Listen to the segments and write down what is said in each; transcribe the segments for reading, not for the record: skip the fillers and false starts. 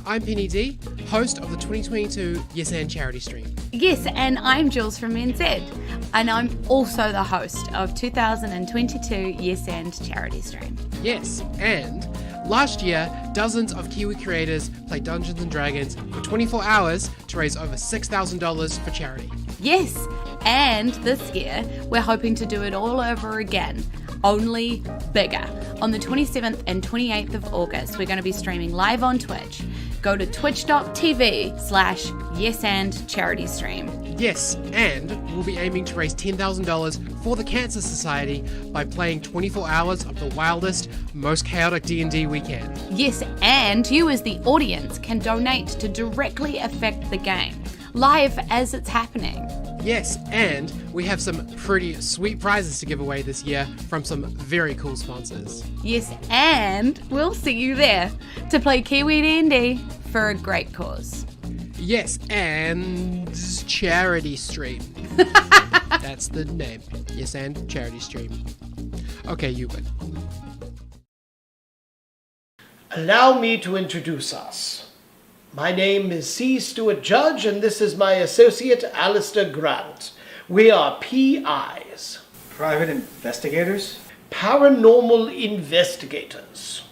I'm Penny D, host of the 2022 Yes and charity stream. Yes, and I'm Jules from NZ, and I'm also the host of 2022 Yes and charity stream. Yes, and last year, dozens of Kiwi creators played Dungeons & Dragons for 24 hours to raise over $6,000 for charity. Yes, and this year, we're hoping to do it all over again, only bigger. On the 27th and 28th of August, we're going to be streaming live on Twitch. Go to twitch.tv/yesandcharitystream. Yes, and we'll be aiming to raise $10,000 for the Cancer Society by playing 24 hours of the wildest, most chaotic D&D we can. Yes, and you as the audience can donate to directly affect the game, live as it's happening. Yes, and we have some pretty sweet prizes to give away this year from some very cool sponsors. Yes, and we'll see you there to play Kiwi D&D for a great cause. Yes, and charity stream. That's the name. Yes, and charity stream. Okay, you win. Allow me to introduce us. My name is C. Stewart Judge, and this is my associate, Alistair Grant. We are PIs. Private investigators? Paranormal investigators.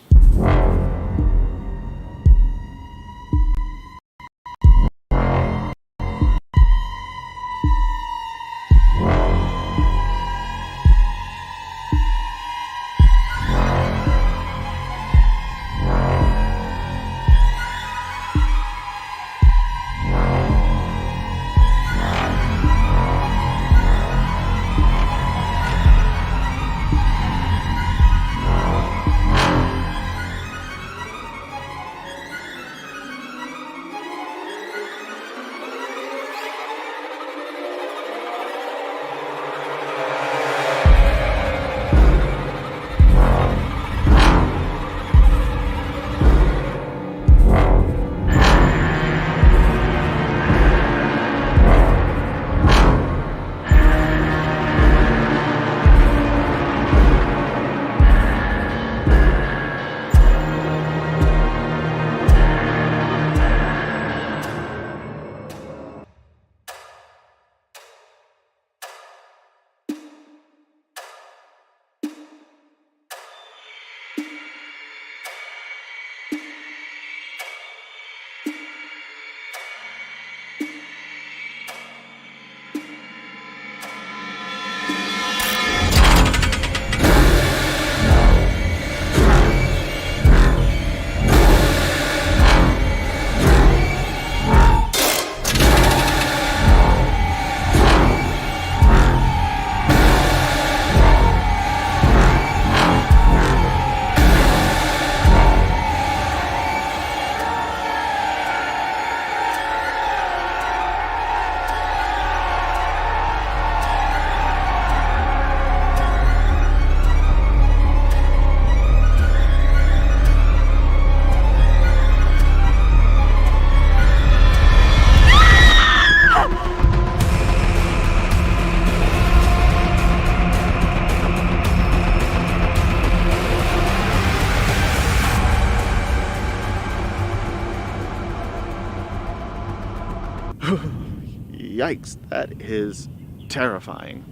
Yikes, that is terrifying.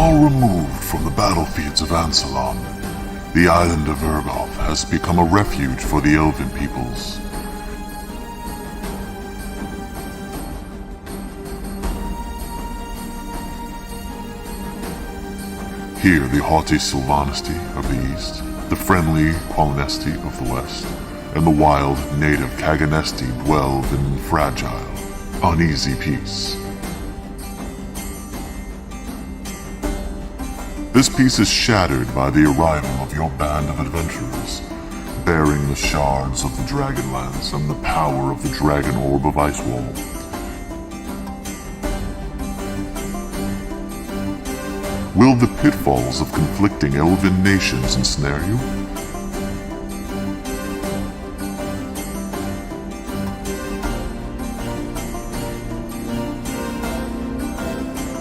Removed from the battlefields of Ansalon, the island of Urgov has become a refuge for the elven peoples. Here, the haughty Sylvanesty of the east, the friendly Qualinesti of the west, and the wild native Kaganesti dwell in fragile, uneasy peace. This peace is shattered by the arrival of your band of adventurers, bearing the shards of the DragonLance and the power of the Dragon Orb of Icewall. Will the pitfalls of conflicting elven nations ensnare you?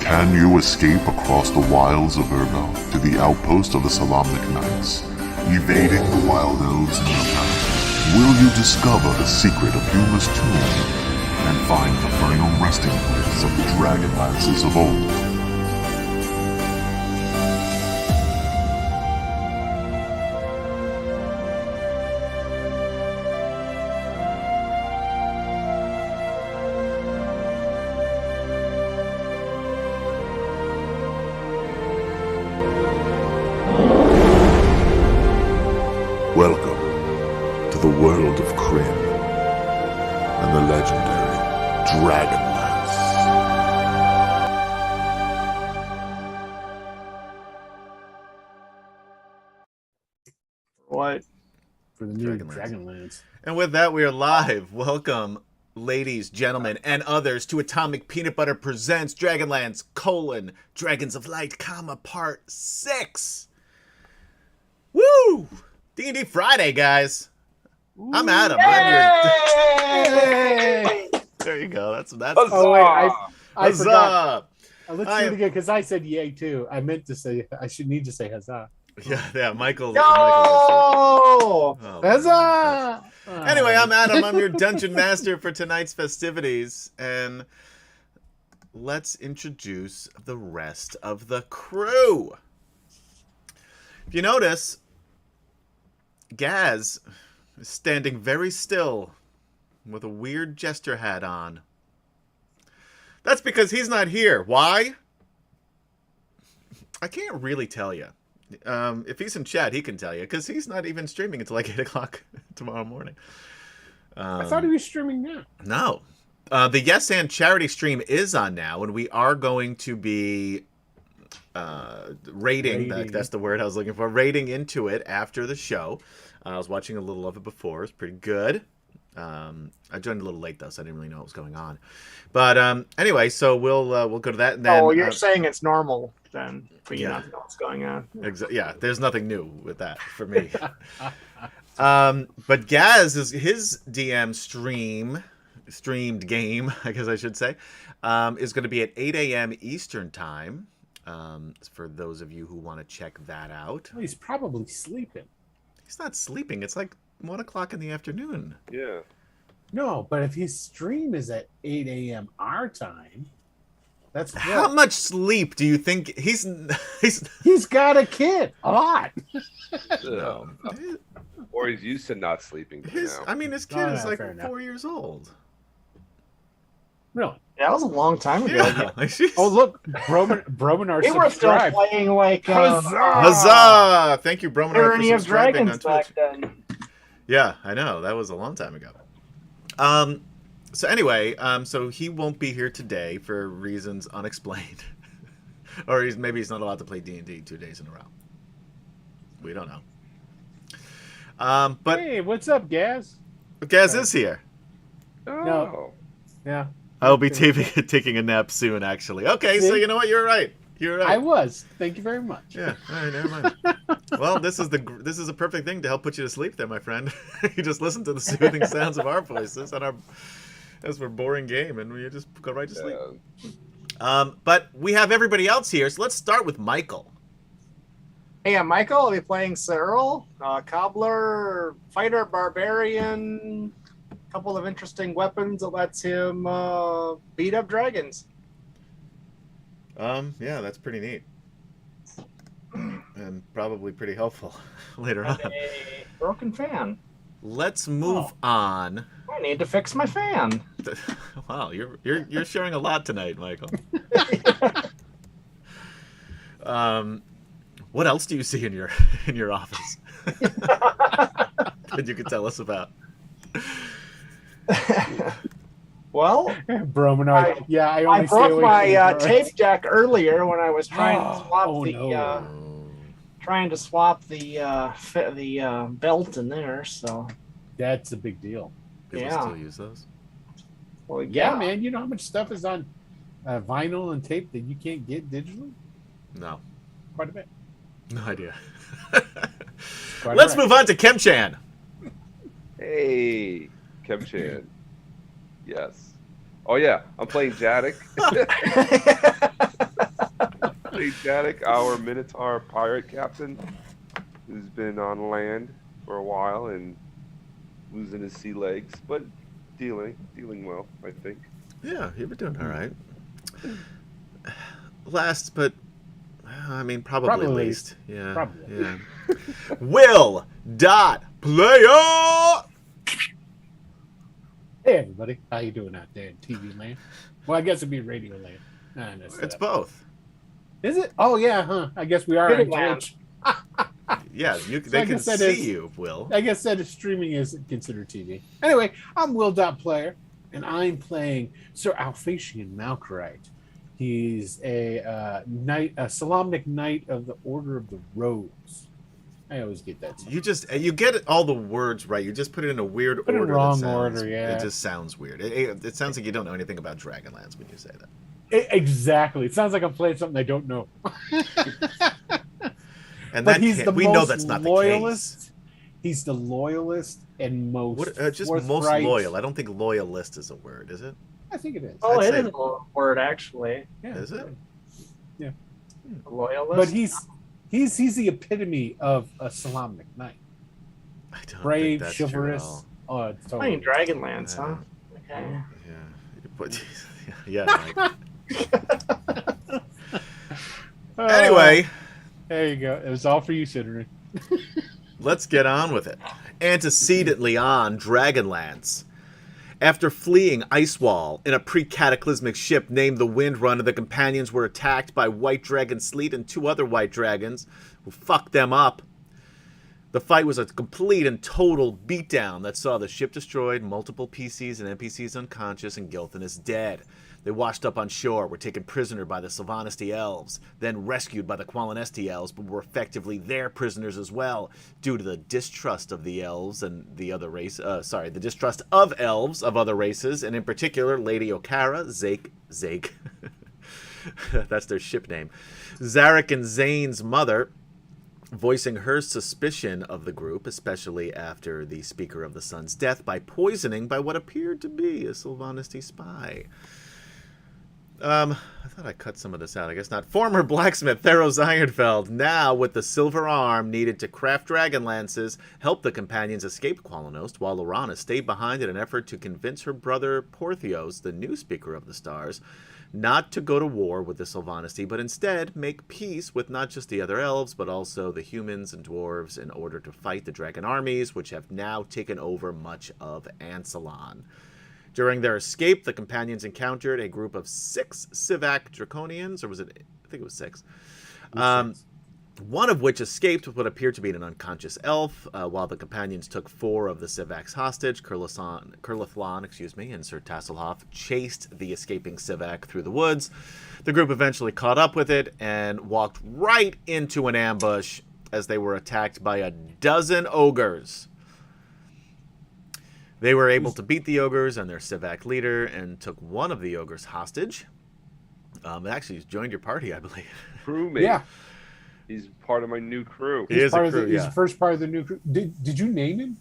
Can you escape across the wilds of Urgot to the outpost of the Salamnic Knights, evading the wild elves in your path? Will you discover the secret of Huma's tomb and find the final resting place of the Dragonlances of old? Welcome to the world of Kryn and the legendary DragonLance. What? For the new DragonLance. DragonLance. And with that, we are live. Welcome, ladies, gentlemen, and others, to Atomic Peanut Butter Presents DragonLance, Dragons of Light, Part 6. Woo! D&D Friday, guys. I'm Adam. Yay! There you go. That's Oh, wait, I Huzzah! forgot. Let's do it again, because I said yay, too. I meant to say, I should need to say huzzah. Yeah, Michael. No! Oh, Huzzah! Anyway, I'm Adam. I'm your dungeon master for tonight's festivities, and let's introduce the rest of the crew. If you notice, Gaz is standing very still with a weird jester hat on. That's because he's not here. Why? I can't really tell you. If he's in chat, he can tell you, because he's not even streaming until like 8 o'clock tomorrow morning. I thought he was streaming now. No. The Yes and Charity stream is on now, and we are going to be rating. That's the word I was looking for. Rating into it after the show. I was watching a little of it before. It's pretty good. I joined a little late though, so I didn't really know what was going on. But anyway, so we'll go to that. And then, you're saying it's normal then, but you don't know what's going on. Yeah, there's nothing new with that for me. But Gaz his DM streamed game, I guess I should say, is going to be at 8 a.m. Eastern time. For those of you who want to check that out. Well, he's probably sleeping. He's not sleeping. It's like 1 o'clock in the afternoon. Yeah. No, but if his stream is at 8 a.m. our time, that's how much sleep do you think he's got a kid? A lot. No. Or he's used to not sleeping by now. I mean, his kid is like 4 years old. Really? Yeah, that was a long time ago. Yeah. Oh, look, Bromanar They were still subscribed. playing like Huzzah! Thank you, Bromanar, Tyranny for of subscribing on Dragons Twitch. back then. Yeah, I know. That was a long time ago. So anyway, so he won't be here today for reasons unexplained. Or maybe he's not allowed to play D&D 2 days in a row. We don't know. But hey, what's up, Gaz? Gaz is here. Oh. No. Yeah. I'll be taking a nap soon, actually. Okay, so you know what? You're right. You're right. I was. Thank you very much. Yeah. All right, never mind. Well, this is a perfect thing to help put you to sleep there, my friend. You just listen to the soothing sounds of our voices and as we're boring game, and we just go right to sleep. But we have everybody else here, so let's start with Michael. Hey, I'm Michael. I'll be playing Cyril, cobbler, fighter, barbarian. Couple of interesting weapons that lets him beat up dragons. Yeah, that's pretty neat. And probably pretty helpful later on. A broken fan. Let's move on. I need to fix my fan. Wow, you're sharing a lot tonight, Michael. What else do you see in your office that you could tell us about? Well, Bromanar. I broke my tape deck earlier when I was trying to swap trying to swap the belt in there. So That's a big deal. People Yeah. still use those. well, Yeah, man. You know how much stuff is on vinyl and tape that you can't get digitally? No. Quite a bit. No idea. Quite Let's right. move on to Kemchan. Hey, Kemchan. Yes. Oh yeah, I'm playing Jadek. Playing Jadek, our Minotaur pirate captain, who's been on land for a while and losing his sea legs, but dealing well, I think. Yeah, you've been doing all right. Last, but I mean, probably least. Yeah. Probably. Yeah. Will dot player. Hey, everybody. How you doing out there in TV land? Well, I guess it'd be radio land. Nah, that's It's both. Is it? Oh, yeah, huh? I guess we are on Video land. Twitch. Yeah, I they can guess that see is- you, Will. I guess that is streaming is considered TV. Anyway, I'm Will.Player, and I'm playing Sir Alphatian Malkorite. He's a knight, a Solamnic Knight of the Order of the Rose. I always get that. You get all the words right. You just put it in a weird Put it in order. wrong that sounds, order, yeah. It just sounds weird. It sounds like you don't know anything about Dragonlance when you say that. Exactly. It sounds like I'm playing something I don't know. And But that he's the we most know that's not loyalist. He's the loyalist and most the case. Just most forthright- loyal. I don't think loyalist is a word, is it? I think it is. Oh, I'd it say- is a word actually. Yeah. Is it? Loyalist. But he's the epitome of a Solamnic Knight. I don't Brave, think that's true at chivalrous. all. Oh, it's playing totally. Dragonlance, huh? Okay. Yeah. You put- yeah. Mike. Anyway, There you go. It was all for you, Sidney. let's get on with it. Antecedently on Dragonlance. After fleeing Icewall in a pre-cataclysmic ship named the Windrunner, the companions were attacked by White Dragon Sleet and 2 other White Dragons who fucked them up. The fight was a complete and total beatdown that saw the ship destroyed, multiple PCs and NPCs unconscious, and Gilthanus dead. They washed up on shore, were taken prisoner by the Sylvanesti elves, then rescued by the Qualinesti elves, but were effectively their prisoners as well, due to the distrust of the elves and the other race. The distrust of elves of other races, and in particular Lady Okara, Zake, that's their ship name, Zarek and Zane's mother, voicing her suspicion of the group, especially after the Speaker of the Sun's death by poisoning by what appeared to be a Sylvanesti spy. I thought I cut some of this out. I guess not. Former blacksmith Theros Ironfeld, now with the silver arm needed to craft dragon lances, helped the companions escape Qualinost, while Lorana stayed behind in an effort to convince her brother Porthios, the new Speaker of the Stars, not to go to war with the Sylvanesti, but instead make peace with not just the other elves, but also the humans and dwarves in order to fight the dragon armies, which have now taken over much of Ansalon. During their escape, the companions encountered a group of 6 Sivak Draconians, or was it? I think it was 6. One of which escaped with what appeared to be an unconscious elf, while the companions took 4 of the Sivaks hostage. Kurlathlon, and Sir Tasselhoff chased the escaping Sivak through the woods. The group eventually caught up with it and walked right into an ambush as they were attacked by a dozen ogres. They were able to beat the ogres and their Sivak leader and took one of the ogres hostage. Actually, he's joined your party, I believe. Crewmate. Yeah. He's part of my new crew. He is a part crew, of the, He's yeah. the first part of the new crew. Did you name him?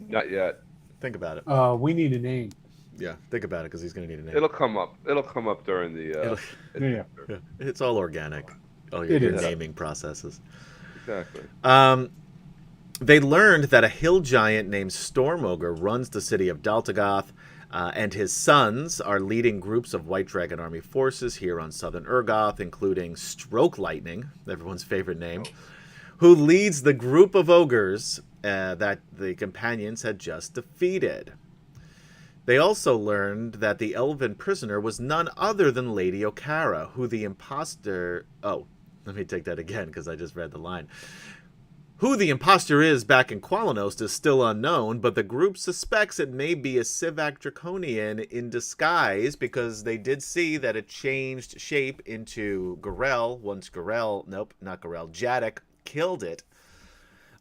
Not yet. Think about it. We need a name. Yeah, think about it, because he's going to need a name. It'll come up. It'll come up during the. Yeah. Yeah, it's all organic. All It your is. naming processes. Exactly. They learned that a hill giant named Storm Ogre runs the city of Daltagoth, and his sons are leading groups of White Dragon Army forces here on southern Urgoth, including Stroke Lightning, everyone's favorite name, who leads the group of ogres that the companions had just defeated. They also learned that the elven prisoner was none other than Lady Okara, who the imposter... Oh, let me take that again, because I just read the line. Who the imposter is back in Qualinost is still unknown, but the group suspects it may be a Sivak Draconian in disguise, because they did see that it changed shape into Garel, Jadek killed it.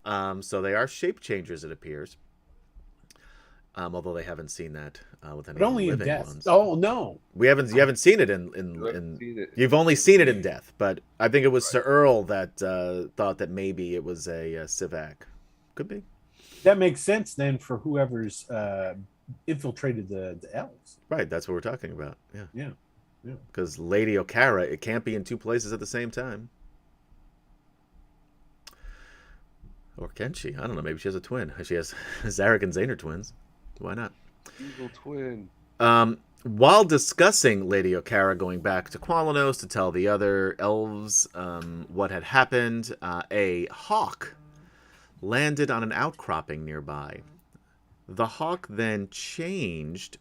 So they are shape changers, it appears. Although they haven't seen that with any But only in living death. ones. Oh no. You haven't seen it in seen it. You've only seen it in death, but I think it was Sir Earl that thought that maybe it was a Civac. Could be. That makes sense then for whoever's infiltrated the elves. Right, that's what we're talking about. Yeah. Yeah. Because Lady Okara, it can't be in two places at the same time. Or can she? I don't know. Maybe she has a twin. She has Zarek and Zane are twins. Why not? Evil twin. While discussing Lady Okara going back to Qualanos to tell the other elves what had happened, a hawk landed on an outcropping nearby. The hawk then changed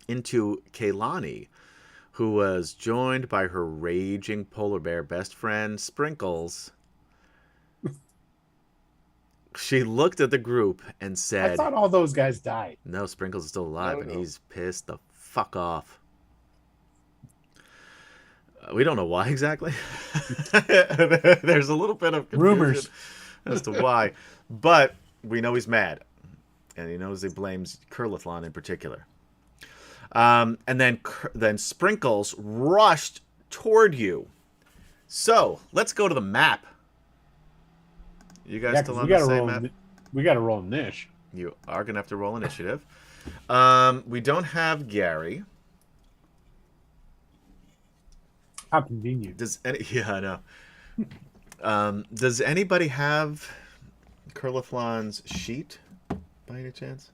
into Kaylani, who was joined by her raging polar bear best friend, Sprinkles. She looked at the group and said... I thought all those guys died. No, Sprinkles is still alive, and he's pissed the fuck off. We don't know why exactly. There's a little bit of confusion Rumors as to why. But we know he's mad. And he knows he blames Kurlathlon in particular. And then Sprinkles rushed toward you. So, let's go to the map. You guys still on the same map? We got to roll Nish. You are going to have to roll initiative. We don't have Gary. How convenient. Yeah, I know. Does anybody have Kurlathlon's sheet by any chance?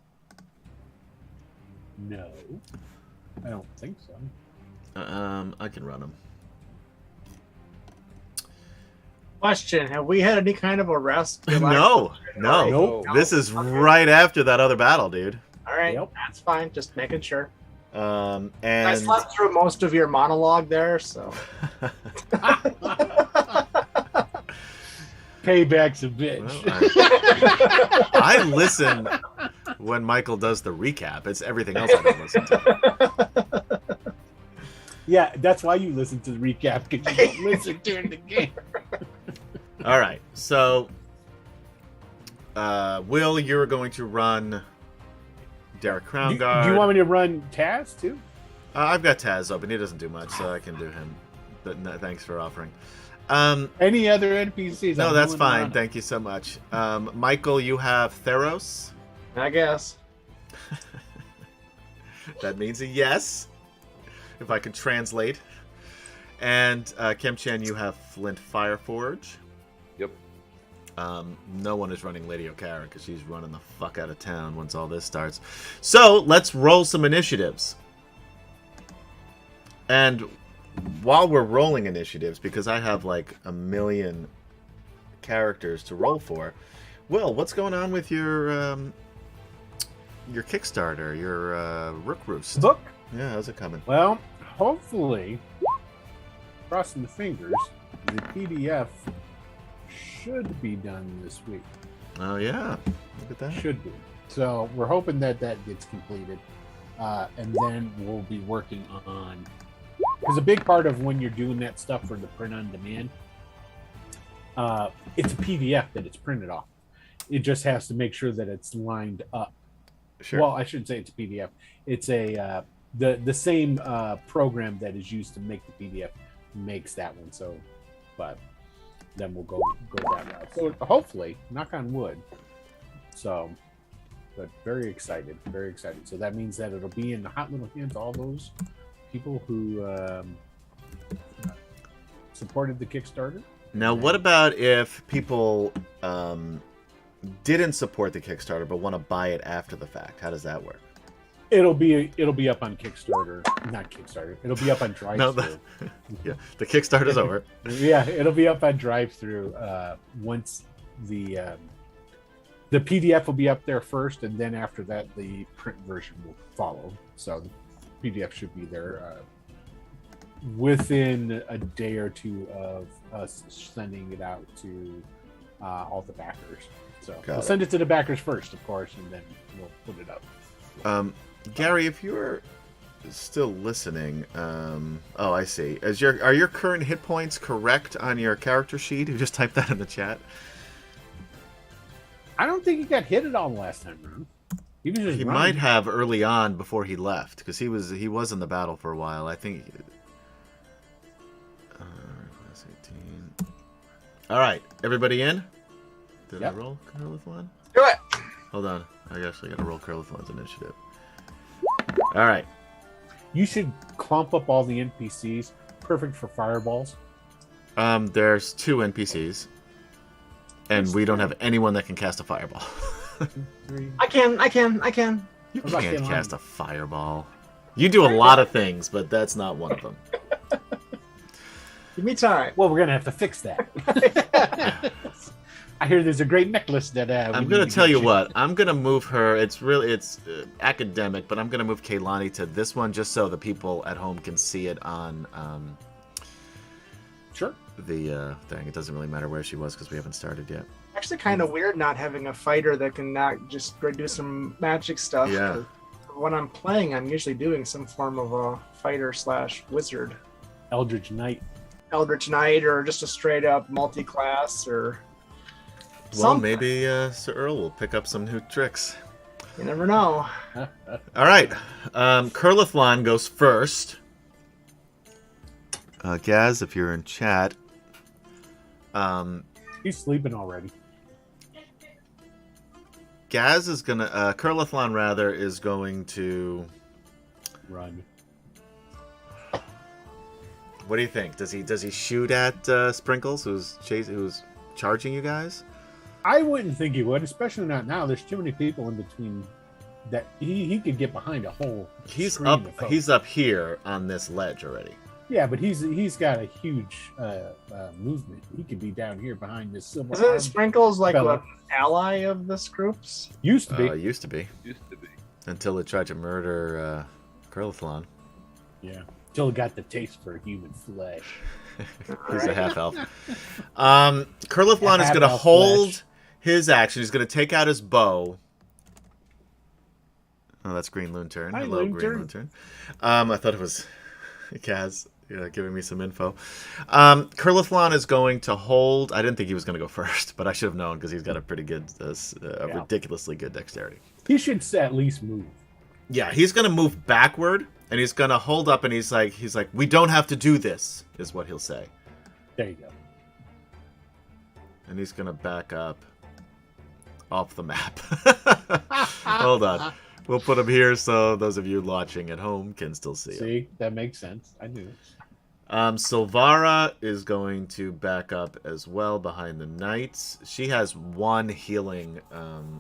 No. I don't think so. I can run them. Question: have we had any kind of arrest? No. Nope. This is right after that other battle, dude. All right, Yep. that's fine. Just making sure. And I slept through most of your monologue there, so. Payback's a bitch. Well, I listen when Michael does the recap. It's everything else I don't listen to. Yeah, that's why you listen to the recap, because you don't listen during the game. All right, so Will, you're going to run Derek Crownguard. Do you want me to run Taz too? I've got Taz open. He doesn't do much, so I can do him. But no, thanks for offering. Any other NPCs? No, that's fine. Thank you so much. Michael, you have Theros. I guess. That means a yes, if I can translate. And Kim Chen, you have Flint Fireforge. Yep. No one is running Lady Okara because she's running the fuck out of town once all this starts. So let's roll some initiatives. And while we're rolling initiatives, because I have like a million characters to roll for, Will, what's going on with your Kickstarter, your Rook Roost? Book? Yeah, how's it coming? Well, hopefully, crossing the fingers, the PDF should be done this week. Oh yeah, look at that. Should be. So we're hoping that gets completed, and then we'll be working on. Because a big part of when you're doing that stuff for the print on demand, it's a PDF that it's printed off. It just has to make sure that it's lined up. Sure. Well, I shouldn't say it's a PDF. It's a the same program that is used to make the PDF makes that one. So, but then we'll go that route. So hopefully, knock on wood. So, but very excited. So that means that it'll be in the hot little hands of all those people who supported the Kickstarter. Now, what about if people didn't support the Kickstarter but want to buy it after the fact? How does that work? It'll be up on Kickstarter, not Kickstarter. It'll be up on Drive-Thru. No, yeah, the Kickstarter's over. Yeah, it'll be up on Drive-Thru once the PDF will be up there first, and then after that, the print version will follow. So the PDF should be there within a day or two of us sending it out to all the backers. So we'll send it to the backers first, of course, and then we'll put it up. Gary, if you're still listening. Oh, I see. Are your current hit points correct on your character sheet? You just typed that in the chat. I don't think he got hit at all last time around. He was just He running. might have early on before he left, because he was in the battle for a while. I think. That's 18. All right, everybody in? Did I roll Curlithlon? Do it. Hold on, I actually got to roll Curlithlon's initiative. All right. You should clump up all the NPCs. Perfect for fireballs. There's 2 NPCs, and we don't have anyone that can cast a fireball. 3. I can. You What about can't Kilani? cast a fireball. You do a lot of things, but that's not one of them. Give me time. Well, we're gonna have to fix that. I hear there's a great necklace that. I'm gonna tell you what. I'm gonna move her. It's academic, but I'm gonna move Kaylani to this one just so the people at home can see it on Sure. the thing. It doesn't really matter where she was because we haven't started yet. Actually, kind of weird not having a fighter that can not just go do some magic stuff. Yeah. When I'm playing, I'm usually doing some form of a fighter / wizard, Eldritch Knight. Eldritch Knight, or just a straight up multi-class, or Well, something. maybe Sir Earl will pick up some new tricks. You never know. All right, Curlithlon goes first. Gaz, if you're in chat, He's sleeping already. Gaz is gonna Curlithlon rather is going to. Run. What do you think? Does he shoot at Sprinkles, who's charging you guys? I wouldn't think he would, especially not now. There's too many people in between that he could get behind a whole. He's screen up. of folks. He's up here on this ledge already. Yeah, but he's got a huge movement. He could be down here behind this silver. Isn't arm. Sprinkles like Bella. an ally of this group's? Used to be. Used to be Used to be. until it tried to murder Curlithlon. Yeah. Till it got the taste for human flesh. He's a half elf. Curlithlon is going to Half-elf hold flesh. his action. He's going to take out his bow. Oh, that's Green Loon-Turn. Hi, Hello, Green Loon-Turn. Loon-Turn. I thought it was Kaz giving me some info. Curlithlon is going to hold. I didn't think he was going to go first, but I should have known because he's got a pretty good, ridiculously good dexterity. He should at least move. Yeah, he's going to move backward, and he's going to hold up, and he's like, we don't have to do this, is what he'll say. There you go. And he's going to back up off the map. Hold on. We'll put him here so those of you watching at home can still see him. See, that makes sense. I knew it. Silvara is going to back up as well behind the knights. She has 1 healing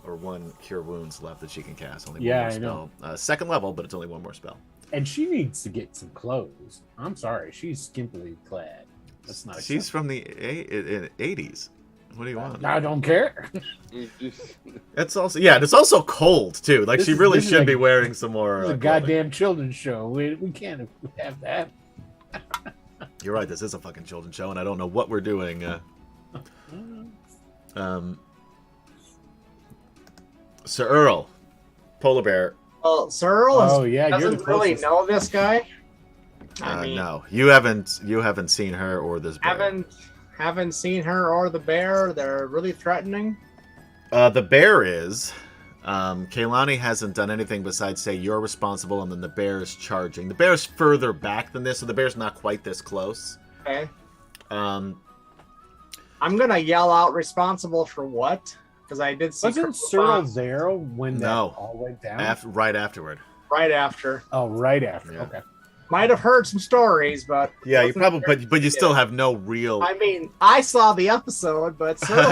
or 1 cure wounds left that she can cast. Only Yeah, one I more spell. Second level, but it's only 1 more spell. And she needs to get some clothes. I'm sorry, she's skimpily clad. That's not. She's from the 80s. What do you want? I don't care. It's also cold too. Like she really this is should like- be wearing some more. It's a clothing. goddamn children's show. We can't have that. You're right. This is a fucking children's show, and I don't know what we're doing. Sir Earl, Polar Bear. Well, Sir Earl you're the doesn't really closest. know this guy. I mean, No, you haven't seen her or this bear. haven't seen her or the bear. They're really threatening. The bear is. Kaylani hasn't done anything besides say you're responsible, and then the bear is charging. The bear is further back than this, so the bear's not quite this close. Okay. Um, I'm gonna yell out responsible for what? Because I did see Wasn't Cyril there when that all went down? right afterward. right after. Oh, right after. Yeah. Okay. Might have heard some stories, but Yeah, you wasn't probably, there. but you still have no real. I mean, I saw the episode, but Cyril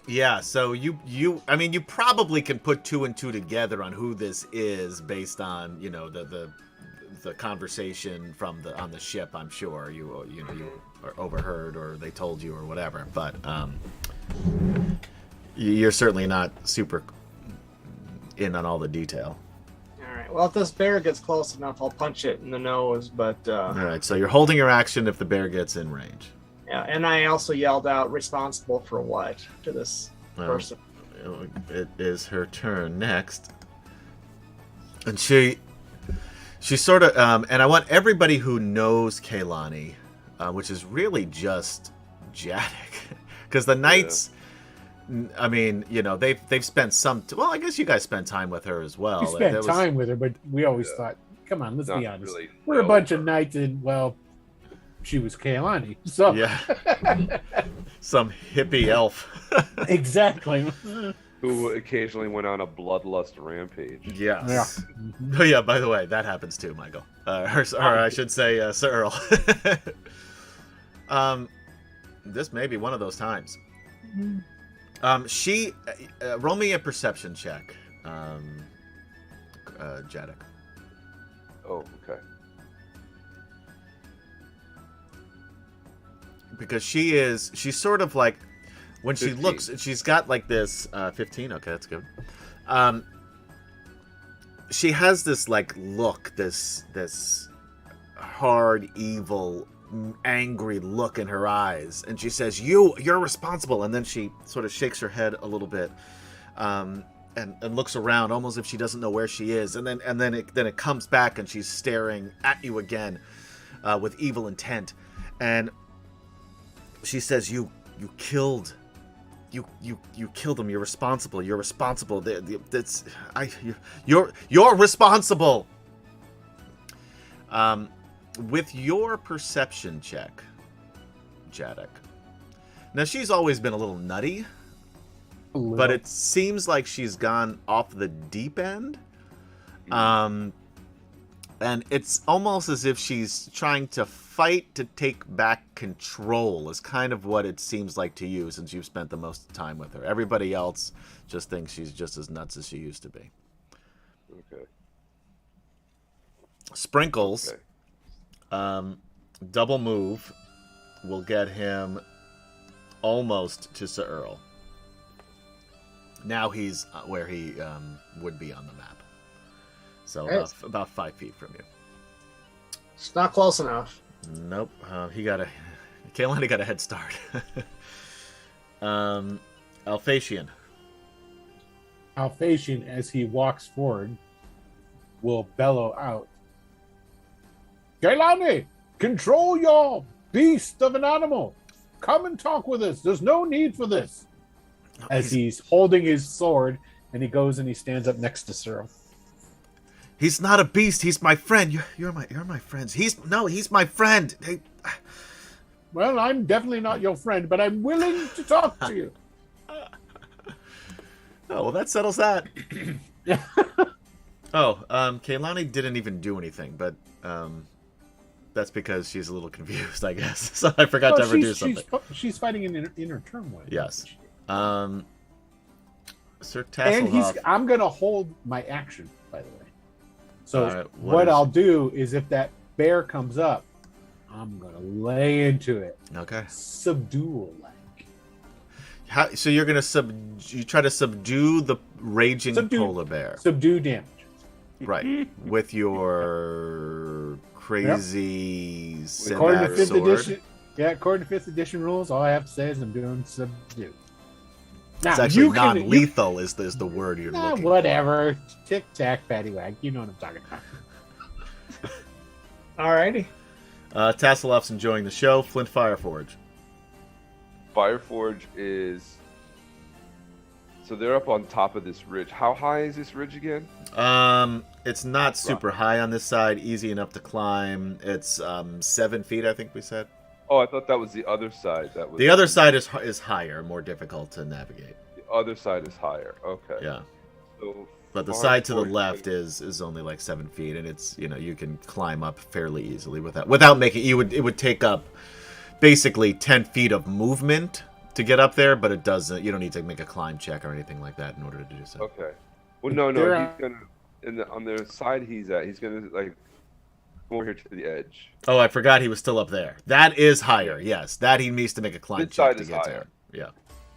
Yeah, so you probably can put 2 and 2 together on who this is based on the conversation on the ship. I'm sure you are overheard or they told you or whatever, but you're certainly not super in on all the detail. All right. Well, if this bear gets close enough, I'll punch it in the nose. But All right, so you're holding your action if the bear gets in range. yeah, and I also yelled out responsible for what to this person. it is her turn next, and she sort of and I want everybody who knows Kaylani, which is really just Jadek, because the knights. I mean, you know, they've spent some. Well, I guess you guys spent time with her as well. We spent time with her, but we always thought, come on, let's be honest. Really We're a bunch of knights, and well, she was Kaylani, so yeah, some hippie elf. Exactly. Who occasionally went on a bloodlust rampage. Yes. Yeah. Oh yeah. By the way, that happens too, Michael. Or I should say, Sir Earl. This may be one of those times. She roll me a perception check, Jadek. Oh, okay. Because she's sort of like when 15. she looks, she's got like this 15. Okay, that's good. She has this like look, this hard, evil, angry look in her eyes, and she says, "You're responsible." And then she sort of shakes her head a little bit, and looks around, almost if she doesn't know where she is. And then it comes back, and she's staring at you again, with evil intent. And she says, "You killed. You killed him. You're responsible. You're responsible. You're responsible." With your perception check, Jadek. Now, she's always been a little nutty, but it seems like she's gone off the deep end. And it's almost as if she's trying to fight to take back control, is kind of what it seems like to you, since you've spent the most time with her. Everybody else just thinks she's just as nuts as she used to be. Okay. Sprinkles. Okay. Double move will get him almost to Sir Earl. Now he's where he would be on the map. So about 5 feet from you. It's not close enough. Nope. Kaylani got a head start. Alphasian. Alphasian, as he walks forward, will bellow out, "Kaylani, control your beast of an animal. Come and talk with us. There's no need for this." As he's holding his sword, and he goes and he stands up next to Cyril. He's not a beast. He's my friend. You're my friends. He's my friend. Hey. Well, I'm definitely not your friend, but I'm willing to talk to you. Oh, well, that settles that. Kaylani didn't even do anything, but that's because she's a little confused, I guess. So I forgot to ever do something. She's fighting in inner turmoil. Yes. Sir Tasselhoff. And I'm going to hold my action, by the way. So right, what I'll do is, if that bear comes up, I'm going to lay into it. Okay. Subdual like. So you're going to try to subdue the raging polar bear. Subdue damage. Right. With your crazy According to 5th sword. edition. Yeah, according to 5th edition rules, all I have to say is I'm doing subdue. Now, It's actually non-lethal is the word you're looking for. Whatever. Tic-tac, paddywhack. You know what I'm talking about. Alrighty. Tasselhoff's enjoying the show. Flint Fireforge. Fireforge is... So they're up on top of this ridge. How high is this ridge again? It's not super high on this side. Easy enough to climb. It's 7 feet, I think we said. Oh, I thought that was the other side. The other side is higher, more difficult to navigate. The other side is higher. Okay. Yeah. So but the side to the left is only like 7 feet, and it's you can climb up fairly easily without making it would take up basically 10 feet of movement to get up there, but it doesn't. You don't need to make a climb check or anything like that in order to do so. Okay. Well, no, he's gonna on the side he's gonna like come over here to the edge. Oh, I forgot he was still up there. That is higher. Yes, that he needs to make a climb check to get there. Yeah.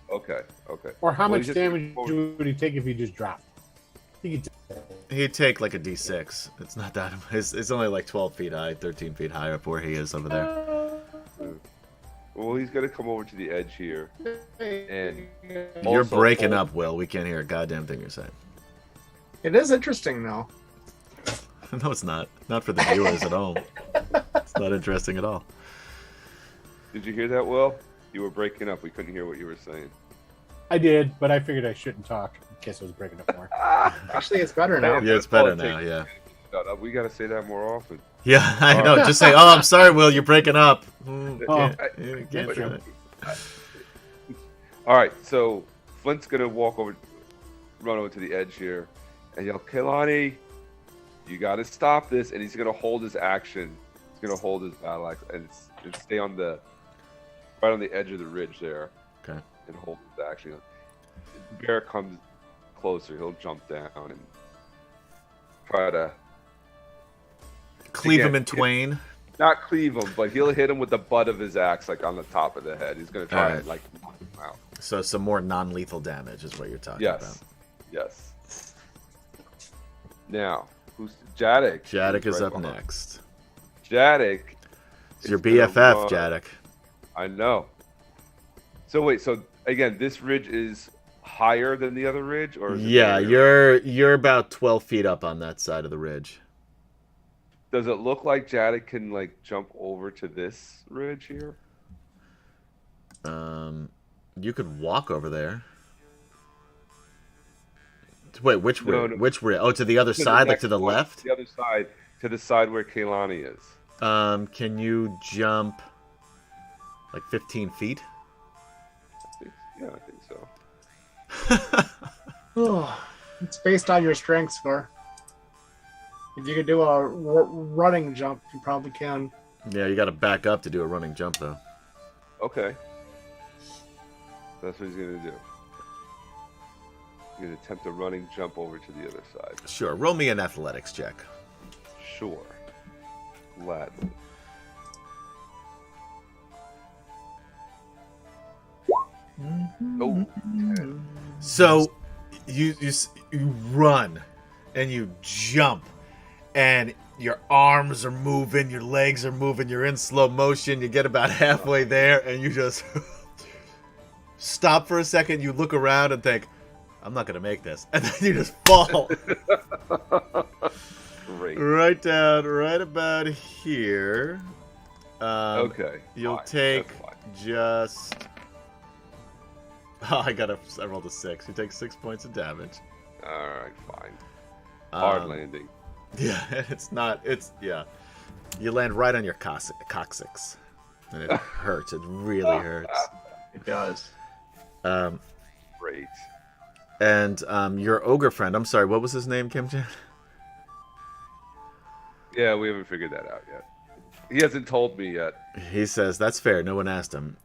Okay. Or how much damage would he take if he just dropped? He'd take like a D6. It's not that. It's only like 12 feet high, 13 feet high up where he is over there. Well, he's gonna come over to the edge here, and You're also breaking hold- up, Will. We can't hear a goddamn thing you're saying. It is interesting, though. No, it's not. Not for the viewers at home. It's not interesting at all. Did you hear that, Will? You were breaking up. We couldn't hear what you were saying. I did, but I figured I shouldn't talk in case I was breaking up more. Actually, it's better now. Yeah, it's better now, yeah. Shut up. We gotta say that more often. Yeah, I know. Just say, "Oh, I'm sorry, Will. You're breaking up." Can't say that. All right, so Flint's gonna run over to the edge here, and yell, "Kehlani, you gotta stop this!" And he's gonna hold his action. He's gonna hold his battle axe and stay right on the edge of the ridge there. Okay. And hold his action. If the bear comes closer, he'll jump down and try to Cleave him in twain. not cleave him, but he'll hit him with the butt of his axe, like on the top of the head. He's gonna try Alright. and like knock him out. So some more non-lethal damage is what you're talking Yes. about. Yes. Now, who's Jadek? Jadek Who's is right up behind. next. Jadek. It's your is gonna BFF, run- Jadek. I know. So wait, so again, this ridge is higher than the other ridge, or is it Yeah, lower? you're about 12 feet up on that side of the ridge. Does it look like Jadek can like jump over to this ridge here? You could walk over there. Wait, which No, ridge? no. Which ridge? Oh, to the other To the side, like next to the one, left. The other side, to the side where Kehlani is. Can you jump like 15 feet? Yeah, I think so. It's based on your strength score. If you could do a running jump, you probably can. Yeah, you got to back up to do a running jump, though. Okay. That's what he's gonna do. He's gonna attempt a running jump over to the other side. Sure. Roll me an athletics check. Sure. Gladly. Oh, So you run and you jump and your arms are moving, your legs are moving, you're in slow motion, you get about halfway there and you just stop for a second, you look around and think, I'm not gonna make this, and then you just fall great. right down right about here. Okay. You'll fine, take that's fine. just I rolled a 6. You take 6 points of damage. All right, fine. Hard Um, landing. Yeah, yeah. You land right on your coccyx. And it hurts. It really hurts. It does. Great. And your ogre friend, I'm sorry, what was his name, Kimchi? Yeah, we haven't figured that out yet. He hasn't told me yet. He says, that's fair, no one asked him.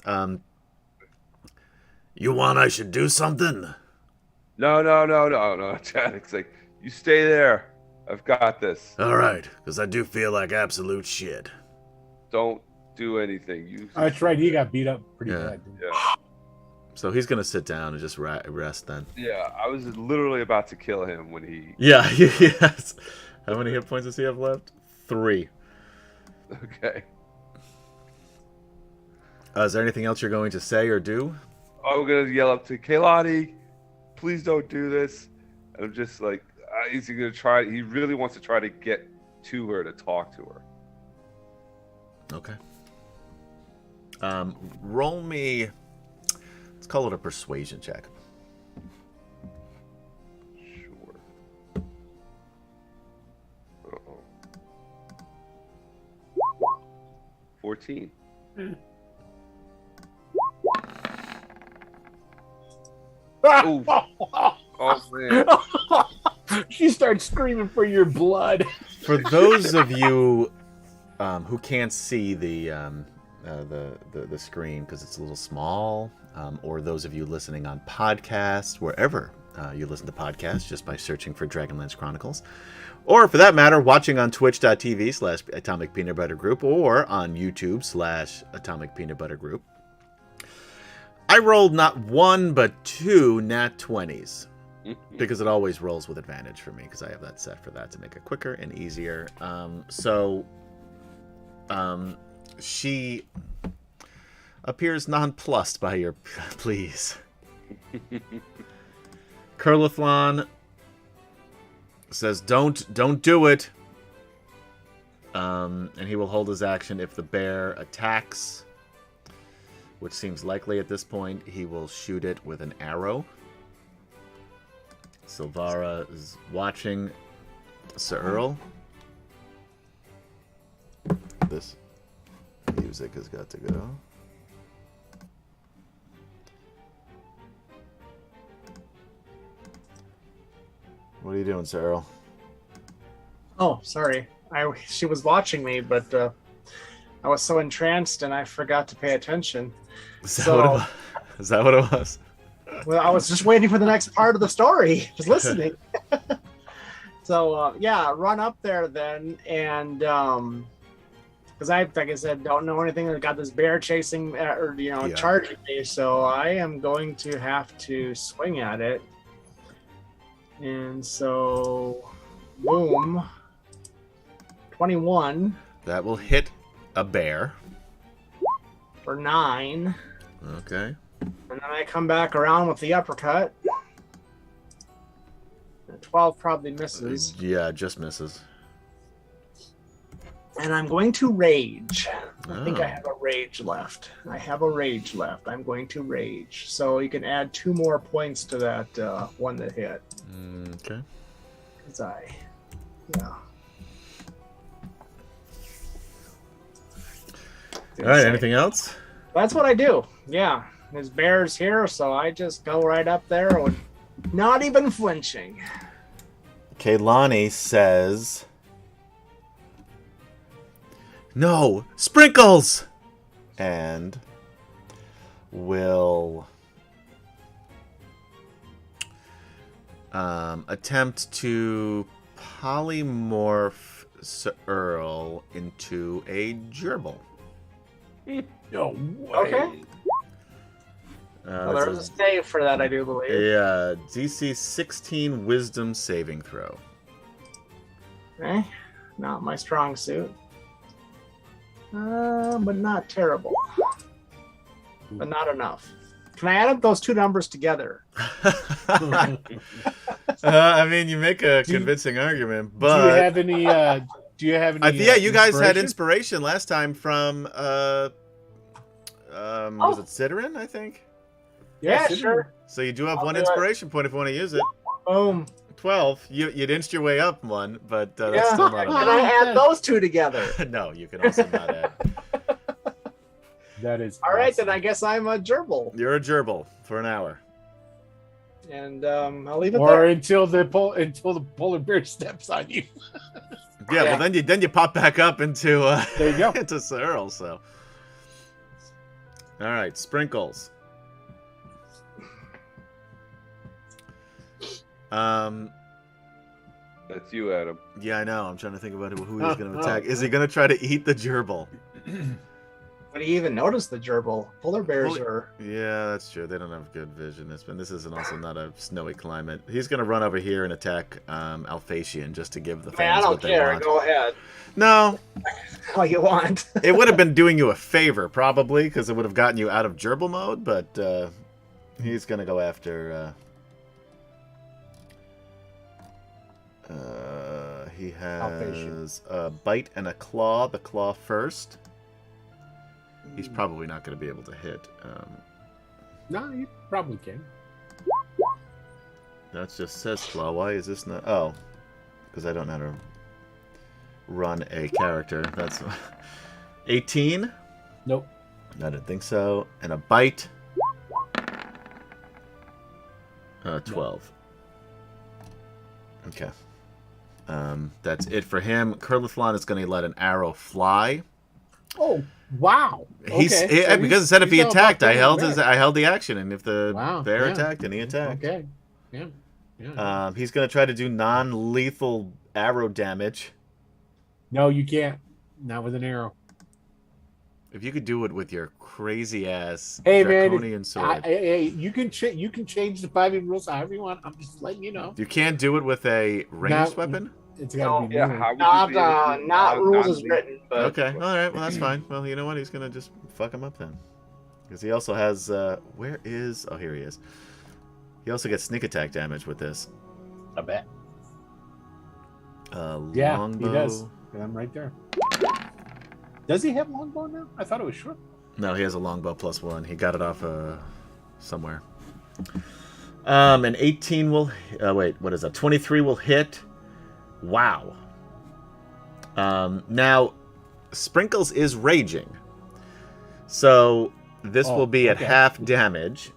You want I should do something? No. Jadek's like, you stay there. I've got this. Alright, because I do feel like absolute shit. Don't do anything. You. Oh, that's right. He got beat up pretty Yeah. bad. Didn't he? Yeah. So he's going to sit down and just rest then. Yeah, I was literally about to kill him when he. Yeah, yes. How many hit points does he have left? 3. Okay. Is there anything else you're going to say or do? I'm gonna yell up to Kehlani, please don't do this. And I'm just like, he's gonna try. He really wants to try to get to her to talk to her. Okay. Roll me. Let's call it a persuasion check. Sure. Uh-oh. 14. Ooh. Oh man. She starts screaming for your blood. For those of you who can't see the screen because it's a little small, or those of you listening on podcast, wherever you listen to podcasts, just by searching for DragonLance Chronicles, or for that matter, watching on twitch.tv/Atomic Peanut Butter Group or on YouTube/Atomic Peanut Butter Group. I rolled not 1 but 2 nat 20s. Because it always rolls with advantage for me, because I have that set for that to make it quicker and easier. appears nonplussed by your pleas. Curlithlon says, "Don't do it." And he will hold his action if the bear attacks, which seems likely at this point. He will shoot it with an arrow. Silvara is watching Sir Earl. This music has got to go. What are you doing, Sir Earl? Oh, sorry. She was watching me, but I was so entranced and I forgot to pay attention. Is that what it was? Well, I was just waiting for the next part of the story. Just listening. So, yeah, run up there then. And because like I said, don't know anything. I got this bear chasing charging me. So I am going to have to swing at it. And so, boom. 21. That will hit a bear. For 9. Okay. And then I come back around with the uppercut. 12 probably misses. Yeah, just misses. And I'm going to rage. I think I have a rage left. I'm going to rage. So you can add 2 more points to that one that hit. Okay. Yeah. All right, anything else? That's what I do. Yeah. There's bears here, so I just go right up there and not even flinching. Kaylani says, "No, sprinkles!" And will attempt to polymorph Sir Earl into a gerbil. No way. Okay. Well, there's a save for that, I do believe. Yeah, DC 16 Wisdom saving throw. Okay. Not my strong suit. But not terrible. But not enough. Can I add up those 2 numbers together? I mean, you make a convincing argument, but do you have any? yeah, you guys had inspiration last time from was it Sidorin, I think? Yeah, sure. So you do have one inspiration point if you want to use it. Boom. 12. You'd inched your way up one, but that's still not Can I add those 2 together? No, you can also not add. That is all right. Then I guess I'm a gerbil. You're a gerbil for an hour. And I'll leave it or there. until the polar bear steps on you. Yeah, well then you pop back up into there you go. into Sir Earl, so. All right, sprinkles. That's you, Adam. Yeah, I know. I'm trying to think about who he's going to attack. Is he going to try to eat the gerbil? But do you even notice the gerbil? Polar bears are. Yeah, that's true. They don't have good vision. This isn't also not a snowy climate. He's going to run over here and attack Alphasian just to give the fans what they want. I don't care. Go ahead. No. All you want. It would have been doing you a favor, probably, because it would have gotten you out of gerbil mode, but he's going to go after... he has a bite and a claw. The claw first. He's probably not going to be able to hit. No, you probably can. That just says claw. Why is this not? Oh, because I don't know how to run a character. That's 18. Nope. I didn't think so. And a bite. 12. Okay. That's it for him. Curlithlon is going to let an arrow fly. Oh, wow. Because it said if he attacked, I held the action, and if the bear attacked, then he attacked. Okay. Yeah. He's going to try to do non-lethal arrow damage. No, you can't. Not with an arrow. If you could do it with your crazy ass draconian sword. You can change the 5e rules however you want. I'm just letting you know. You can't do it with a ranged weapon? It's got to be not rules as written. But okay, all right. Well, that's fine. Well, you know what? He's gonna just fuck him up then. Because he also has... where is... Oh, here he is. He also gets sneak attack damage with this. I bet. Yeah, longbow. He does. And I'm right there. Does he have longbow now? I thought it was short. No, he has a longbow +1. He got it off somewhere. And 18 will... wait, what is that? 23 will hit. Wow. Now, Sprinkles is raging. So this will be at half damage.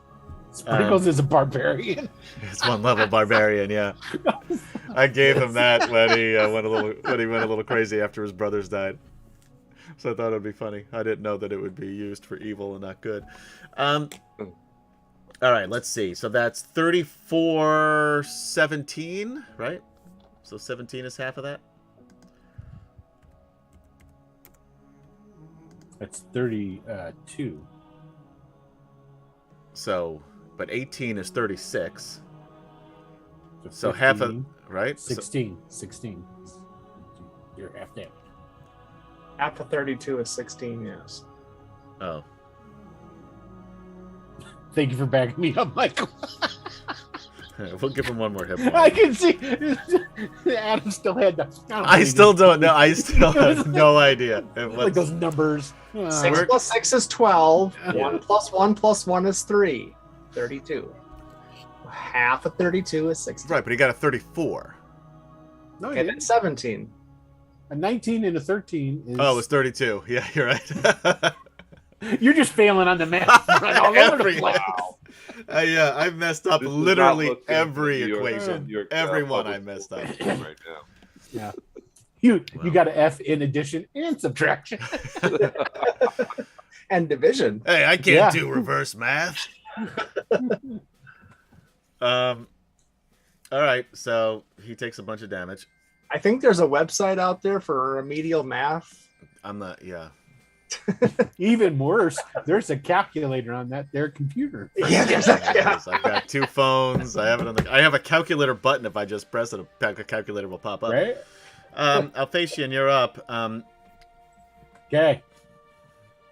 Sprinkles is a barbarian. It's 1 level barbarian, yeah. I gave him that when he went a little crazy after his brothers died. So I thought it'd be funny. I didn't know that it would be used for evil and not good. All right, let's see. So that's 34, 17, right? So 17 is half of that. That's 32. So, but 18 is 36. So 15, half of, right? 16. 16. You're half there. Half of 32 is 16, yes. Oh. Thank you for backing me up, Michael. We'll give him 1 more hit point. I can see Adam still had the... I still don't know. I still have no idea. Like those numbers. 6 plus 6 is 12. 1 plus 1 plus 1 is 3. 32. Half of 32 is 16. Right, but he got a 34. No, And then 17. A 19 and a 13 is... Oh, it's 32. Yeah, you're right. You're just failing on the math. Right all over the place. Yeah, I messed up This does literally not look good every for New York- equation. New York, Every one I public messed school up. system right now. Yeah. You got an F in addition and subtraction. And division. Hey, I can't do reverse math. All right, so he takes a bunch of damage. I think there's a website out there for remedial math. I'm not, yeah. Even worse, there's a calculator on their computer. Yeah, there's a I've got 2 phones. I have it on I have a calculator button. If I just press it, a calculator will pop up. Right? Alphacian, you're up. Okay.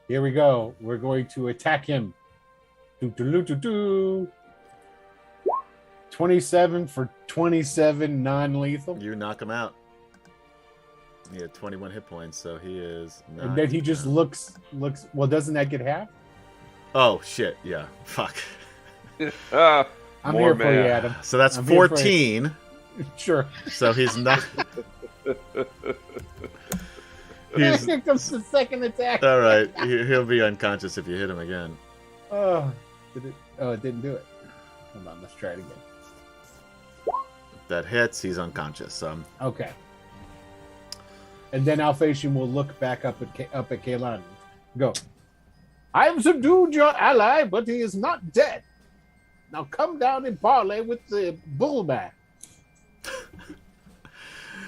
Here we go. We're going to attack him. 27 for 27 non-lethal. You knock him out. He had 21 hit points, so he is not... And then he just looks. Well, doesn't that get half? Oh, shit. Yeah. Fuck. I'm here for you, Adam. So that's I'm here for 14. you. Sure. So he's not... he's... Here comes the second attack. All right. He'll be unconscious if you hit him again. Oh, it didn't do it. Hold on, let's try it again. That hits, he's unconscious. Okay. And then Alphasian will look back up at Kaelani. Go. I have subdued your ally, but he is not dead. Now come down and parley with the bullman.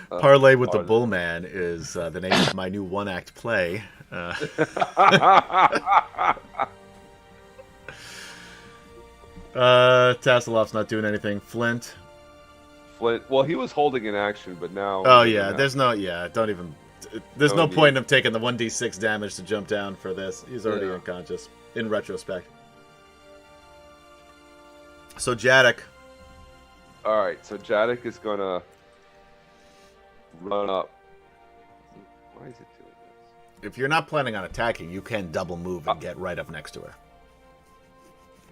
Parlay with the Bullman is the name of my new one-act play. Tasseloff's not doing anything. Flint. Well, he was holding an action, but now... Oh, yeah. There's no... Yeah, don't even... There's no point in him taking the 1d6 damage to jump down for this. He's already unconscious, in retrospect. So, Jadek. Alright, so Jadek is going to run up. Why is it doing this? If you're not planning on attacking, you can double move and get right up next to her.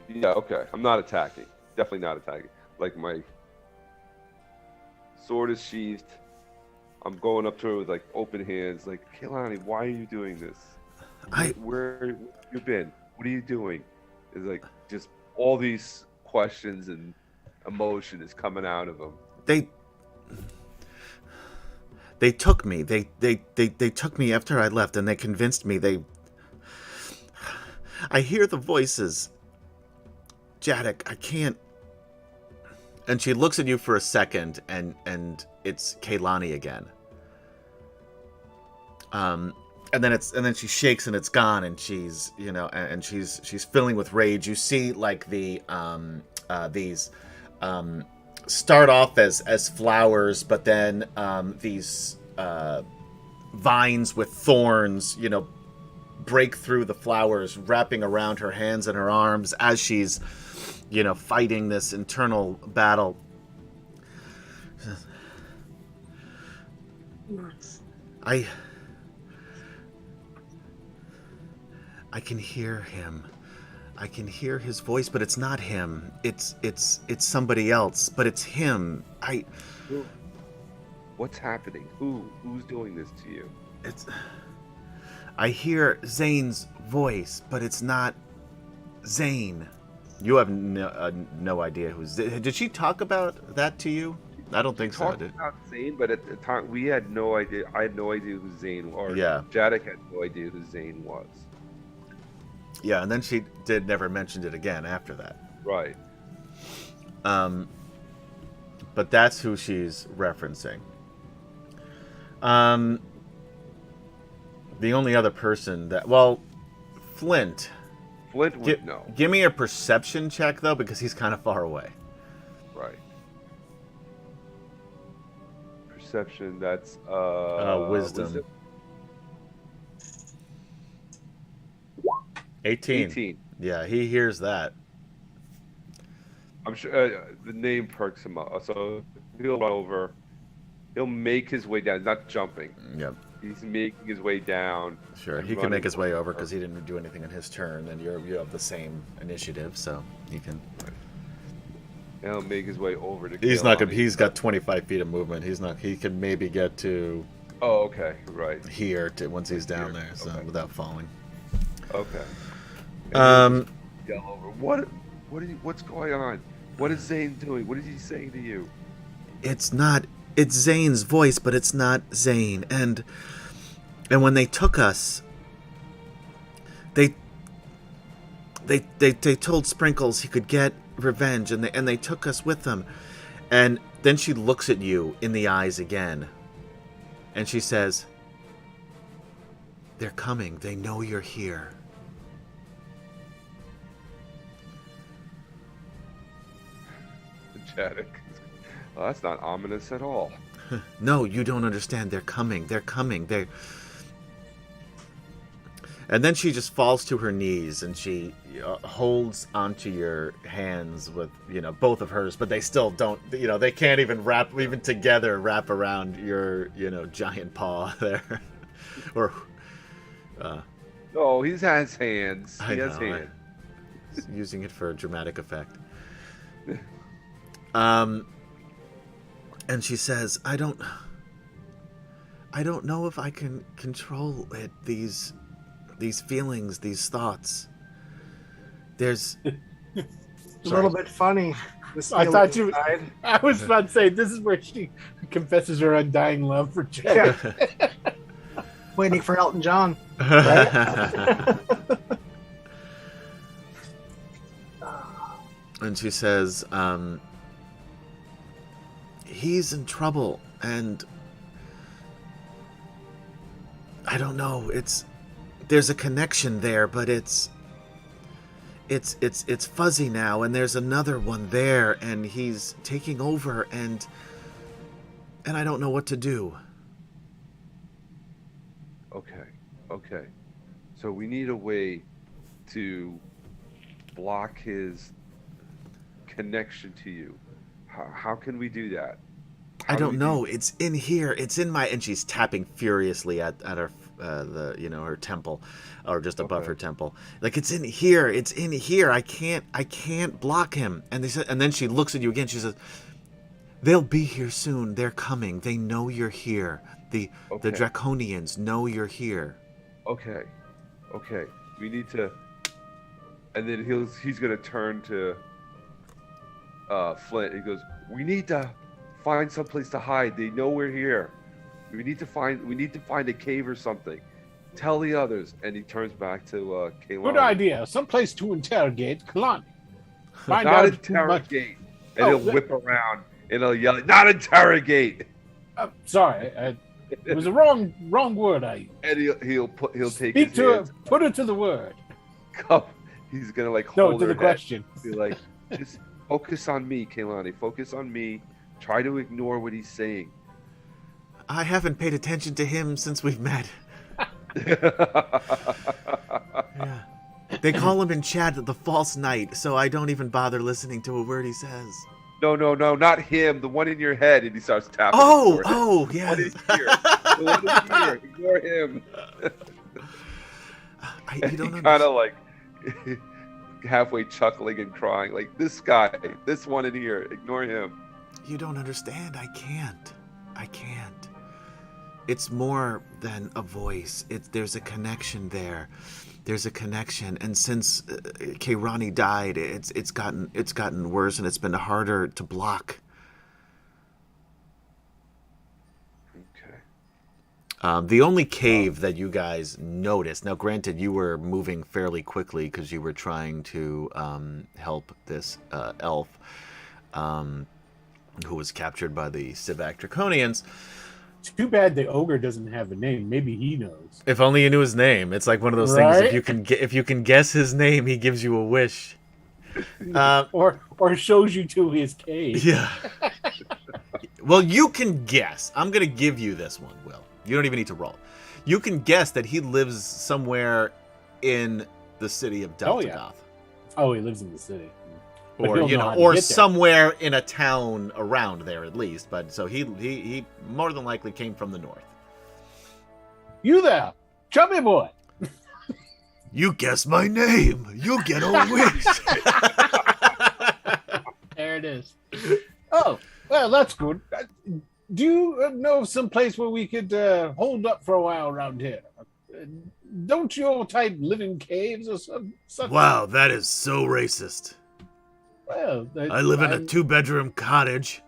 Yeah, okay. I'm not attacking. Definitely not attacking. Like, my sword is sheathed. I'm going up to her with, like, open hands. Like, Kaelani, why are you doing this? Where have you been? What are you doing? It's like, just all these questions and emotion is coming out of him. They took me. They took me after I left, and they convinced me. I hear the voices. Jadek, I can't. And she looks at you for a second, and it's Kaelani again. And then she shakes and it's gone, and she's and she's filling with rage. You see like these start off as flowers, but then these vines with thorns, break through the flowers, wrapping around her hands and her arms as she's, fighting this internal battle. I can hear him. I can hear his voice, but it's not him. It's somebody else, but it's him. What's happening? Who's doing this to you? I hear Zane's voice, but it's not Zane. You have no idea who's. Did she talk about that to you? I don't think so. Talked about Zane, but at the time we had no idea. I had no idea who Zane was. Yeah. Jadek had no idea who Zane was. Yeah, and then she never mentioned it again after that. Right. But that's who she's referencing. The only other person Flint. Flint would know. Give me a perception check, though, because he's kind of far away. Right. Perception, that's... wisdom. 18. Yeah, he hears that. I'm sure the name perks him up. So he'll run over. He'll make his way down, not jumping. Yep. He's making his way down. Sure, he can make his way over because he didn't do anything in his turn, and you have the same initiative, so he can. Right. And he'll make his way over to. He's not gonna. He's got 25 feet of movement. He's not. He can maybe get to. Oh, okay, right. Here once he's down there, so okay. without falling. Okay. Yell over. What's going on? What is Zane doing? What is he saying to you? It's Zane's voice, but it's not Zane. And when they took us, they told Sprinkles he could get revenge, and they took us with them. And then she looks at you in the eyes again, and she says, "They're coming. They know you're here." Jadek. Well, that's not ominous at all. No, you don't understand. They're coming. They're coming. And then she just falls to her knees and she holds onto your hands with, both of hers, but they still don't, they can't even wrap around your, giant paw there. Or, no, he has hands. He has hands. Using it for dramatic effect. And she says, I don't know if I can control it, these feelings, these thoughts. There's a little bit funny. I thought I was about to say, this is where she confesses her undying love for Jack. Yeah. Waiting for Elton John. Right? And she says, he's in trouble, and I don't know. There's a connection there, but it's fuzzy now, and there's another one there, and he's taking over, and I don't know what to do. Okay. So we need a way to block his connection to you. How can we do that? I don't know. It's in here. It's in my. And she's tapping furiously at her her temple, or just above her temple. Like, it's in here. It's in here. I can't block him. And then she looks at you again. She says, "They'll be here soon. They're coming. They know you're here. The Draconians know you're here." Okay. We need to. And then he's gonna turn to Flint. He goes, "We need to find someplace to hide. They know we're here. We need to find a cave or something. Tell the others." And he turns back to Kaylani. Good idea. Someplace to interrogate Kalani. Not interrogate. And he'll whip around and he'll yell, "Not interrogate!" Sorry, it was a wrong word. And he'll take speak his to hands. put it to the word. He's gonna hold to her the head. question. Be like, just focus on me, Kaylani. Focus on me. Try to ignore what he's saying. I haven't paid attention to him since we've met. Yeah. They call him in chat the false knight, so I don't even bother listening to a word he says. No, not him. The one in your head, and he starts tapping. Oh, The yes. one in here. The one in here. Ignore him. You don't kind of like halfway chuckling and crying, like this guy, this one in here. Ignore him. You don't understand. I can't. It's more than a voice. There's a connection there. There's a connection, and since Kairani died, it's gotten worse, and it's been harder to block. Okay. The only cave that you guys noticed. Now, granted, you were moving fairly quickly because you were trying to help this elf who was captured by the Sivak Draconians. Too bad the ogre doesn't have a name. Maybe he knows. If only you knew his name. It's like one of those things. If you can guess his name, he gives you a wish. Or shows you to his cave. Yeah. Well, you can guess. I'm gonna give you this one, Will. You don't even need to roll. You can guess that he lives somewhere in the city of Deltagoth. Oh, he lives in the city. But Or he'll know how to or get there. somewhere in a town around there at least. But so he more than likely came from the north. You there, chubby boy. You guess my name. You get a wish. There it is. Oh, well, that's good. Do you know of some place where we could hold up for a while around here? Don't you all type live in caves or something? Wow, that is so racist. Well, I live in a 2-bedroom cottage.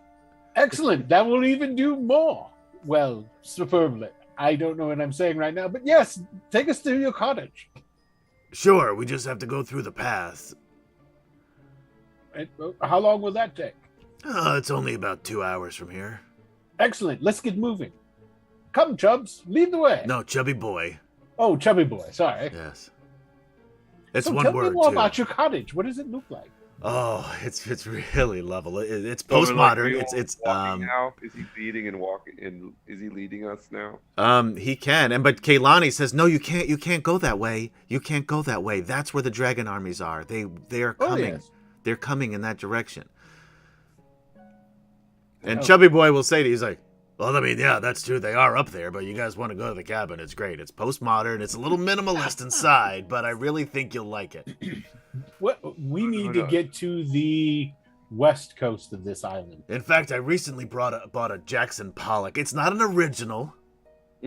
Excellent. That will even do more. Well, superbly. I don't know what I'm saying right now, but yes, take us to your cottage. Sure, we just have to go through the path. How long will that take? It's only about 2 hours from here. Excellent. Let's get moving. Come, Chubbs. Lead the way. No, chubby boy. Oh, chubby boy. Sorry. Yes. It's So one tell word, me more too. about your cottage. What does it look like? Oh, it's really level. It's So we're, like, postmodern. real It's walking now. Is he leading and walking? And is he leading us now? he can, but Kaylani says no. You can't go that way. You can't go that way. That's where the dragon armies are. They are coming. Yes. They're coming in that direction. And Oh. Chubby Boy will say to you, he's like, well, I mean, yeah, that's true. They are up there, but you guys want to go to the cabin. It's great. It's postmodern. It's a little minimalist inside, but I really think you'll like it. We need to get to the west coast of this island. In fact, I recently bought a Jackson Pollock. It's not an original.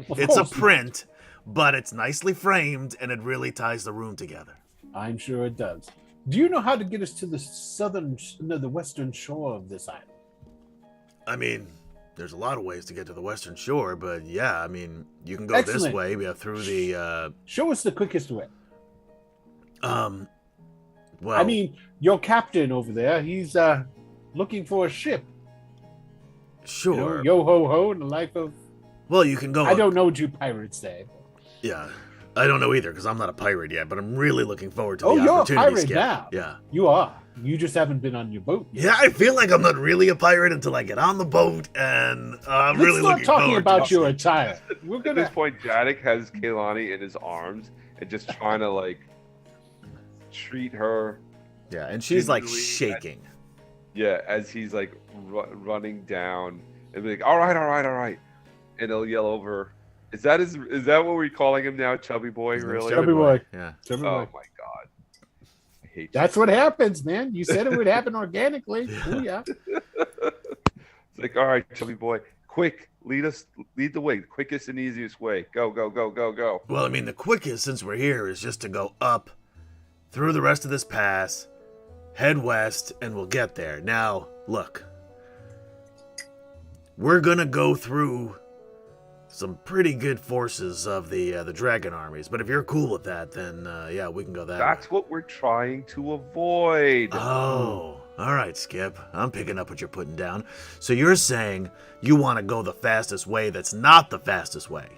Of It's a course not. print, but it's nicely framed, and it really ties the room together. I'm sure it does. Do you know how to get us to the western shore of this island? I mean, there's a lot of ways to get to the western shore, but yeah, I mean, you can go Excellent. this way, through the, Show us the quickest way. well, I mean, your captain over there, he's looking for a ship. sure. You know, yo ho ho in the life of... Well, you can go. I don't know what you pirates say. Yeah, I don't know either because I'm not a pirate yet, but I'm really looking forward to Oh, the you're a opportunity. pirate Skip. now. Yeah. You are. You just haven't been on your boat yet. Yeah, I feel like I'm not really a pirate until I get on the boat, and I'm Let's really start looking talking forward about to your it. attire. We're At gonna... this point, Jadek has Kaylani in his arms and just trying to like treat her. Yeah, and she's like Gingerly, shaking. Yeah, as he's like running down and be like, all right, and he'll yell over. Is that what we're calling him now, Chubby Boy? His name's Really? Chubby Boy. Yeah. Chubby Oh boy. my god, I hate That's what happens, man. You said it would happen organically. Oh, yeah. It's like, all right, Chubby Boy, quick, lead the way, quickest and easiest way. Go. Well, I mean, the quickest, since we're here, is just to go up through the rest of this pass, head west, and we'll get there. Now, look. We're gonna go through some pretty good forces of the dragon armies, but if you're cool with that, then yeah, we can go that That's way. what we're trying to avoid. Oh, all right, Skip. I'm picking up what you're putting down. So you're saying you want to go the fastest way that's not the fastest way.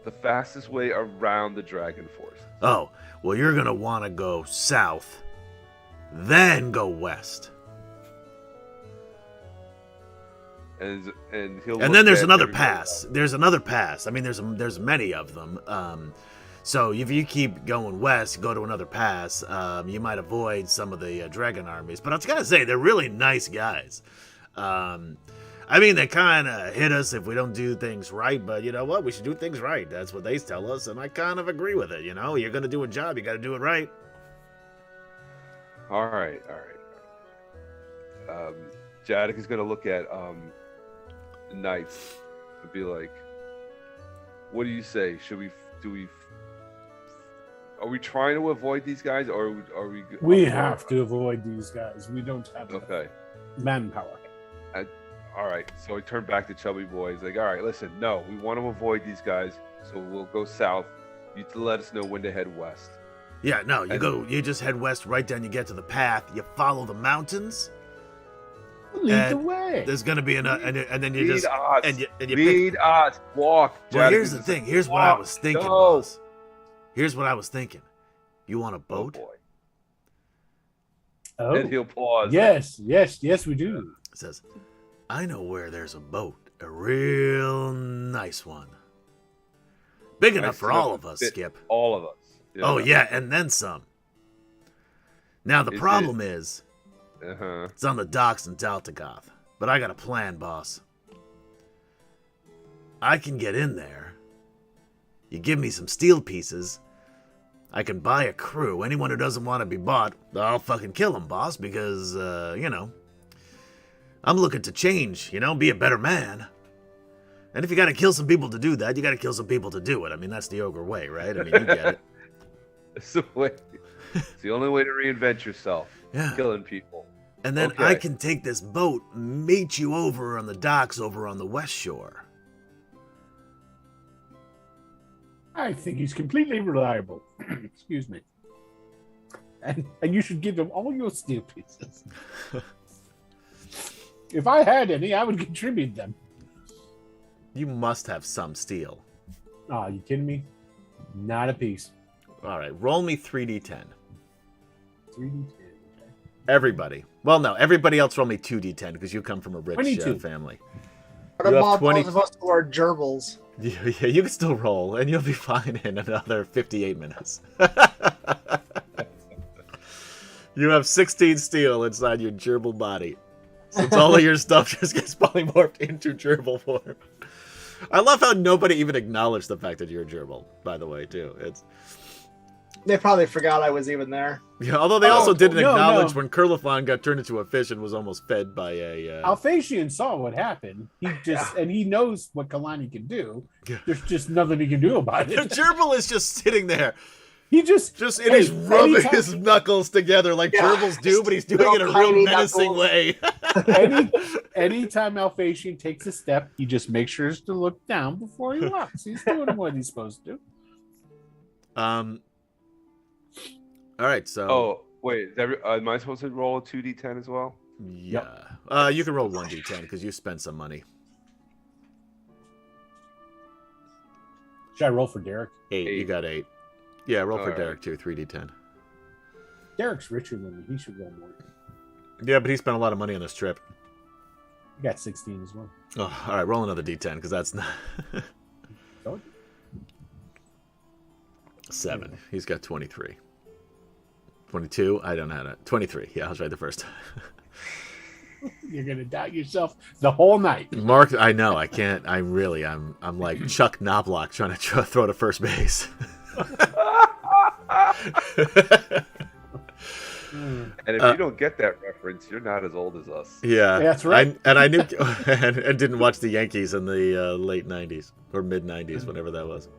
The fastest way around the Dragon Force. Oh, well, you're going to want to go south, then go west. and he'll. And look then there's at another everybody pass. else. There's another pass. I mean, there's many of them. So if you keep going west, go to another pass, you might avoid some of the dragon armies. But I was gonna say they're really nice guys. I mean, they kind of hit us if we don't do things right. But you know what? We should do things right. That's what they tell us, and I kind of agree with it. You know, you're gonna do a job, you got to do it right. All right. Jadek is gonna look at the knights and be like, "What do you say? Are we trying to avoid these guys, or are we? We have to avoid these guys. We don't have enough Okay. manpower. All right. So he turned back to Chubby Boy. He's like, "All right, listen. No, we want to avoid these guys, so we'll go south. You let us know when to head west." Yeah, no, you just head west right down. You get to the path. You follow the mountains. Lead the way. There's gonna be and then you Lead just us. and you Lead us. Walk. Well, Jadek. here's the thing. Here's what I was thinking, Go. boss. Here's what I was thinking. You want a boat? Oh boy. Oh, And he'll pause. yes, we do. It says, I know where there's a boat. A real nice one. Big enough for all of us, Fit Skip. All of us. Yeah. Oh, yeah, and then some. Now, the problem is, Uh-huh. it's on the docks in Daltagoth. But I got a plan, boss. I can get in there. You give me some steel pieces. I can buy a crew. Anyone who doesn't want to be bought, I'll fucking kill him, boss, because, I'm looking to change, be a better man. And if you gotta kill some people to do that, you gotta kill some people to do it. I mean, that's the ogre way, right? I mean, you get it. It's the way. It's the only way to reinvent yourself. Yeah. Killing people. And then Okay. I can take this boat, meet you over on the docks over on the west shore. I think he's completely reliable. Excuse me. And you should give him all your steel pieces. If I had any, I would contribute them. You must have some steel. Oh, you kidding me? Not a piece. All right, roll me 3d10. 3d10. Everybody. Well, no, everybody else roll me 2d10 because you come from a rich 22. family. What You have about 20 those of us who are gerbils? Yeah, you can still roll, and you'll be fine in another 58 minutes. You have 16 steel inside your gerbil body. Since all of your stuff just gets polymorphed into gerbil form. I love how nobody even acknowledged the fact that you're a gerbil, by the way, too. They probably forgot I was even there. Yeah, although they also didn't no, acknowledge no. when Kurlafon got turned into a fish and was almost fed by a... Alphasian saw what happened. He just and he knows what Kalani can do. Yeah. There's just nothing he can do about The it. gerbil is just sitting there, He just he's rubbing anytime- his knuckles together like Yeah. gerbils do, but he's doing it in a Little real tiny menacing knuckles. way. Anytime Alphasian takes a step, he just makes sure to look down before he walks. He's doing what he's supposed to. All right, so... Oh, wait. Am I supposed to roll a 2d10 as well? Yeah. You can roll 1d10 because you spent some money. Should I roll for Derek? 8. You got 8. Yeah, roll for All Derek, too. 3d10. Derek's richer than me. He should roll more. Yeah, but he spent a lot of money on this trip. He got 16 as well. Oh, all right, roll another d10 because that's not... Don't 7. He's got 23. 22? I don't know. 23. Yeah, I was right the first time. You're gonna doubt yourself the whole night. Mark, I know. I can't. I'm like Chuck Knobloch trying to throw to first base. And if you don't get that reference, you're not as old as us. Yeah, That's right. I knew, and didn't watch the Yankees in the late '90s or mid '90s, whenever that was.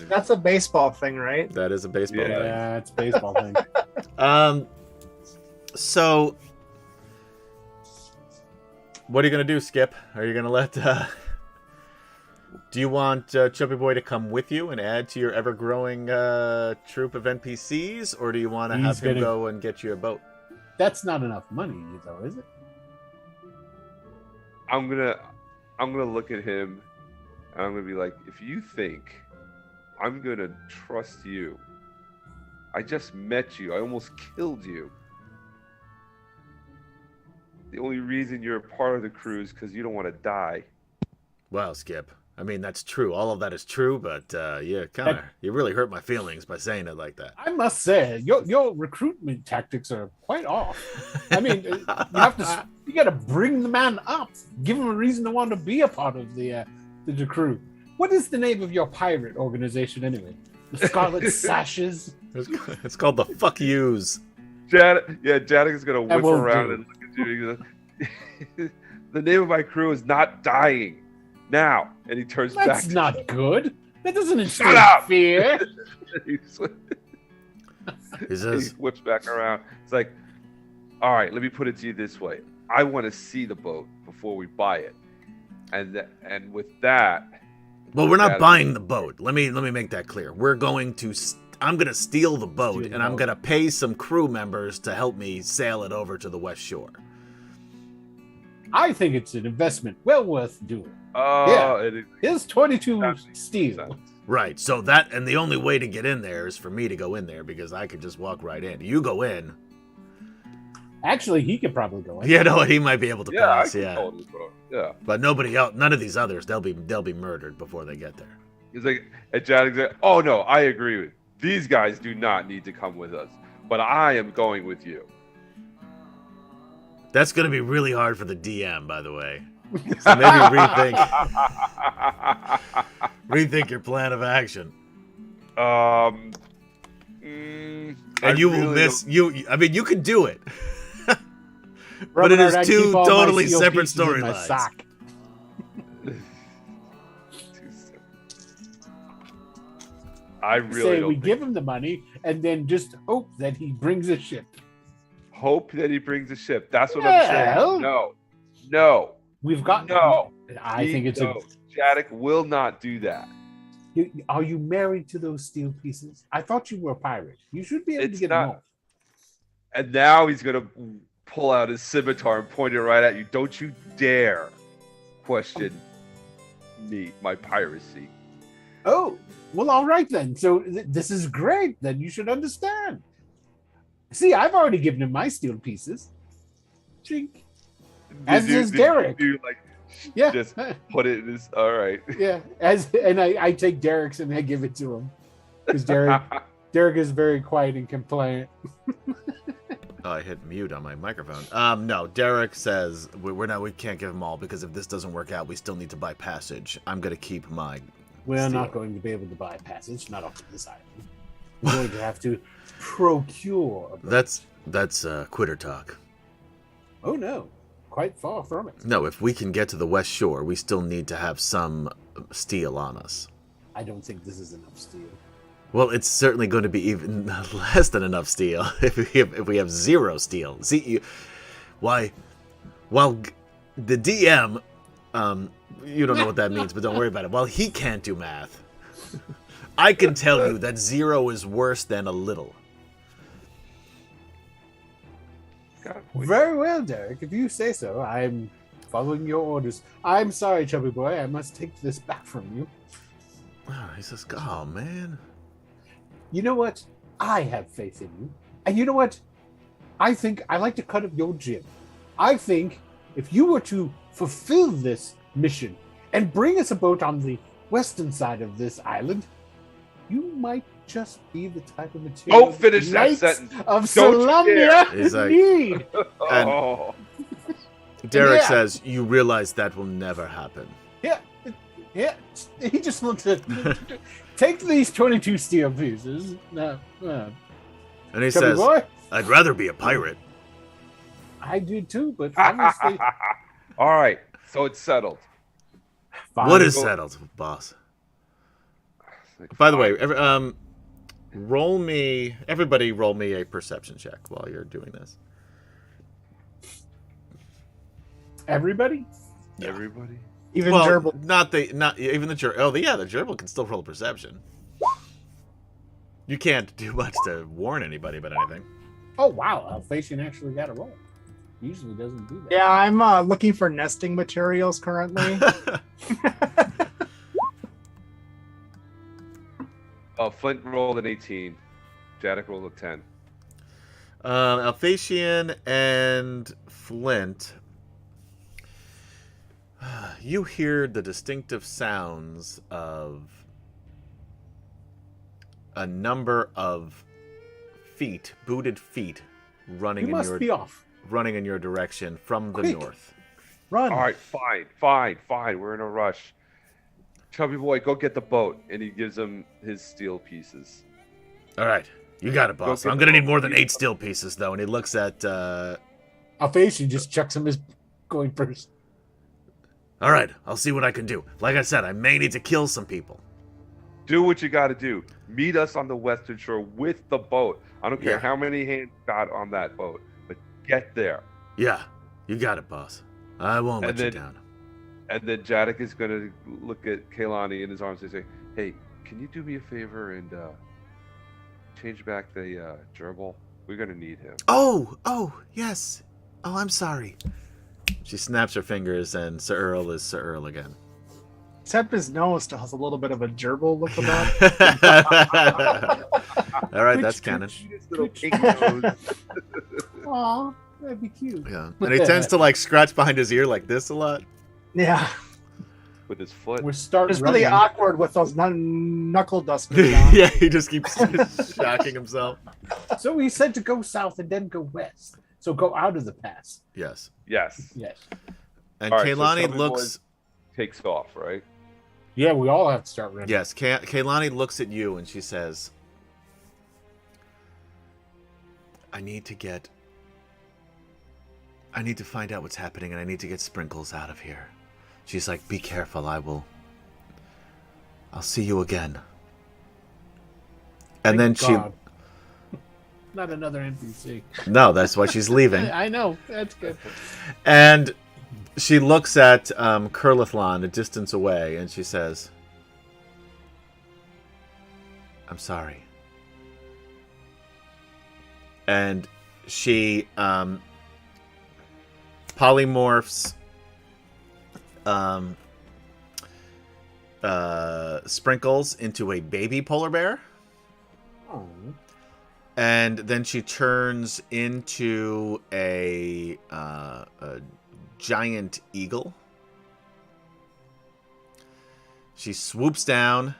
That's a baseball thing, right? That is a baseball thing. Yeah, it's a baseball thing. So, what are you gonna do, Skip? Are you gonna let? Do you want Chubby Boy to come with you and add to your ever-growing troop of NPCs, or do you want to have him go and get you a boat? That's not enough money, though, is it? I'm gonna look at him, and I'm gonna be like, if you think I'm gonna trust you, I just met you. I almost killed you. The only reason you're a part of the crew is because you don't want to die. Well, Skip, I mean, that's true. All of that is true, but you really hurt my feelings by saying it like that. I must say, your recruitment tactics are quite off. I mean, you got to bring the man up, give him a reason to want to be a part of the crew. What is the name of your pirate organization anyway? The Scarlet Sashes? It's called the Fuck Yous. Janik is gonna whip around and look at you. The name of my crew is Not Dying. Now, and he turns back. That's not good. That doesn't instill fear. He says, he whips back around. It's like, all right, let me put it to you this way. I want to see the boat before we buy it, and with that. Well, we're not buying the boat. Let me make that clear. We're going to. I'm gonna steal the boat, and I'm gonna pay some crew members to help me sail it over to the West Shore. I think it's an investment well worth doing. Here's 22 steel. Right. So that, and the only way to get in there is for me to go in there because I could just walk right in. You go in. Actually, he could probably go in. Yeah, no, he might be able to pass. Yeah. Totally yeah. But nobody else, none of these others, they'll be murdered before they get there. He's like, and Janik's like, oh no, I agree with you. These guys do not need to come with us, but I am going with you. That's going to be really hard for the DM, by the way. So maybe rethink your plan of action. And you will miss you. I mean, you can do it, but it is two totally separate storylines. I really don't give him the money and then just hope that he brings a ship. Hope that he brings a ship. That's what I'm saying. No. We've got no. I think it's Janik will not do that. Are you married to those steel pieces? I thought you were a pirate. You should be able to get them off. And now he's gonna pull out his scimitar and point it right at you. Don't you dare question me, my piracy. Oh, well, all right then. So this is great. Then you should understand. See, I've already given him my steel pieces. Chink. As is Derek. Just put it in his. All right. Yeah. I take Derek's and I give it to him because Derek is very quiet and compliant. Oh, I hit mute on my microphone. No, Derek says we can't give them all because if this doesn't work out, we still need to buy passage. I'm gonna keep my. We're not going to be able to buy passage, not off this island. We're going to have to procure. That's quitter talk. Oh no, quite far from it. No, if we can get to the West Shore, we still need to have some steel on us. I don't think this is enough steel. Well, it's certainly going to be even less than enough steel if we have zero steel. See, while the DM, you don't know what that means, but don't worry about it. While he can't do math, I can tell you that zero is worse than a little. Very well, Derek. If you say so, I'm following your orders. I'm sorry, chubby boy. I must take this back from you. He says, "Oh man." You know what? I have faith in you. And you know what? I think I like to cut up your jib. I think if you were to fulfill this mission and bring us a boat on the western side of this island, you might just be the type of material don't finish that sentence of Solomnia need. And Derek says, you realize that will never happen. Yeah. He just wants to take these 22 steel pieces. And he says, boy, I'd rather be a pirate. I do too, but honestly... All right, so it's settled. What is settled, boss? By the way, everybody roll me a perception check while you're doing this. Everybody? Yeah. Everybody? Even Gerbil. Not even the Gerbil. Oh, yeah, the Gerbil can still roll a perception. You can't do much to warn anybody about anything. Oh, wow. Alphasian actually got a roll. Usually doesn't do that. Yeah, I'm looking for nesting materials currently. Flint rolled an 18. Janik rolled a 10. Alphasian and Flint You hear the distinctive sounds of a number of feet, booted feet, running We in must your be off. running in your direction from the Quick. north. Run. All right, fine. We're in a rush. Chubby boy, go get the boat, and he gives him his steel pieces. All right, you got it, boss. get I'm the gonna need boat. more than 8 steel pieces, though. And he looks at. Alphasian just chucks him as going first. All right, I'll see what I can do. Like I said, I may need to kill some people. Do what you got to do. Meet us on the western shore with the boat. I don't care Yeah. how many hands you got on that boat, but get there. Yeah, you got it, boss. I won't let And you then- down. And then Jadek is going to look at Kaylani in his arms and say, "Hey, can you do me a favor and change back the gerbil? We're going to need him." Oh, yes. Oh, I'm sorry. She snaps her fingers, and Sir Earl is Sir Earl again. Except his nose still has a little bit of a gerbil look about it. All right, that's canon. His little pink nose. Aw, that'd be cute. Yeah, and he tends to like scratch behind his ear like this a lot. Yeah. With his foot. We're starting. It's really running. awkward with those knuckle dusters on. Yeah, he just keeps shocking himself. So we said to go south and then go west. So go out of the pass. Yes, Yes. Yes. and All right, so Kaylani Chubby looks. Takes off, right? Yeah, we all have to start running. Yes, Kaylani looks at you and she says, I need to find out what's happening, and I need to get Sprinkles out of here. She's like, be careful, I'll see you again. And then Thank God. Not another NPC. no, that's why she's leaving. I know. That's good. And she looks at Kurlithlon a distance away, and she says, I'm sorry. And she polymorphs Sprinkles into a baby polar bear. Oh. And then she turns into a giant eagle. She swoops down,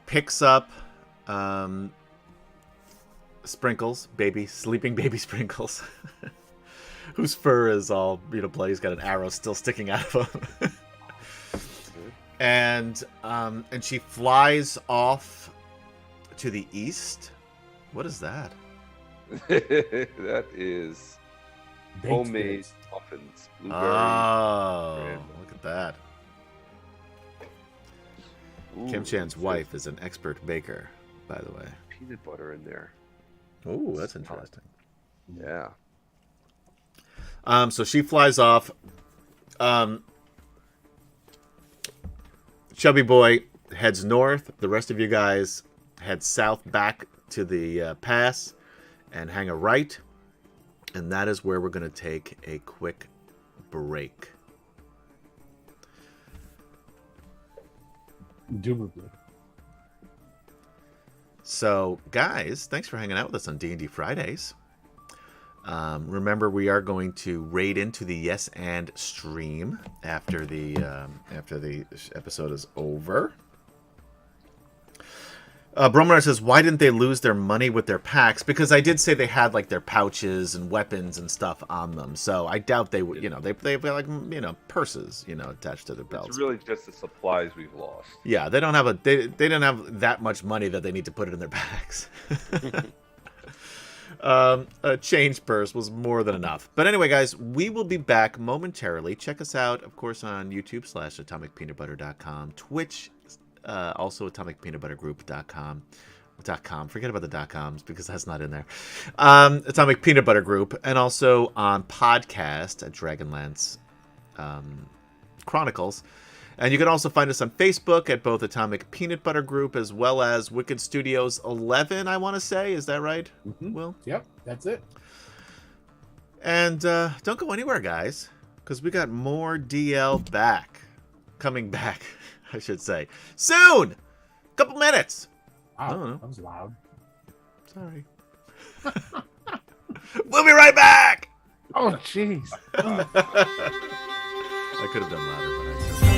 picks up Sprinkles, sleeping baby Sprinkles, whose fur is all bloody. He's got an arrow still sticking out of him, and she flies off to the east. What is that? That is Baked homemade goods. muffins. Blueberry. Oh, Random. look at that. Ooh, Kim Chan's it says wife is an expert baker, by the way. Peanut butter in there. Oh, that's interesting. Yeah. So she flies off. Chubby Boy heads north. The rest of you guys head south back to the pass and hang a right. And that is where we're going to take a quick break. Indubitably. So, guys, thanks for hanging out with us on D&D Fridays. Remember, we are going to raid into the Yes and stream after the episode is over. Bromanar says, why didn't they lose their money with their packs? Because I did say they had like their pouches and weapons and stuff on them. So I doubt they would, they've got like, purses, attached to their belts. It's really just the supplies we've lost. Yeah, they don't have they don't have that much money that they need to put it in their packs. A change purse was more than enough. But anyway, guys, we will be back momentarily. Check us out, of course, on YouTube /atomicpeanutbutter.com, Twitch, also atomicpeanutbuttergroup.com. Forget about the .coms because that's not in there. Atomic Peanut Butter Group, and also on podcast at DragonLance Chronicles. And you can also find us on Facebook at both Atomic Peanut Butter Group as well as Wicked Studios 11, I want to say. Is that right, Will? Yep, that's it. And don't go anywhere, guys, because we got more DL coming back, I should say. Soon! Couple minutes. Wow, I don't know. that was loud. Sorry. We'll be right back! Oh, jeez. I could have done ladder, but I chose.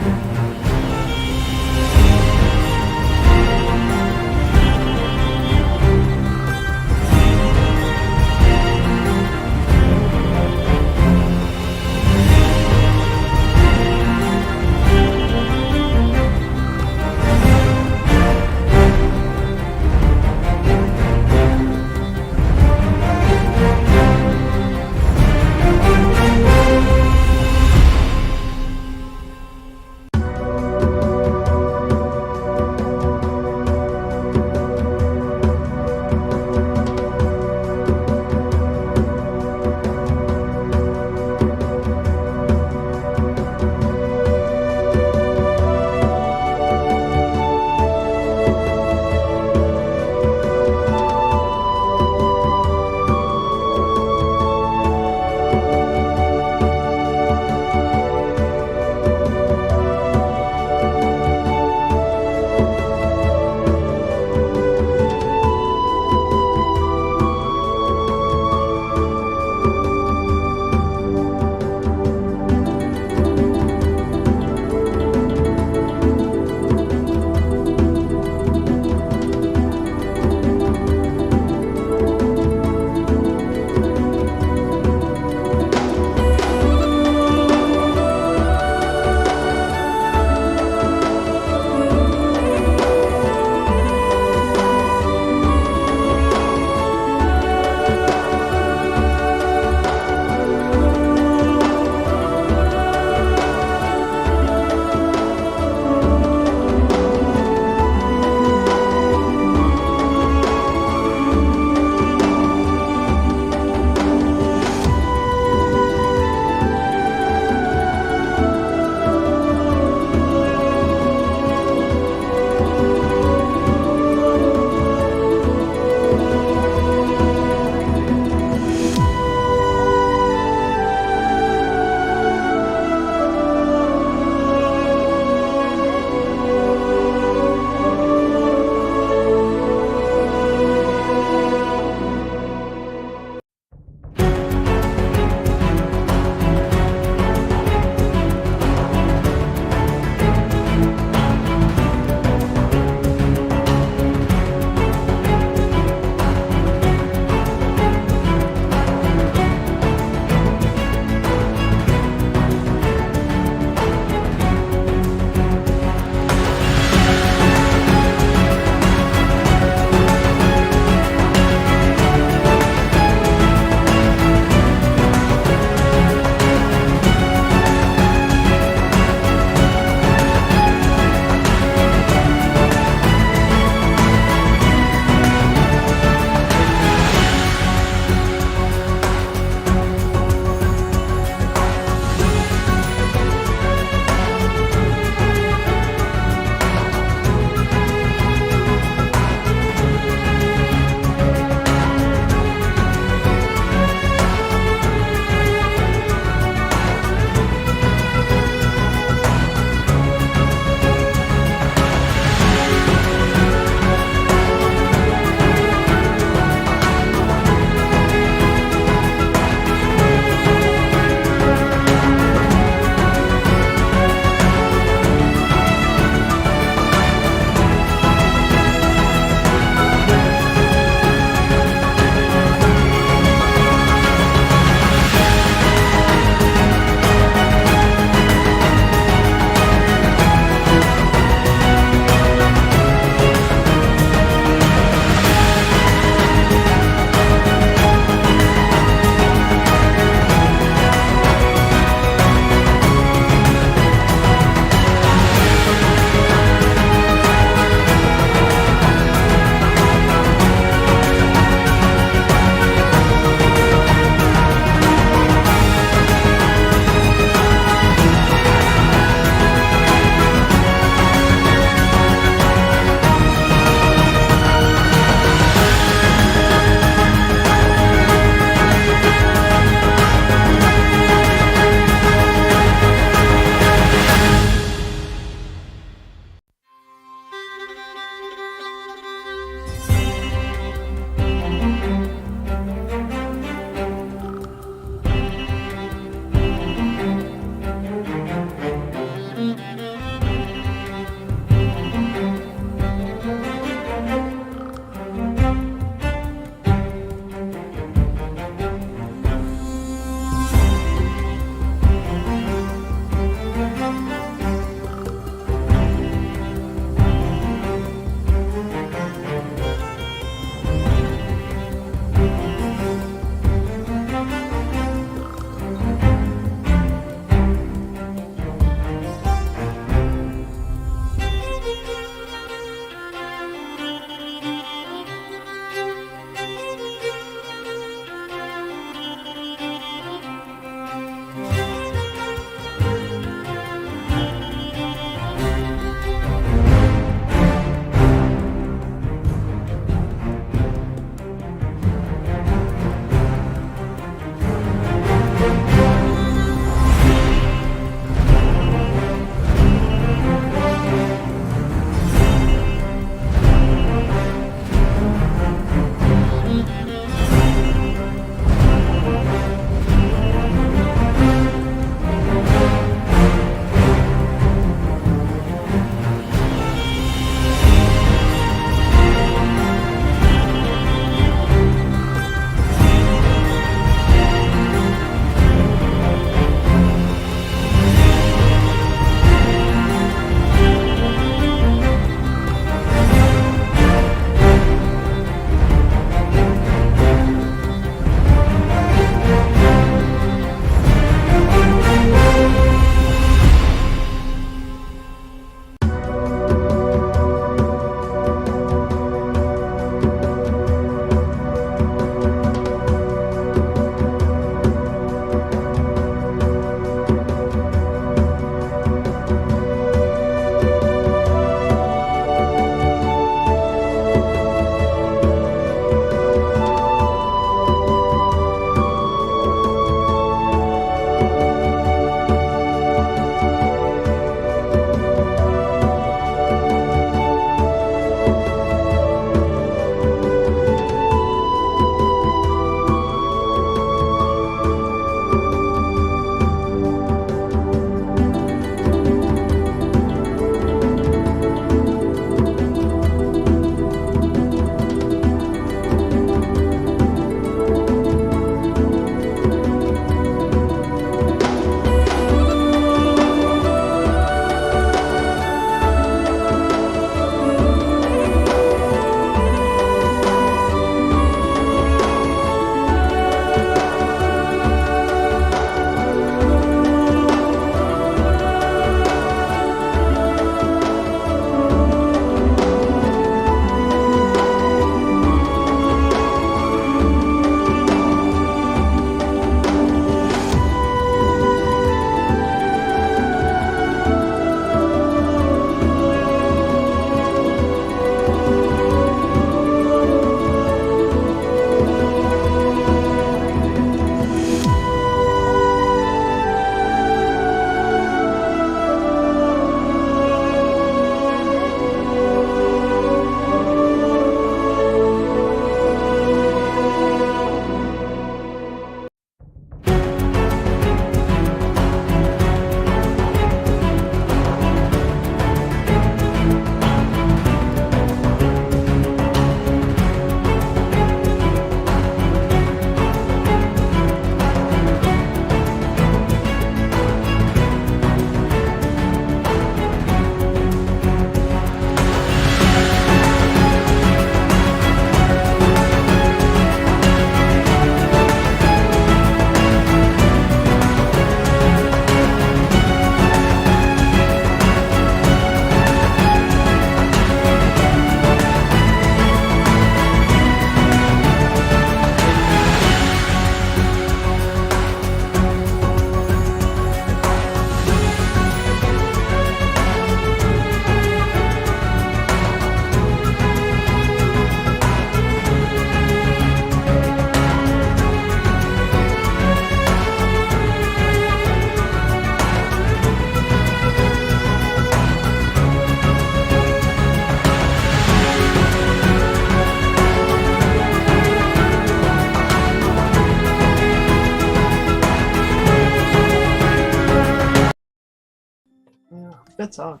Spits on.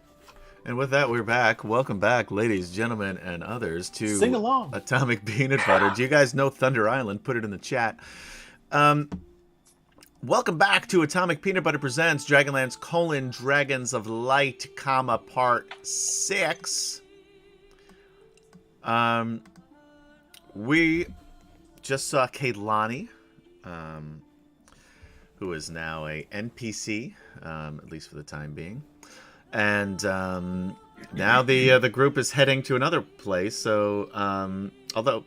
And with that, we're back. Welcome back, ladies, gentlemen, and others, to Sing along. Atomic Peanut Butter. Do you guys know Thunder Island? Put it in the chat. Welcome back to Atomic Peanut Butter Presents DragonLance: Dragons of Light, Part 6. We just saw Kaylani, who is now a NPC, at least for the time being. And now the group is heading to another place. So, although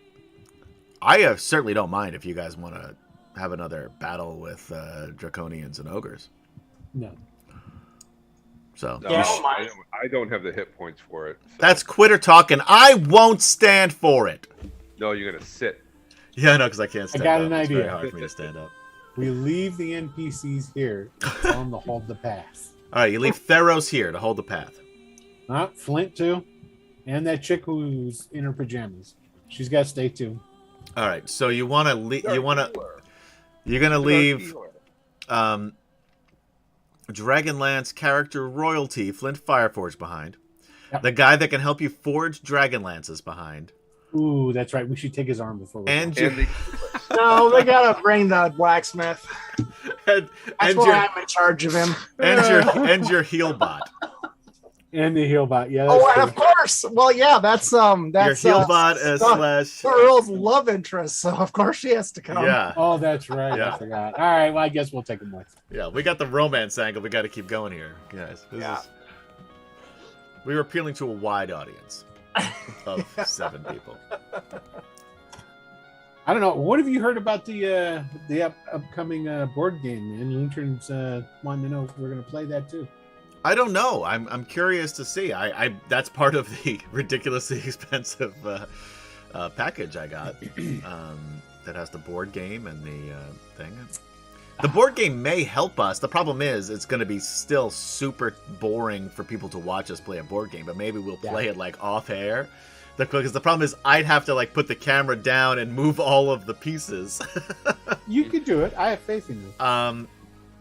I certainly don't mind if you guys want to have another battle with draconians and ogres. No. So No, Yeah, I don't have the hit points for it. So. that's quitter talking. I won't stand for it. No, you're gonna sit. Yeah, no, because I can't stand got up. an It's idea. very hard for me to stand up. We leave the NPCs here and tell them to hold the path. All right, you leave Theros here to hold the path. Flint too, and that chick who's in her pajamas. She's got to stay too. All right, so you want to you're gonna leave Dragonlance character royalty Flint Fireforge behind. Yep. The guy that can help you forge Dragonlances behind. Ooh, that's right. We should take his arm before we And go. your, And the, No, they gotta bring the blacksmith. and, That's why I'm in charge of him. and your heel bot. And the heel bot. Yeah. That's Oh, and true. of course. Well, yeah, that's Your heel bot slash Earl's love interest, so of course she has to come. yeah. Oh, that's right. Yeah. I forgot. All right. Well, I guess we'll take him with. Yeah, we got the romance angle. We got to keep going here, guys. We were appealing to a wide audience of 7 people. I don't know. What have you heard about the upcoming board game? And Lutron's wanting to know if we're going to play that too. I don't know. I'm curious to see. I that's part of the ridiculously expensive package I got that has the board game and the thing. The board game may help us. The problem is it's going to be still super boring for people to watch us play a board game, but maybe we'll play it like off air. Because the problem is I'd have to like put the camera down and move all of the pieces. You could do it. I have faith in you.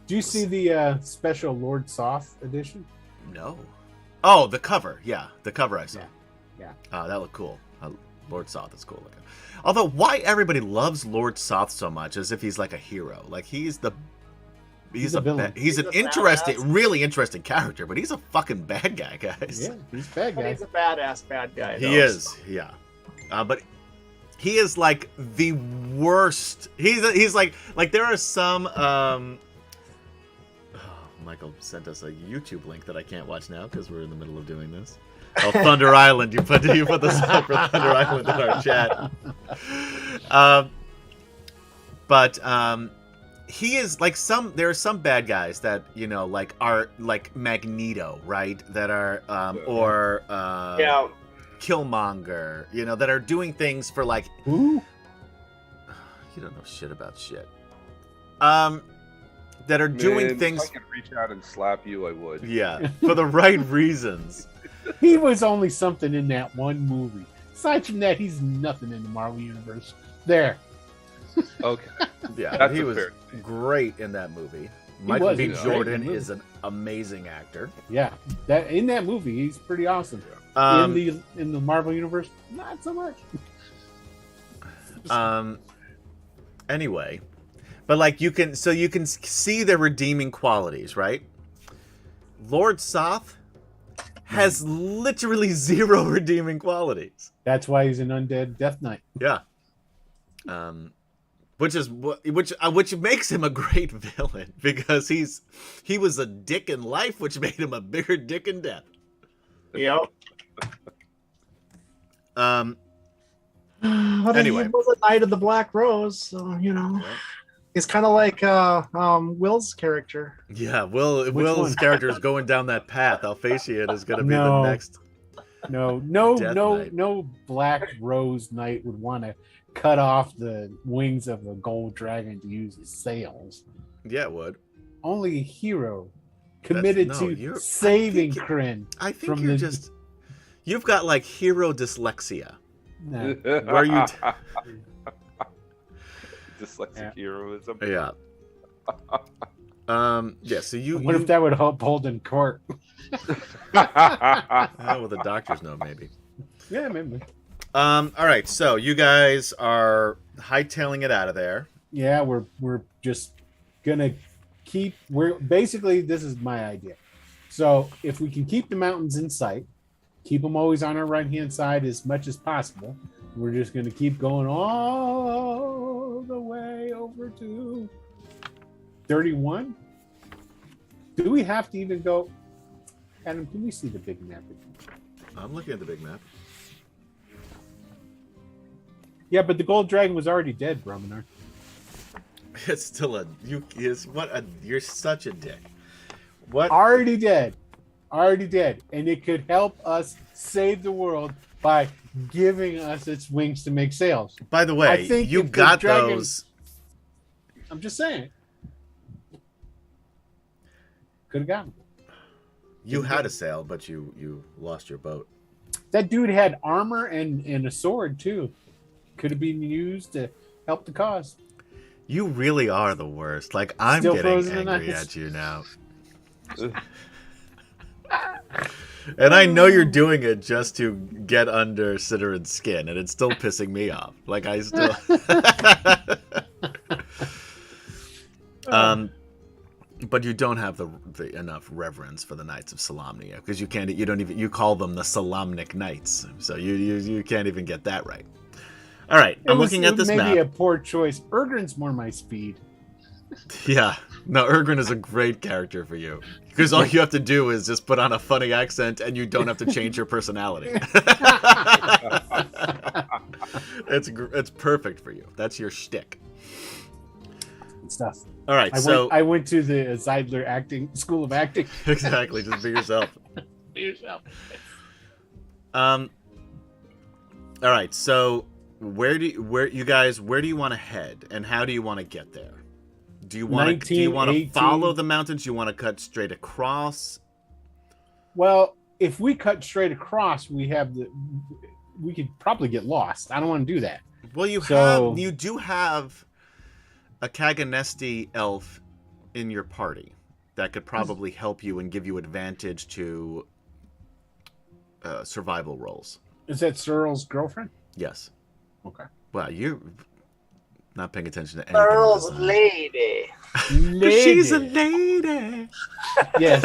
Do you see the special Lord Soth edition? No. Oh, the cover. Yeah, the cover I saw. Yeah. That looked cool. Lord Soth is cool looking. Although, why everybody loves Lord Soth so much, as if he's like a hero? Like he's a villain. he's an interesting, really interesting character, but he's a fucking bad guy, guys. Yeah, he's a bad But guy. he's a badass bad guy. He though, is. Yeah. But he is like the worst. He's like there are some. Michael sent us a YouTube link that I can't watch now because we're in the middle of doing this. Oh, Thunder Island! You put the song for Thunder Island in our chat. But he is like there are some bad guys that like are like Magneto, right? That are or Yeah. Killmonger, that are doing things for like. Who? You don't know shit about shit. That are doing things. If I could reach out and slap you, I would. Yeah, for the right reasons. He was only something in that one movie. Aside from that, he's nothing in the Marvel universe. There. Okay. Yeah, That's he a was fair great in that movie. He Michael was, B. he was Jordan great in the is an amazing actor. Yeah. That in that movie, he's pretty awesome. In the Marvel universe, not so much. Anyway, but like you can see the redeeming qualities, right? Lord Soth has literally 0 redeeming qualities. That's why he's an undead Death Knight. Yeah. Which makes him a great villain because he was a dick in life, which made him a bigger dick in death. Yep. But Anyway. he was a Knight of the Black Rose, so he's kind of like Will's character. Yeah, Will's one? character is going down that path. Alphacian is going to be No. the next. Death Knight. No Black Rose Knight would want to cut off the wings of a gold dragon to use as sails. Yeah, it would. Only a hero committed to saving Kryn. I think from you're the- you've got like hero dyslexia. No. Where you dyslexic heroism. Yeah. Yeah. So you. What if that would help hold in court? Well, the doctors know maybe. Yeah, maybe. All right. So you guys are hightailing it out of there. Yeah, we're just gonna keep. We're basically this is my idea. So if we can keep the mountains in sight, keep them always on our right hand side as much as possible. We're just gonna keep going all the way over to 31. Do we have to even go? Adam, can we see the big map? I'm looking at the big map. Yeah, but the gold dragon was already dead, Brominar. It's still a you. Is what a you're such a dick. What? Already dead, and it could help us save the world by giving us its wings to make sails. By the way, I think you if the got dragon- those. I'm just saying. Could have gotten. You had a sail, but you lost your boat. That dude had armor and a sword too. Could have been used to help the cause. You really are the worst. Like I'm Still getting frozen in angry ice. at you now. And I know you're doing it just to get under Cideron's skin, and it's still pissing me off. Like I still. But you don't have the enough reverence for the Knights of Solamnia because you don't even you call them the Solamnic Knights, so you can't even get that right. All right, I'm looking at this map. Maybe a poor choice. Ergrin's more my speed. Yeah, no, Ergrin is a great character for you because all you have to do is just put on a funny accent, and you don't have to change your personality. It's perfect for you. That's your shtick. Good stuff. All right, I went to the Zeidler School of Acting. Exactly, just be yourself. Be yourself. All right, so where do you want to head, and how do you want to get there? Do you want to follow the mountains? Do you want to cut straight across? Well, if we cut straight across, we could probably get lost. I don't want to do that. Well, you do have a Kaganesti elf in your party that could probably help you and give you advantage to survival rolls. Is that Cyril's girlfriend? Yes. Okay. Well, you're not paying attention to anything. Earl's lady. She's a lady. Yes.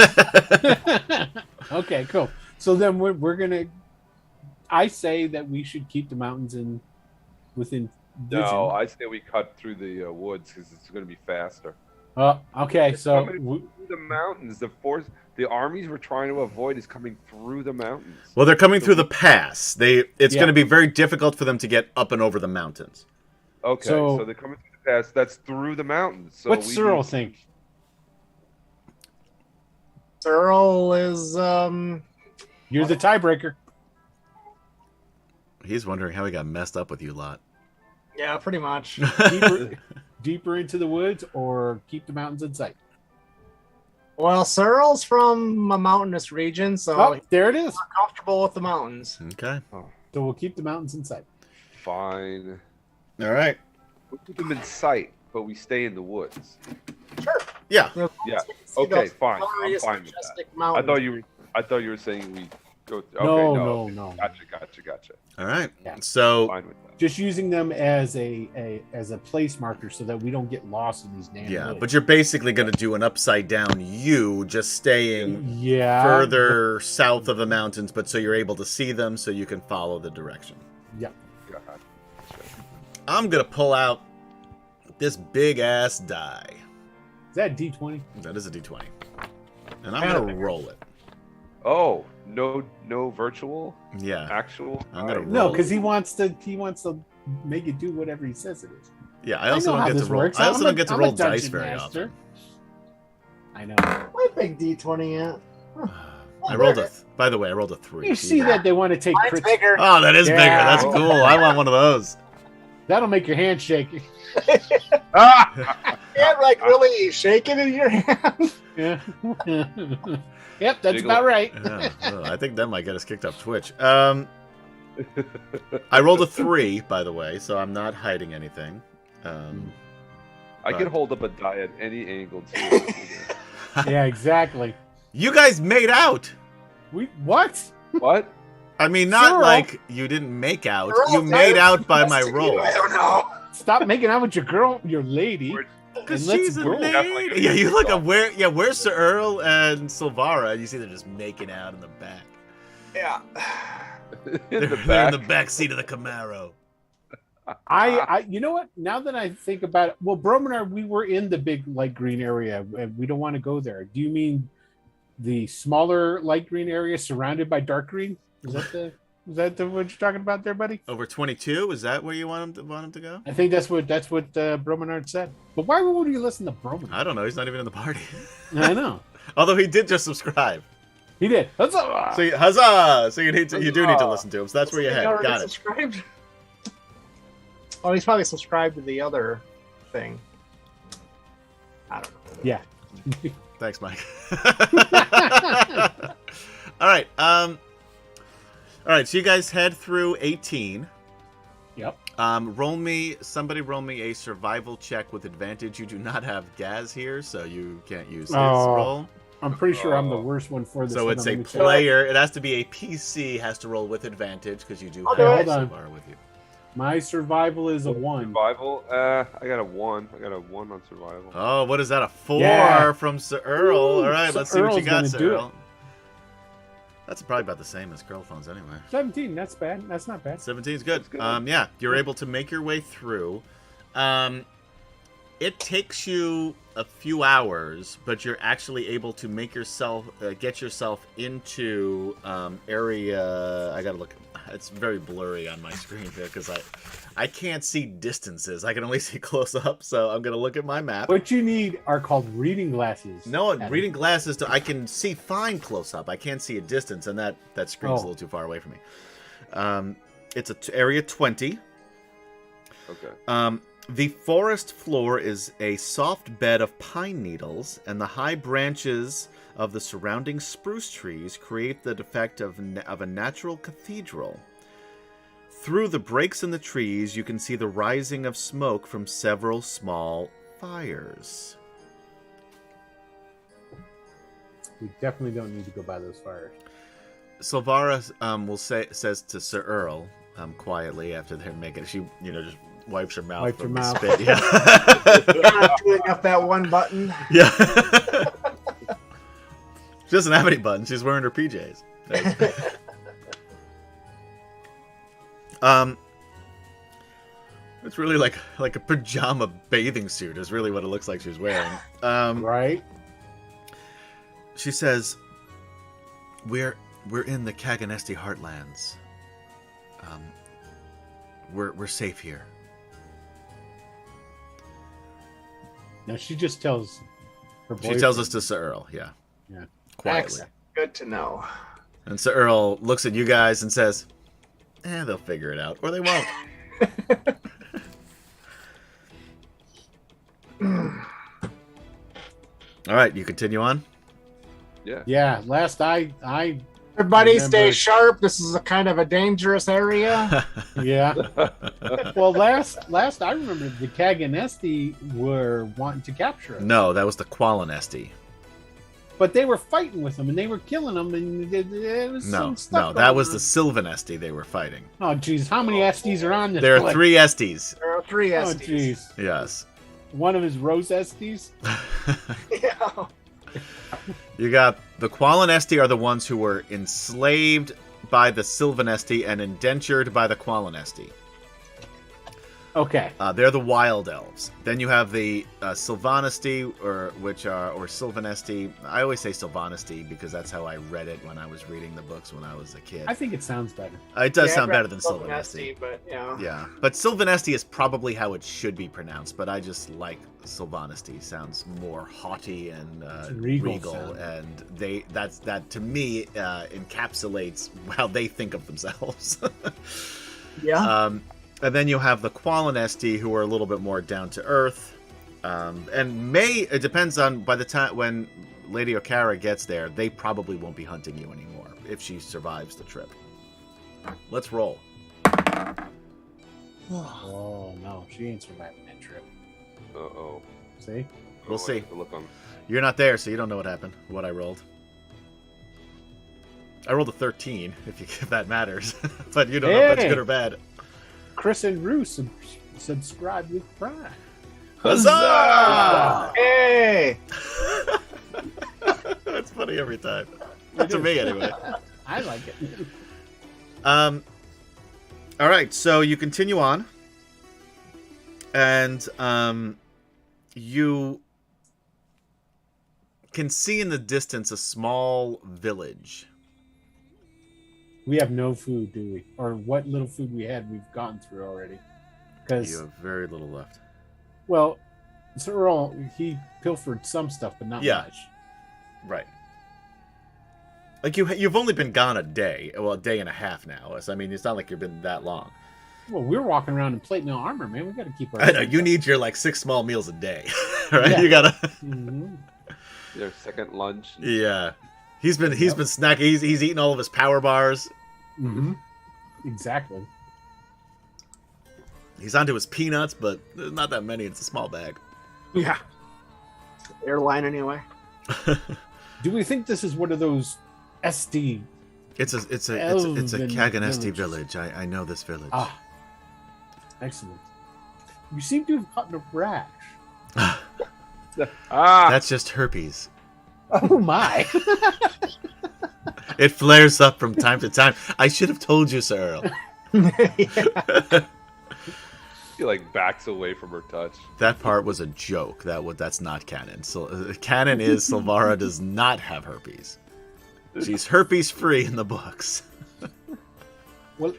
Okay, cool. So then we're gonna. I say that we should keep the mountains within. Vision. No, I say we cut through the woods because it's going to be faster. Okay. So Through the mountains, the armies we're trying to avoid is coming through the mountains. Well, they're coming through the pass. It's going to be very difficult for them to get up and over the mountains. Okay, so they're coming through the pass. That's through the mountains. So what's Cyril think? Cyril is You're the tiebreaker. He's wondering how he got messed up with you lot. yeah, pretty much. Deeper into the woods, or keep the mountains in sight. Well, Cyril's from a mountainous region, so he's there it is. not comfortable with the mountains. Okay. So we'll keep the mountains in sight. Fine. All right. We'll keep them in sight, but we stay in the woods. Sure. Yeah. Yeah. Okay, fine. I'm fine with that. I thought you were saying we go. Okay, No. Gotcha. All right. Yeah. So Fine with that. Just using them as a place marker so that we don't get lost in these damn yeah, woods. but you're basically going to do an upside down U, just staying further south of the mountains, but so you're able to see them, so you can follow the direction. Yeah. I'm going to pull out this big ass die. Is that D20? That is a D20, and I'm going to roll it. Oh, no virtual? Yeah. Actual? I'm going to roll. No, because he wants to make it do whatever he says it is. Yeah, I also know don't how get to this roll. works. I also don't get to I'm a roll dice dungeon very master. often. I know. My big D20 yet. I rolled By the way, I rolled a 3. You see that they want to take Mine's crits. bigger. Oh, that is Yeah. bigger. That's cool. I want one of those. That'll make your hand shake. Yeah, like really shaking in your hand. Yeah. Yep, that's Jiggle. about right. Yeah, I think that might get us kicked off Twitch. I rolled a 3, by the way, so I'm not hiding anything. I Right. can hold up a die at any angle too. Yeah, exactly. You guys made out. What? What? I mean, not Cyril. like you didn't make out. Cyril, You made out by my That's to roll. you, I don't know. Stop making out with your girl, your lady. Because And let's she's a roll. lady. Yeah, you look at where's Sir Earl and Silvara, and you see they're just making out in the back. Yeah. In the They're in back. the back seat of the Camaro. I you know what? Now that I think about it, well, Brominar, we were in the big light green area, and we don't want to go there. Do you mean the smaller light green area surrounded by dark green? Is that what you're talking about there, buddy? Over 22? Is that where you want him to go? I think that's what Brominard said. But why would you listen to Brominard? I don't know. He's not even in the party. I know Although he did just subscribe. he did. So huzzah! So you do need to listen to him. So that's where you He head. already Got it. subscribed? Oh, he's probably subscribed to the other thing. I don't know. Yeah. Thanks, Mike. All right. All right. So you guys head through 18. Yep. Somebody roll me a survival check with advantage. You do not have Gaz here, so you can't use his Oh. roll. I'm pretty sure I'm the worst one for this. So Hold it's on, a let me check. player. It has to be a PC has to roll with advantage because you do I'll have do it. Silvara with you. My survival is a 1. Survival? I got a 1. I got a 1 on survival. Oh, what is that? A 4 Yeah. from Sir Earl. Ooh, All right, Sir let's see what you Earl's got, gonna Sir do it. Earl. That's probably about the same as girl phones anyway. 17. That's bad. That's not bad. 17 is good. That's good. Yeah, you're able to make your way through. It takes you a few hours, but you're actually able to make yourself get yourself into area. I gotta look. It's very blurry on my screen here because I can't see distances. I can only see close up. So I'm gonna look at my map. What you need are called reading glasses. No, Adam. reading glasses. I can see fine close up. I can't see a distance, and that screen's a Oh. little too far away from me. It's area 20. Okay. The forest floor is a soft bed of pine needles, and the high branches of the surrounding spruce trees create the effect of a natural cathedral. Through the breaks in the trees, you can see the rising of smoke from several small fires. We definitely don't need to go by those fires. Silvara says to Sir Earl quietly after they're making it. She just wipes her mouth. Wipes her from the mouth. Spit. Yeah. Not doing up that one button. Yeah. She doesn't have any buttons. She's wearing her PJs. It's really like a pajama bathing suit is really what it looks like she's wearing. Right? She says, "We're in the Kaganesti heartlands. We're safe here." Now she just tells her boyfriend. She tells us to Sir Earl. Yeah. Yeah. Quietly. Excellent. Good to know. And Sir Earl looks at you guys and says, they'll figure it out. Or they won't. All right, you continue on? Yeah. Yeah, last I Everybody Remember- stay sharp. This is a kind of a dangerous area. yeah. Well, last I remember the Kaganesti were wanting to capture us. No, that was the Qualinesti. But they were fighting with them and they were killing them and it was No, some stuff that going was on. the Sylvanesti they were fighting. Oh jeez, how many Estes are on this? There are play? 3 Estes. There are 3 Oh Estes. jeez. Yes. One of his Rose Estes? Yeah. You got the Qualinesti are the ones who were enslaved by the Sylvanesti and indentured by the Qualinesti. Okay. They're the wild elves. Then you have the Sylvanesti, or Sylvanesti. I always say Sylvanesti because that's how I read it when I was reading the books when I was a kid. I think it sounds better. It does Yeah, sound I'd better than rather Sylvanesti. But yeah. Yeah, but Sylvanesti is probably how it should be pronounced, but I just like Sylvanesti. Sounds more haughty and Regal sound. and that to me encapsulates how they think of themselves. Yeah. And then you have the Qualinesti, who are a little bit more down to earth, and it depends on by the time when Lady Okara gets there, they probably won't be hunting you anymore if she survives the trip. Let's roll. Oh no, she ain't surviving that trip. Uh-oh. See? We'll see. Look on. You're not there, so you don't know what happened. What I rolled. I rolled a 13, if that matters. But you don't know if that's good or bad. Chris and Roos subscribe with Prime. Huzzah! Hey! That's funny every time. To me, anyway. I like it. All right, so you continue on, and you can see in the distance a small village. We have no food, do we? Or what little food we had, we've gotten through already. Because You have very little left. well, Sir Earl, he pilfered some stuff, but not Yeah. much. Right. Like you've only been gone a day, well, a day and a half now. So I mean, it's not like you've been that long. Well, we're walking around in plate mail armor, man. We got to keep our. I know you need your like 6 small meals a day, right? Yeah. You gotta. Mm-hmm. Their second lunch. Yeah, he's been snacking. He's eating all of his power bars. Mm-hmm. Exactly. He's onto his peanuts, but there's not that many. It's a small bag. Yeah. Airline anyway. Do we think this is one of those SD? It's a Elven Kaganesti villages. village. I know this village. Ah, excellent. You seem to have gotten a rash. Ah! That's just herpes. Oh my! It flares up from time to time. I should have told you, Sir Earl. She like backs away from her touch. That part was a joke. That's not canon. So canon is Silvara does not have herpes. She's herpes free in the books. Well, do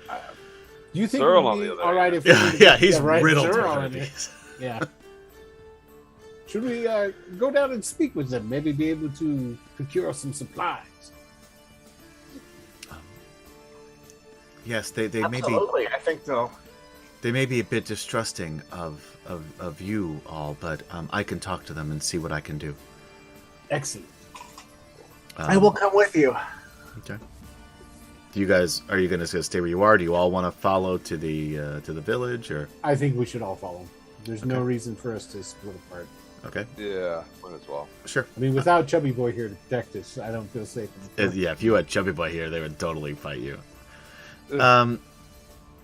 you think Cyril, it on would be the other all right hand. if Yeah, he's right, riddled with Cyril in herpes. here. Yeah. Should we go down and speak with them? Maybe be able to procure some supplies. Yes, they may be. Absolutely, I think so. They may be a bit distrusting of you all, but I can talk to them and see what I can do. Excellent. I will come with you. Okay. Do you guys are you going to stay where you are? Do you all want to follow to the village, or I think we should all follow. There's no Okay. reason for us to split apart. okay? Yeah, might as well. Sure. I mean, without Chubby Boy here to protect us, I don't feel safe. Yeah, if you had Chubby Boy here, they would totally fight you.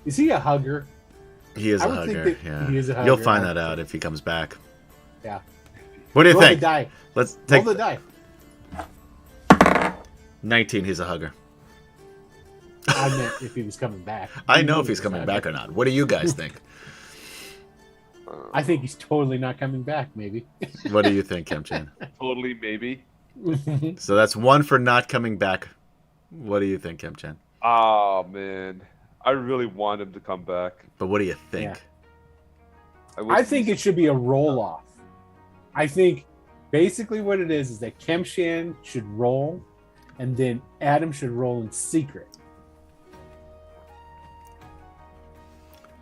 Is he a hugger? He is I a would think hugger. that Yeah, he is a you'll hugger. find that out if he comes back. Yeah. What do you Roll the think? die. Let's Roll take the die. 19. He's a hugger. I meant if he was coming back. I know if he's coming back or not. What do you guys think? I think he's totally not coming back. Maybe. What do you think, Kim-chan? Totally, maybe. So that's 1 for not coming back. What do you think, Kim-chan? Oh man, I really want him to come back. But what do you think? Yeah. I think it should be a roll off. I think basically what it is that Kemshan should roll, and then Adam should roll in secret.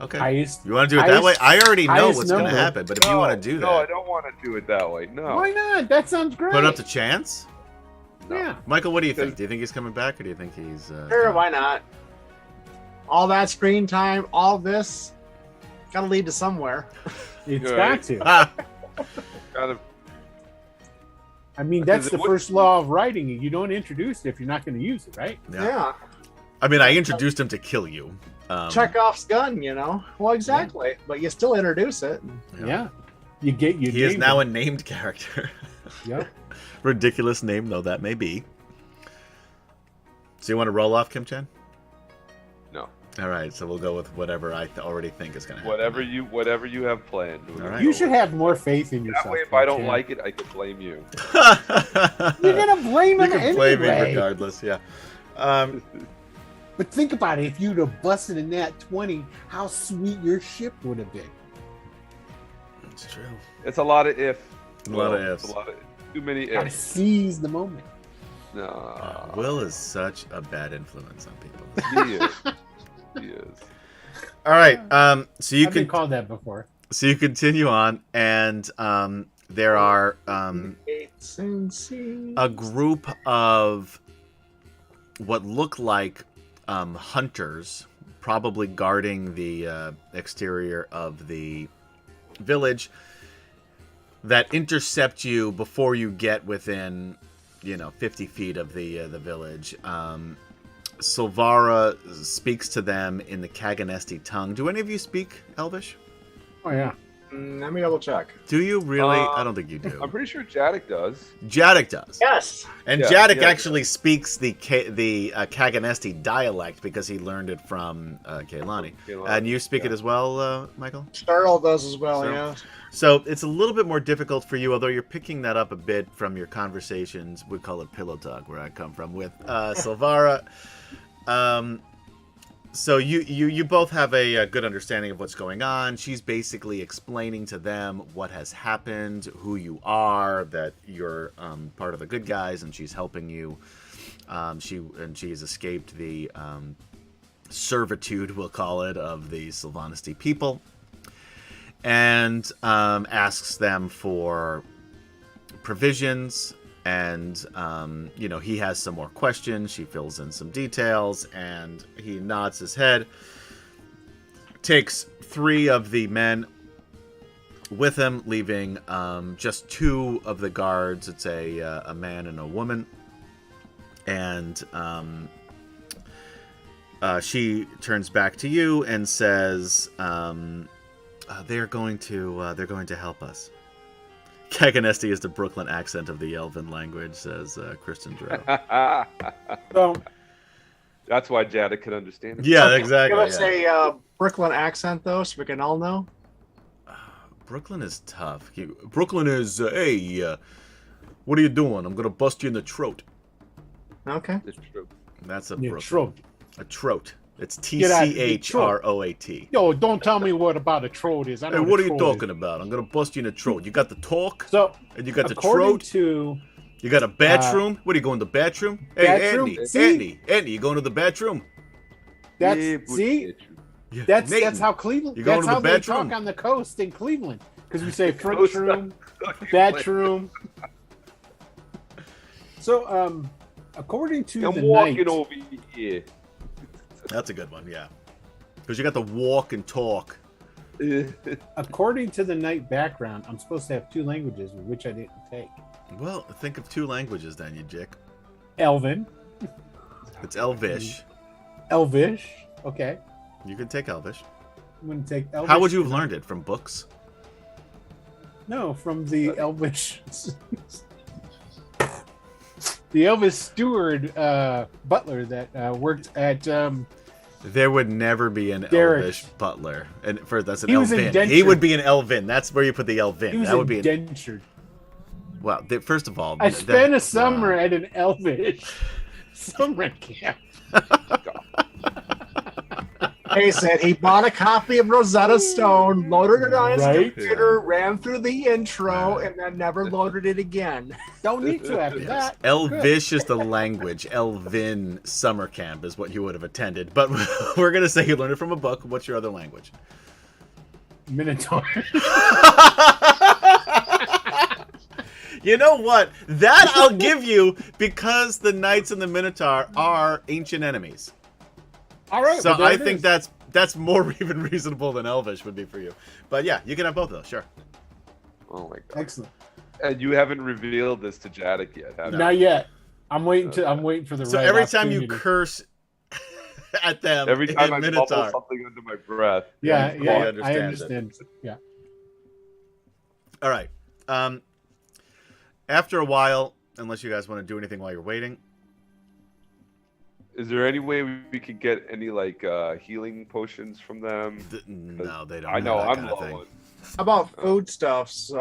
Okay. Highest. You want to do it that way? I already know highest what's going to number. happen, but if you want to do that, No, I don't want to do it that way. No. Why not? That sounds great. put it up to chance. No. Yeah. Michael, what do you think? Do you think he's coming back, or do you think he's? Sure, why not? All that screen time, all this, gotta lead to somewhere. It's You're got right. to. Ah, Kind of. I mean, that's Because the it would- first law of writing. You don't introduce it if you're not going to use it, right? yeah. Yeah. I mean, I introduced him to kill you. Chekhov's gun, you know? Well, exactly. But you still introduce it. Yeah. You get you. He is now a named character. Yep. Ridiculous name, though that may be. So you want to roll off, Kim-chan? No. All right, so we'll go with whatever I already think is going to happen. Whatever you have planned. All right. You should have more faith in yourself. That way, if I don't Ken. like it, I could blame you. You're gonna blame You him can blame me anyway. regardless. Yeah. But think about it. If you'd have busted in that 20, how sweet your ship would have been. It's true. It's a lot of if. A lot of It's ifs. a lot of too many Gotta ifs. seize the moment. No. Will is such a bad influence on people. He is. He is. All right. So you I've been can called that before. so you continue on, and there are Gates and seas. a group of what look like hunters, probably guarding the exterior of the village. that intercept you before you get within, 50 feet of the village. Silvara speaks to them in the Kaganesti tongue. Do any of you speak Elvish? Oh yeah. Let me double check. Do you really? I don't think you do. I'm pretty sure Jadek does. Jadek does. Yes. And Yeah, Jadek yeah. actually speaks the Kaganesti dialect because he learned it from Kaylani. Kaylani, And you speak yeah. it as well, Michael? Starl does as well, So- yeah. So it's a little bit more difficult for you, although you're picking that up a bit from your conversations. We call it pillow talk, where I come from, with Silvara. So you both have a good understanding of what's going on. She's basically explaining to them what has happened, who you are, that you're part of the good guys, and she's helping you. She has escaped the servitude, we'll call it, of the Sylvanesti people, and asks them for provisions. And, he has some more questions. She fills in some details, and he nods his head, takes 3 of the men with him, leaving just 2 of the guards. It's a man and a woman. And she turns back to you and says, they're going to help us. Kaganesti is the Brooklyn accent of the Elven language, says Kristen Drow. So That's why Jadek can understand it. Yeah, exactly. Give us yeah. a Brooklyn accent, though, so we can all know. Brooklyn is tough. Brooklyn is, hey, what are you doing? I'm going to bust you in the throat. Okay. It's true. That's a yeah, Brooklyn. trope. A throat. It's Get out of here, T-C-H-R-O-A-T. Yo, don't tell me what about a troll is. I know Hey, what what a are you troll talking is. about? I'm going to bust you in the throat. You got the talk, So, and you got the according throat. to You got a bathroom? What are you going to the bathroom? Hey, Bathroom? Andy, See? Andy, you going to the bathroom? that's Yeah, but see, it's true. Yeah, that's Nathan, how Cleveland. you going That's to the how they bedroom? talk on the coast in Cleveland, because we say French Coast. room, bedroom. So, according to I'm the walking night, over here. That's a good one, yeah. Because you got the walk and talk. according to the night background, I'm supposed to have 2 languages, which I didn't take. Well, think of 2 languages then, you jick. Elven, It's Elvish. Elvish. Okay, You can take Elvish. I'm going to take Elvish. How would you have learned it? From books? No, from the Elvish. The Elvis steward butler that worked at. There would never be an Derek. Elvish butler. And that's an He was Elvin. He indentured. would be an Elvin. That's where you put the Elvin. He was That would be an, indentured. well, first of all, I spent a summer wow. at an Elvish summer camp. He said he bought a copy of Rosetta Stone, loaded it on his Right. computer, ran through the intro, and then never loaded it again. Don't need to after that. Elvish is the language. Elvin summer camp is what you would have attended. But we're going to say you learned it from a book. What's your other language? Minotaur. You know what? That I'll give you, because the Knights and the Minotaur are ancient enemies. All right. So well, there I it think is. that's more even reasonable than Elvish would be for you. But yeah, you can have both of those, sure. Oh my god. Excellent. And you haven't revealed this to Jadek yet, have you? Not yet. I'm waiting for the So right every time you opportunity. curse at them, Every time in I Minotaur, bubble something under my breath. Yeah, he yeah, I understands it. understand. Yeah. All right. After a while, unless you guys want to do anything while you're waiting, Is there any way we could get any like healing potions from them? no, they don't. I know have that I'm kind low of thing. on. How about foodstuffs?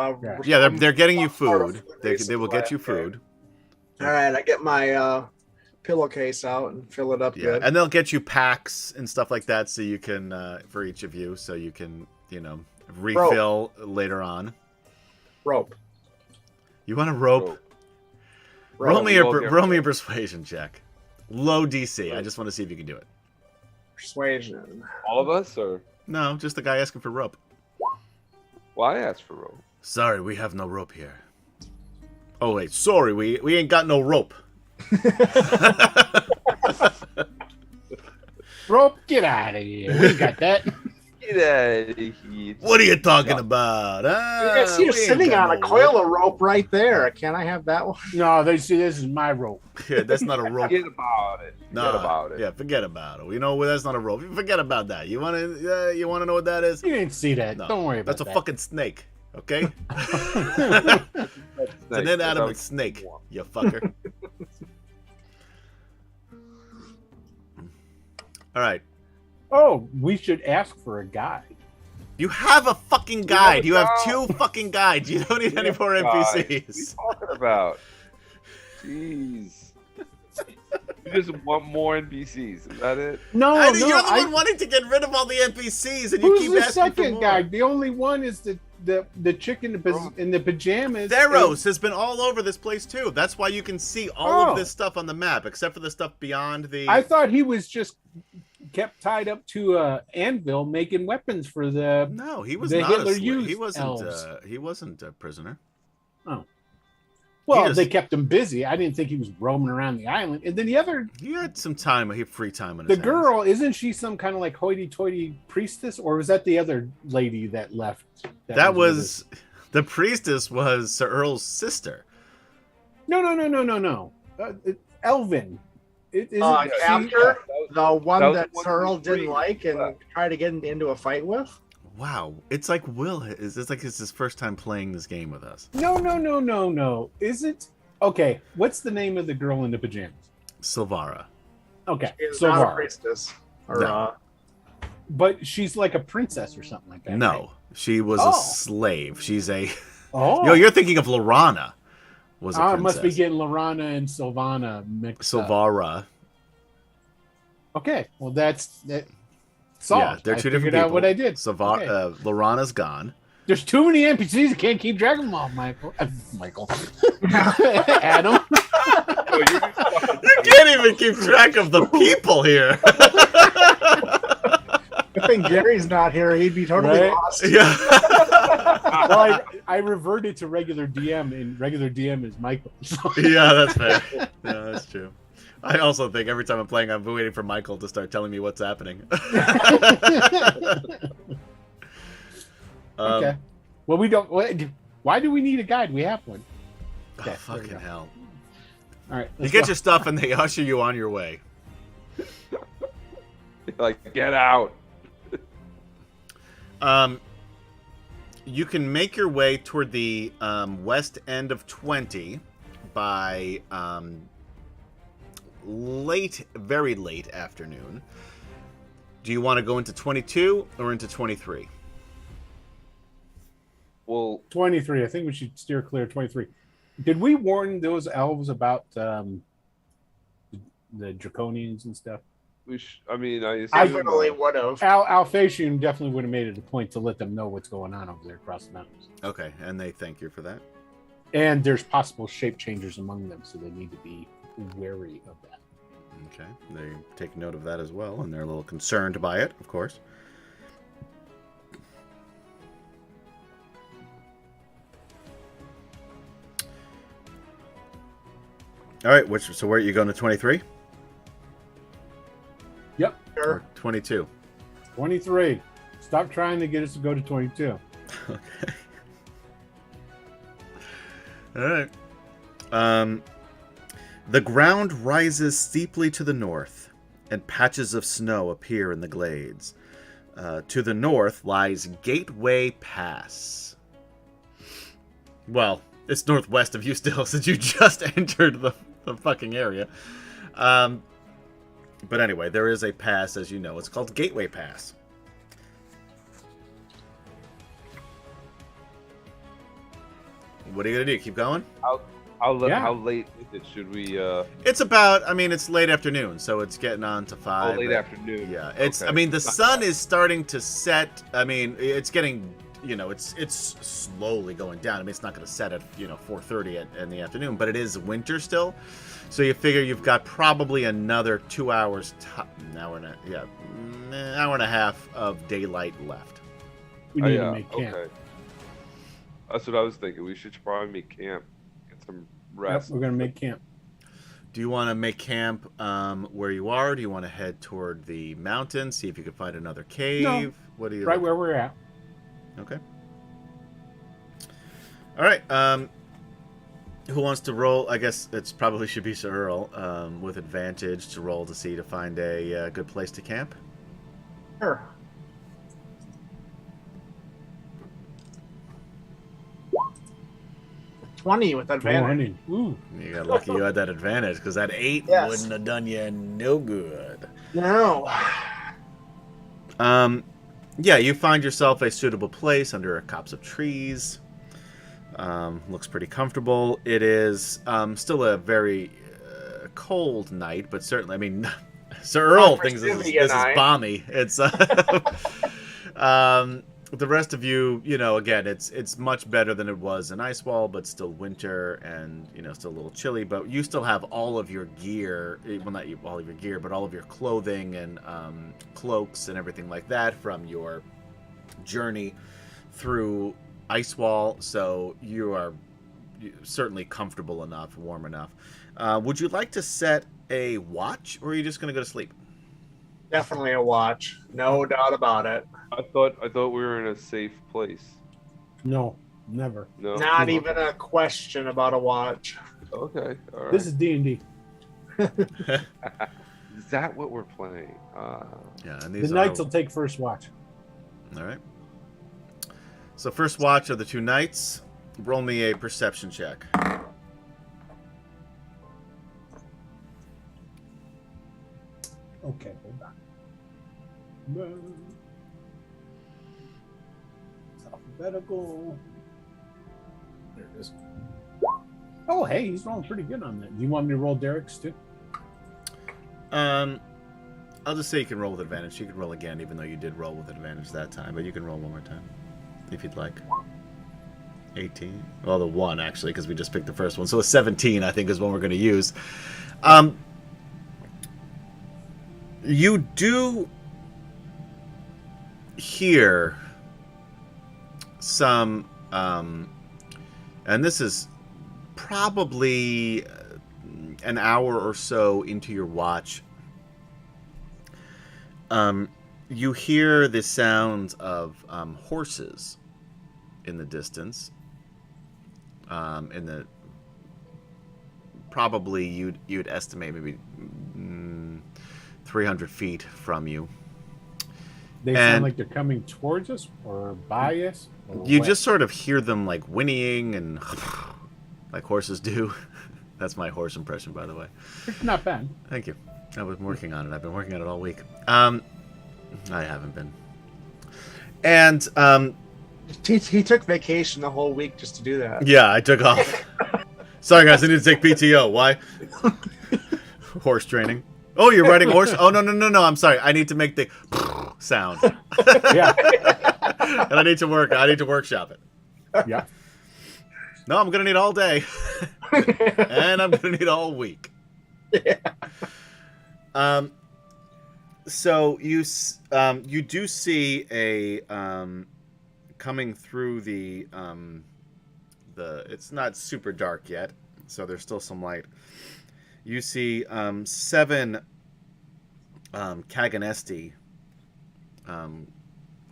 Yeah, they're getting you part of food. food They will get you supply. food. All right, I get my pillowcase out and fill it up Yeah, good. and they'll get you packs and stuff like that, so you can for each of you, so you can refill later on. Rope. You want a rope? Roll me a persuasion check. Low DC. I just want to see if you can do it. Persuasion. All of us, or No, just the guy asking for rope. why ask for rope? Sorry, we have no rope here. Oh wait, sorry, we ain't got no rope. Rope, get out of here. We got that. What are you talking about? I see you're We ain't sitting got on a no coil of rope right there. Can I have that one? No, they see this is my rope. Yeah, that's not a rope. Forget about it. Forget about it. Yeah, forget about it. You know, that's not a rope. Forget about that. You want to know what that is? You didn't see that. No, Don't worry about that's that. a fucking snake. Okay. It's an inanimate snake. You fucker. All right. Oh, we should ask for a guide. You have a fucking guide. You have 2 fucking guides. You don't need any more What are you NPCs. talking about? Jeez. You just want more NPCs. Is that it? No, You're no. the one wanting to get rid of all the NPCs, and you Who's keep the asking for second more. guy? The only one is the chick in the pajamas. Theros has been all over this place too. That's why you can see all Oh. of this stuff on the map, except for the stuff beyond the. I thought he was just kept tied up to a anvil making weapons for the. No, he was the not Hitler a slave. used He wasn't. elves. He wasn't a prisoner. Oh. Well, just- they kept him busy. I didn't think he was roaming around the island. And then the other, He had some time. He had free time on the his hands. girl, isn't she some kind of like hoity-toity priestess, or was that the other lady that left? That with was the priestess. Was Sir Earl's sister. No. Elvin. Captor, the one That was that the one Searle who didn't freed like and left. tried to get into a fight with. Wow, it's like it's like it's his first time playing this game with us. No. Is it? Okay, what's the name of the girl in the pajamas? Silvara. Okay, She's so not a far. priestess. Or, No. But she's like a princess or something like that. right? No, she was Oh. a slave. She's a. Oh, Yo, you're thinking of Lorana. Was a I princess. must be getting Lorana and Sylvana mixed up. Silvara. Okay, well that's that. Solved. Yeah, they're I two different figured people. out what I did. Silvara, Okay. Lorana's gone. There's too many NPCs. I can't keep track of them all, Michael. Michael. Adam. Oh, You can't even keep track of the people here. I think Gary's not here. He'd be totally Right? lost. Yeah. Well, I reverted to regular DM, and regular DM is Michael. So- Yeah, that's fair. Yeah, that's true. I also think every time I'm playing, I'm waiting for Michael to start telling me what's happening. Okay. Well, we don't. Why do we need a guide? We have one. Oh, Okay, there we fucking go. hell. All right. You let's get go. your stuff and they usher you on your way. Like, get out. You can make your way toward the west end of 20 by very late afternoon. Do you want to go into 22 or into 23? Well, 23. I think we should steer clear of 23. Did we warn those elves about the draconians and stuff? I mean, I I assume, definitely would have. Alphasian definitely would have made it a point to let them know what's going on over there across the mountains. Okay, and they thank you for that. And there's possible shape changers among them, so they need to be wary of that. Okay, they take note of that as well, and they're a little concerned by it, of course. All right, so where are you going to 23 Yep. or 22? 23. Stop trying to get us to go to 22. Okay. All right. The ground rises steeply to the north, and patches of snow appear in the glades. To the north lies Gateway Pass. Well, it's northwest of you still, since you just entered the fucking area. But anyway, there is a pass, as you know. It's called Gateway Pass. What are you gonna do? Keep going? how Yeah. late is it? Should we? It's about. I mean, it's late afternoon, so it's getting on to 5. Late but- afternoon. Yeah, it's. Okay. I mean, the sun is starting to set. I mean, it's getting. You know, it's slowly going down. I mean, it's not going to set at 4:30 in the afternoon, but it is winter still. So you figure you've got probably another 2 hours, an hour and a half of daylight left. We Oh, need yeah. to make camp. Okay. That's what I was thinking. We should probably make camp, get some Yep, rest. we're going to make camp. Do you want to make camp where you are? Do you want to head toward the mountain, see if you can find another cave? No, what do you right where we're at. Okay. All right. Who wants to roll? I guess it's probably should be Sir Earl with advantage to roll to see to find a good place to camp. Sure. $20 with advantage. Ooh. You got lucky you had that advantage because that 8 Yes. wouldn't have done you no good. No. Yeah, you find yourself a suitable place under a copse of trees. Looks pretty comfortable. It is still a very cold night, but certainly, I mean, Sir Earl thinks this is balmy. It's the rest of you, you know, again, it's much better than it was in Icewall, but still winter and, you know, still a little chilly. But you still have all of your gear, well, not all of your gear, but all of your clothing and cloaks and everything like that from your journey through Icewall. So you are certainly comfortable enough, warm enough. Would you like to set a watch, or are you just going to go to sleep? Definitely a watch. No doubt about it. I thought we were in a safe place. No, never. No. Not even a question about a watch. Okay. All right. This is D&D. Is that what we're playing? Yeah, and The these knights will take first watch. All right. So first watch of the 2 knights. Roll me a perception check. Okay, hold on. It's alphabetical. There it is. Oh, hey, he's rolling pretty good on that. Do you want me to roll Derek's too? I'll just say you can roll with advantage. You can roll again, even though you did roll with advantage that time. But you can roll one more time, if you'd like. 18. Well, the 1, actually, because we just picked the first one. So a 17, I think, is one we're going to use. You do hear some, and this is probably an hour or so into your watch. You hear the sounds of horses in the distance. In the probably you'd estimate maybe 300 feet from you. They sound like they're coming towards us or by us? Or you what? just sort of hear them like whinnying and like horses do. That's my horse impression, by the way. It's not bad. Thank you. I was working on it. I've been working on it all week. I haven't been. And He took vacation the whole week just to do that. yeah, I took off. Sorry, guys. I need to take PTO. Why? Horse training. Oh, you're riding a horse? Oh, no. I'm sorry. I need to make the sound. Yeah. And I need to workshop it. Yeah. No, I'm going to need all day. And I'm going to need all week. Yeah. So you do see a coming through the it's not super dark yet, so there's still some light. You see 7 Kaganesti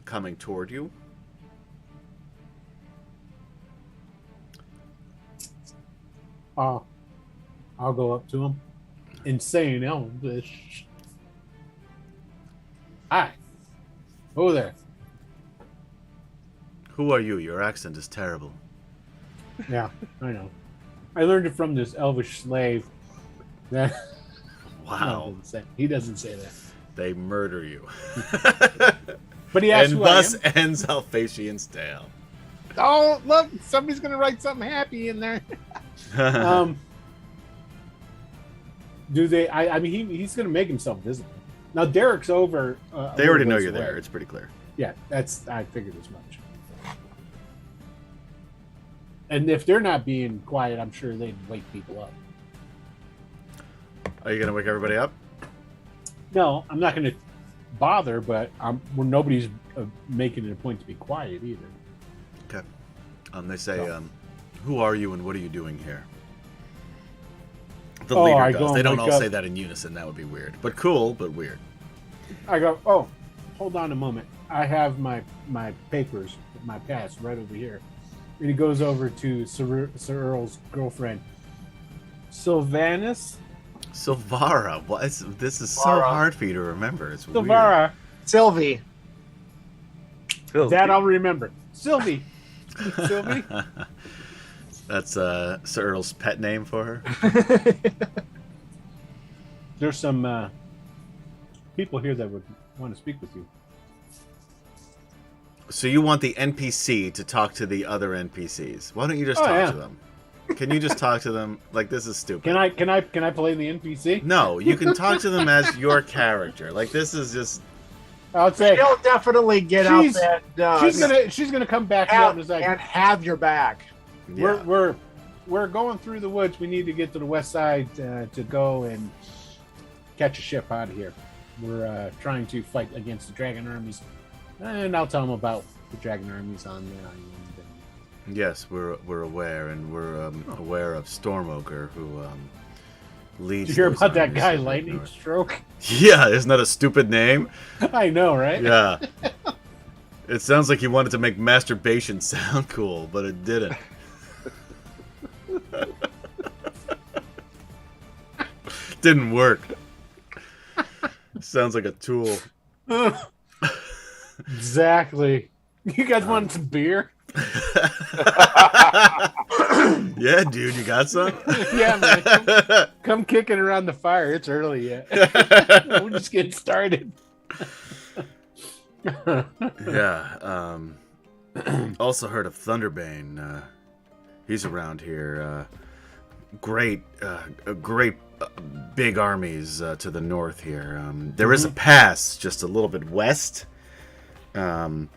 coming toward you. I'll go up to him and say in Elvish, "Hi. Oh there." Who are you? Your accent is terrible. Yeah, I know. I learned it from this Elvish slave. That Wow. he doesn't say that. They murder you. But he asked and who thus I am. ends Alphasian's tale. Oh, look, somebody's gonna write something happy in there. Do they? I mean, he's gonna make himself visible. Now Derek's over. They already know you're there. It's pretty clear. Yeah, I figured as much. And if they're not being quiet, I'm sure they'd wake people up. Are you gonna wake everybody up? No, I'm not going to bother, but nobody's making it a point to be quiet either. Okay. They say, who are you and what are you doing here? The Oh, leader I does. go They and don't wake all up. say that in unison. That would be weird. But cool, but weird. I go, oh, hold on a moment. I have my papers, my pass right over here. And he goes over to Sir Earl's girlfriend, Sylvanus. Silvara. This is so Silvara. hard for you to remember. It's weird. Silvara. Sylvie. That I'll remember. Sylvie. Sylvie. That's Sir Earl's pet name for her. There's some people here that would want to speak with you. So you want the NPC to talk to the other NPCs? Why don't you just talk to them? Can you just talk to them? Like, this is stupid. Can I play the NPC? No, you can talk to them as your character. Like, this is just. I'll say She'll definitely get out that. she's gonna come back out in a second. And have your back. Yeah. We're going through the woods. We need to get to the west side to go and catch a ship out of here. We're trying to fight against the dragon armies, and I'll tell them about the dragon armies on the island. Yes, we're aware, and we're aware of Stormoker, who leads. Did you hear those about that armies guy, to the Lightning north. Stroke? Yeah, isn't that a stupid name? I know, right? Yeah. It sounds like he wanted to make masturbation sound cool, but it didn't. Didn't work. Sounds like a tool. Exactly. You guys want some beer? Yeah, dude, you got some? Yeah, man. Come kicking around the fire. It's early yet. We're just getting started. Yeah. Also heard of Thunderbane. He's around here. Great big armies to the north here. There is a pass just a little bit west. But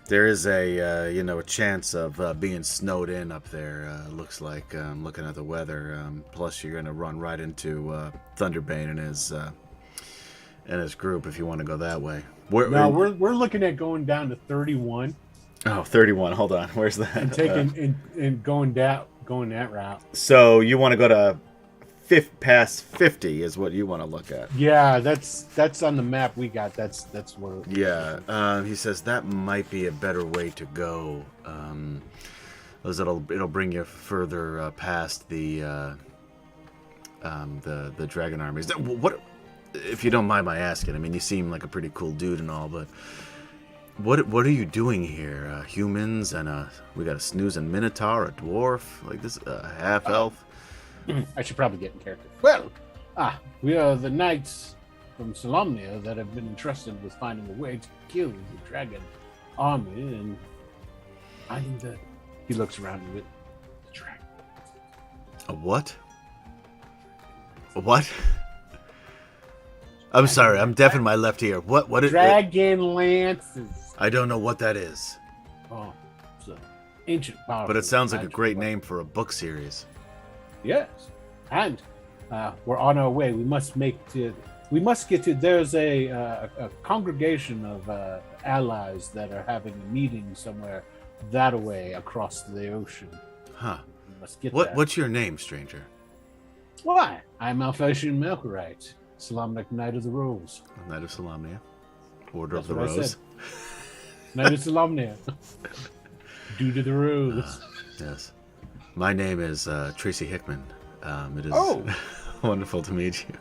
there is a chance of being snowed in up there. Looks like looking at the weather. Plus, you're gonna run right into Thunderbane and his group if you want to go that way. We're looking at going down to 31. Oh, 31. Hold on. Where's that? And taking and going that route. So you want to go to past 50 is what you want to look at. Yeah, that's on the map we got. That's where. Yeah, he says that might be a better way to go. As it'll bring you further past the dragon armies. What, if you don't mind my asking? I mean, you seem like a pretty cool dude and all, but what are you doing here? Humans and we got a snoozing minotaur, a dwarf, like this, half elf. I should probably get in character. Well, we are the knights from Solamnia that have been entrusted with finding a way to kill the dragon army and finding the. He looks around with the dragon. A what? A what? I'm sorry, I'm deaf in my left ear. What is DragonLances. I don't know what that is. Oh, it's an ancient power. But it sounds like a great name for a book series. Yes, and we're on our way. We must get to. There's a congregation of allies that are having a meeting somewhere that way across the ocean. Huh. We must get What? there. What's your name, stranger? Why? I'm Alphasian Melchorite, Solamnic Knight of the Rose. Knight of Solamnia. Order That's of the what I Rose. said. Knight of Solamnia. Due to the Rose. Yes. My name is Tracy Hickman. It is wonderful to meet you.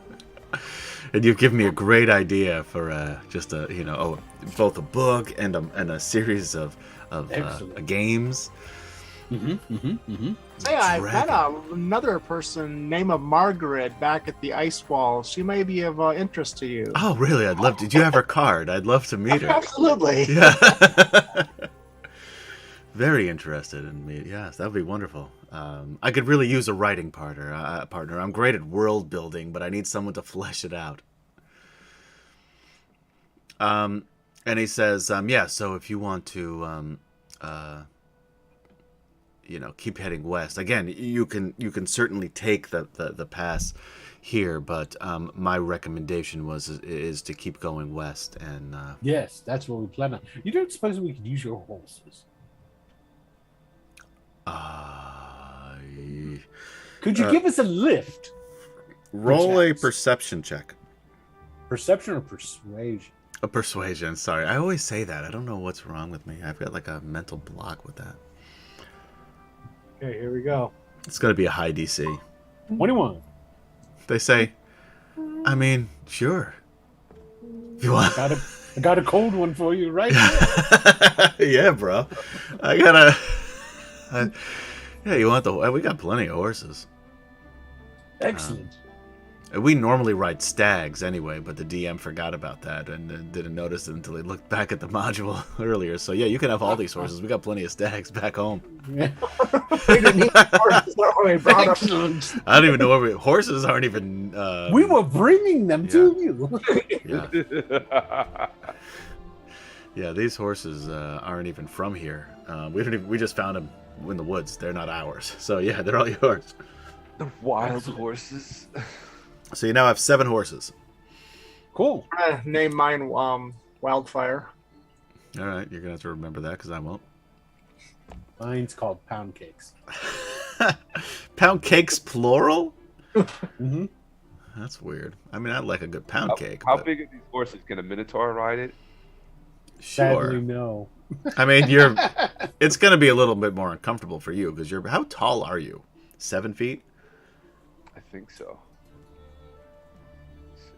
And you've given me a great idea for both a book and a series of games. Hey, I met another person named Margaret back at the ice wall. She may be of interest to you. Oh, really? I'd love to. Did you have her card? I'd love to meet her. Absolutely. Yeah. Very interested in me. Yes, that would be wonderful. I could really use a writing partner. I'm great at world building, but I need someone to flesh it out. And he says, so if you want to, keep heading west, again, you can certainly take the pass here, but my recommendation is to keep going west. And Yes, that's what we plan on. You don't suppose we could use your horses? Could you give us a lift? Roll a Perchance. perception check. Perception or persuasion? A persuasion. Sorry, I always say that. I don't know what's wrong with me. I've got like a mental block with that. Okay, here we go. It's gonna be a high DC. 21. They say, I mean, sure. If you want. I got a cold one for you right here. Yeah, bro. I gotta. Yeah, you want the? We got plenty of horses. Excellent. We normally ride stags anyway, but the DM forgot about that and didn't notice it until he looked back at the module earlier. So yeah, you can have all these horses. We got plenty of stags back home. Yeah. We didn't need horses when we brought them. Excellent. I don't even know where horses aren't even. We were bringing them to you. Yeah. Yeah, these horses aren't even from here. We just found them in the woods. They're not ours. So yeah, they're all yours. The wild horses. So you now have 7 horses. Cool. Name mine Wildfire. All right, you're gonna have to remember that because I won't. Mine's called pound cakes. Pound cakes plural? Mm-hmm. That's weird. I mean, I like a good pound cake. How but big are these horses? Can a Minotaur ride it? Sure. Sadly, no. I mean, it's gonna be a little bit more uncomfortable for you because you're. How tall are you? 7 feet? I think so. Let's see.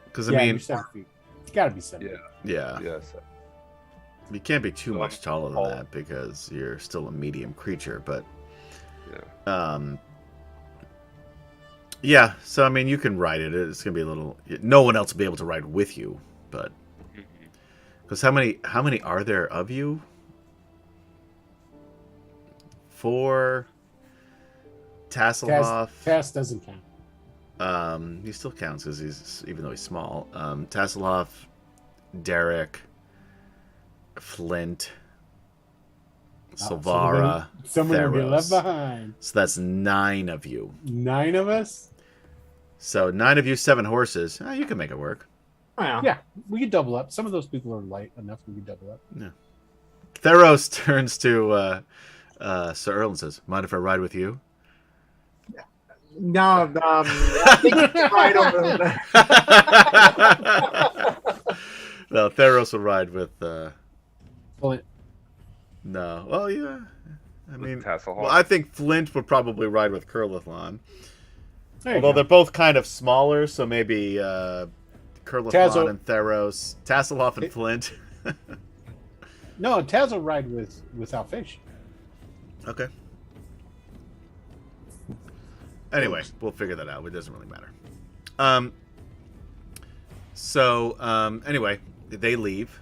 Because Yeah, I you're mean, 7 feet. It's got to be 7 Yeah. feet. yeah, Yes. you can't be too So much I'm taller than tall. that because you're still a medium creature. But Yeah. yeah. So I mean, you can ride it. It's gonna be a little. No one else will be able to ride with you, but because how many are there of you? 4. Tasselhoff. Taz doesn't count. He still counts because he's even though he's small. Tasselhoff, Derek, Flint, Silvara, Someone will be Theros. left behind. So that's 9 of you. 9 of us? So 9 of you, 7 horses. You can make it work. Well, Yeah, we could double up. Some of those people are light enough we could double up. Theros turns to Sir Earl and says, "Mind if I ride with you?" no, I think it's right over there. No, Theros will ride with. Flint. No, well, yeah. I mean, Tasselhoff. well, I think Flint would probably ride with Curlithlon. There you Although go. they're both kind of smaller, so maybe Curlithlon Tazzle- and Theros, Tasselhoff and Flint. No, Taz will ride with Alphation. Okay. Anyway, we'll figure that out. It doesn't really matter. Anyway, they leave.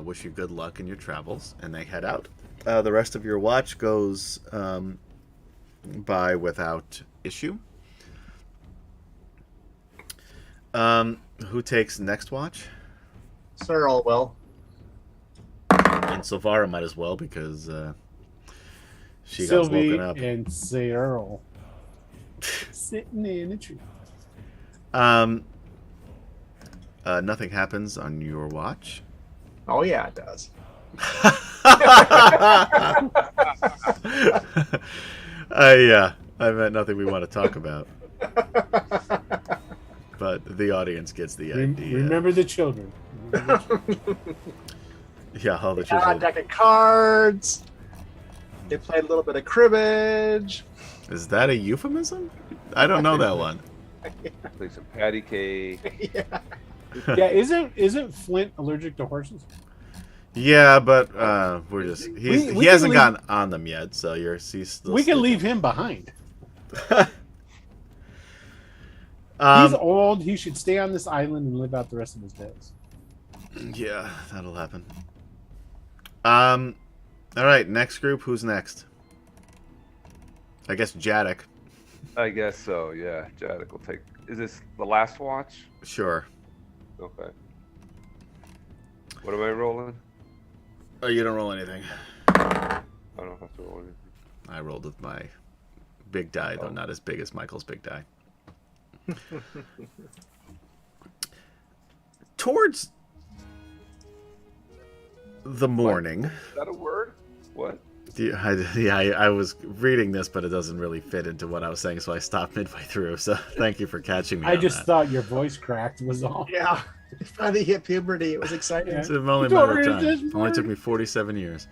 Wish you good luck in your travels, and they head out. The rest of your watch goes by without issue. Who takes next watch? Cyril will. And Silvara might as well because she got Sylvie woken up. and Cyril sitting in a tree. Nothing happens on your watch. Oh yeah, it does. I meant nothing we want to talk about. But the audience gets the idea. Remember the children. Yeah, all the Got a children. deck of cards. They played a little bit of cribbage. Is that a euphemism? I don't know that one. Play some patty cake. Yeah, isn't Flint allergic to horses? Yeah, but we're just We he can hasn't leave- gotten on them yet, so he's still. We can sleeping. leave him behind. He's Um, old. He should stay on this island and live out the rest of his days. yeah, that'll happen. All right, next group. Who's next? I guess Jadek. I guess so. Yeah, Jadek will take. Is this the last watch? Sure. Okay. What am I rolling? Oh, you don't roll anything. I don't have to roll anything. I rolled with my big die, though not as big as Michael's big die. Towards the morning. Is that a word? What? I was reading this, but it doesn't really fit into what I was saying, so I stopped midway through. So thank you for catching me. I just thought your voice cracked was all. Yeah. Finally hit puberty. It was exciting. It's only a matter of time. It only took me 47 years.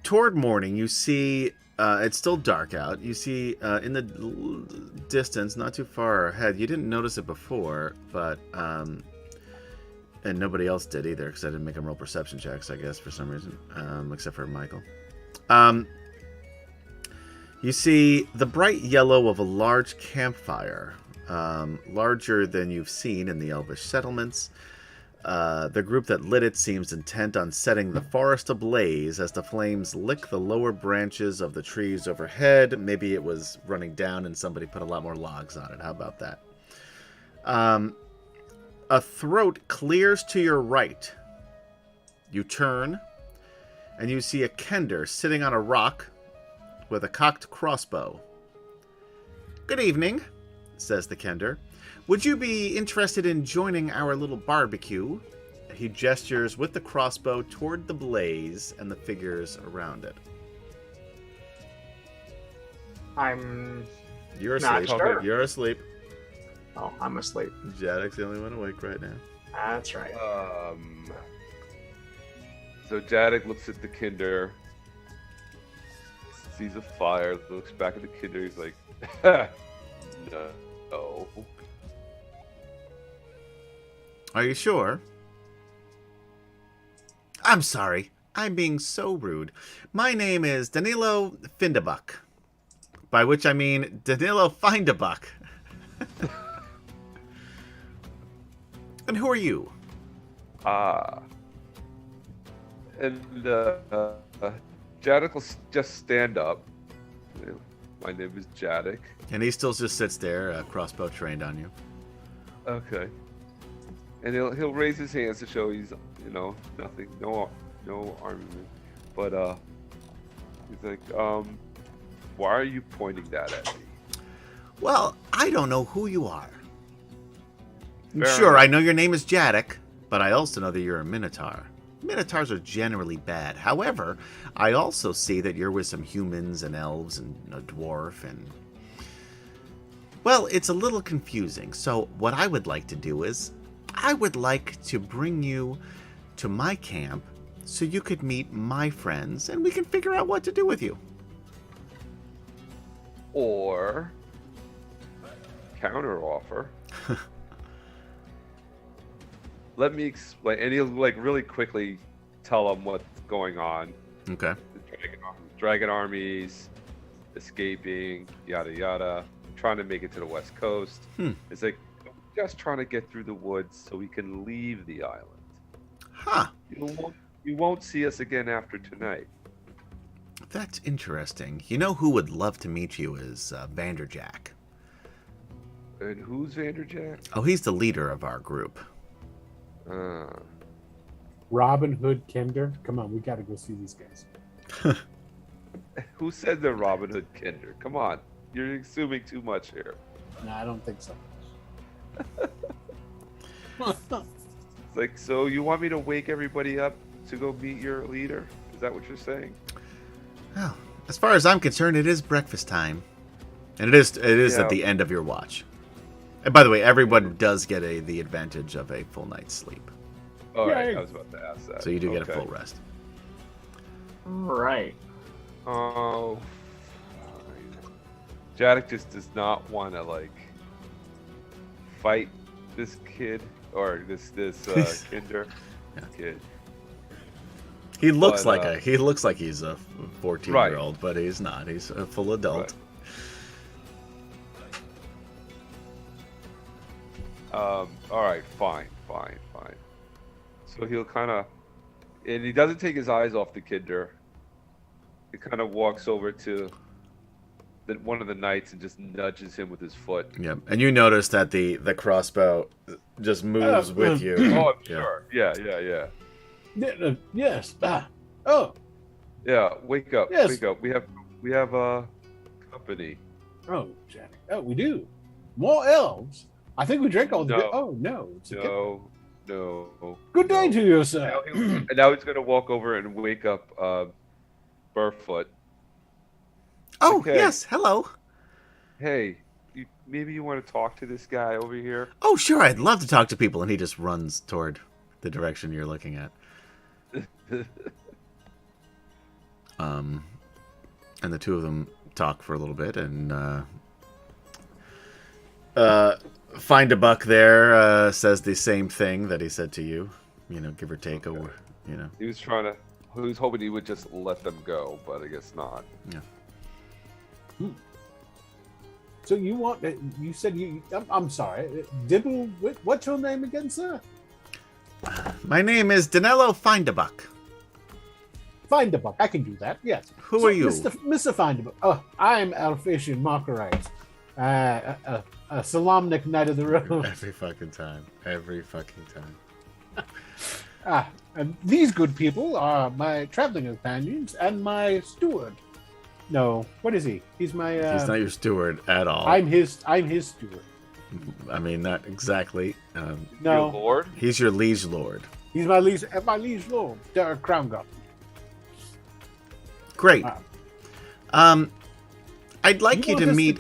Toward morning, you see it's still dark out. You see in the distance, not too far ahead. You didn't notice it before, but and nobody else did either, because I didn't make them roll perception checks, I guess, for some reason, except for Michael. You see the bright yellow of a large campfire, larger than you've seen in the Elvish settlements. The group that lit it seems intent on setting the forest ablaze as the flames lick the lower branches of the trees overhead. Maybe it was running down and somebody put a lot more logs on it. How about that? A throat clears to your right. You turn, and you see a kender sitting on a rock with a cocked crossbow. "Good evening," says the kender. "Would you be interested in joining our little barbecue?" He gestures with the crossbow toward the blaze and the figures around it. You're Not asleep. sure. You're asleep. Oh, I'm asleep. Jadek's the only one awake right now. That's right. So Jadek looks at the Kinder, sees a fire, looks back at the Kinder. He's like, no. Are you sure? I'm sorry. I'm being so rude. My name is Danilo Findabuck. By which I mean Danilo Findabuck. And who are you? And Jadek will just stand up. My name is Jadek. And he still just sits there, crossbow trained on you. Okay. And he'll raise his hands to show he's nothing, no armament. But he's like, why are you pointing that at me? Well, I don't know who you are. Fair Sure, enough. I know your name is Jadek, but I also know that you're a Minotaur. Minotaurs are generally bad. However, I also see that you're with some humans and elves and a dwarf and... Well, it's a little confusing, so what I would like to do is... I would like to bring you to my camp so you could meet my friends and we can figure out what to do with you. Or counter offer. Let me explain, and he'll really quickly tell them what's going on. Okay. The dragon armies, escaping, yada yada, trying to make it to the west coast. It's like just trying to get through the woods so we can leave the island. Huh. You won't see us again after tonight. That's interesting. You know who would love to meet you is Vanderjack. And who's Vanderjack? Oh, he's the leader of our group. Robin Hood Kender. Come on, we got to go see these guys. Who said the Robin Hood Kinder? Come on, you're assuming too much here. No, I don't think so. It's like, so you want me to wake everybody up to go meet your leader? Is that what you're saying? Well, as far as I'm concerned, it is breakfast time. And it is Yeah. at the end of your watch. And by the way, everyone does get the advantage of a full night's sleep. All right, Yay. I was about to ask that. So you do get a Okay. full rest. Right. Oh, fine. Jadek just does not want to fight this kid or this Kinder kid. He looks But, like he's a 14-year-old, but he's not. He's a full adult. All right, fine. So he'll and he doesn't take his eyes off the Kinder. He kind of walks over to one of the knights and just nudges him with his foot. Yep. And you notice that the crossbow just moves with you. Oh, I'm Yeah. sure. Yeah. Yes. Oh. Yeah, wake up. Yes. Wake up. We have a company. Oh, Jack. Oh, we do. More elves. I think we drank all the. No. Oh no! It's okay. No. Good day no. to you, sir. And now he's gonna walk over and wake up Burfoot. Oh, Okay. yes. Hello. Hey, maybe you want to talk to this guy over here? Oh, sure. I'd love to talk to people. And he just runs toward the direction you're looking at. And the two of them talk for a little bit, and Find a Buck there says the same thing that he said to you, give or take, or He was hoping he would just let them go, but I guess not. Yeah. So you want? You said you. I'm sorry. Dibble. What's your name again, sir? My name is Danilo Find a Buck. Find a Buck. I can do that. Yes. Who are you? Mr. Find a Buck. Oh, I'm Alphasian Markerite. A Solamnic Knight of the Road. Every fucking time. And these good people are my traveling companions and my steward. No, what is he? He's my. He's not your steward at all. I'm his steward. I mean, not exactly. No, Your lord? He's your liege lord. he's my liege lord, Crown Guard. Great. Wow. I'd like you want to us meet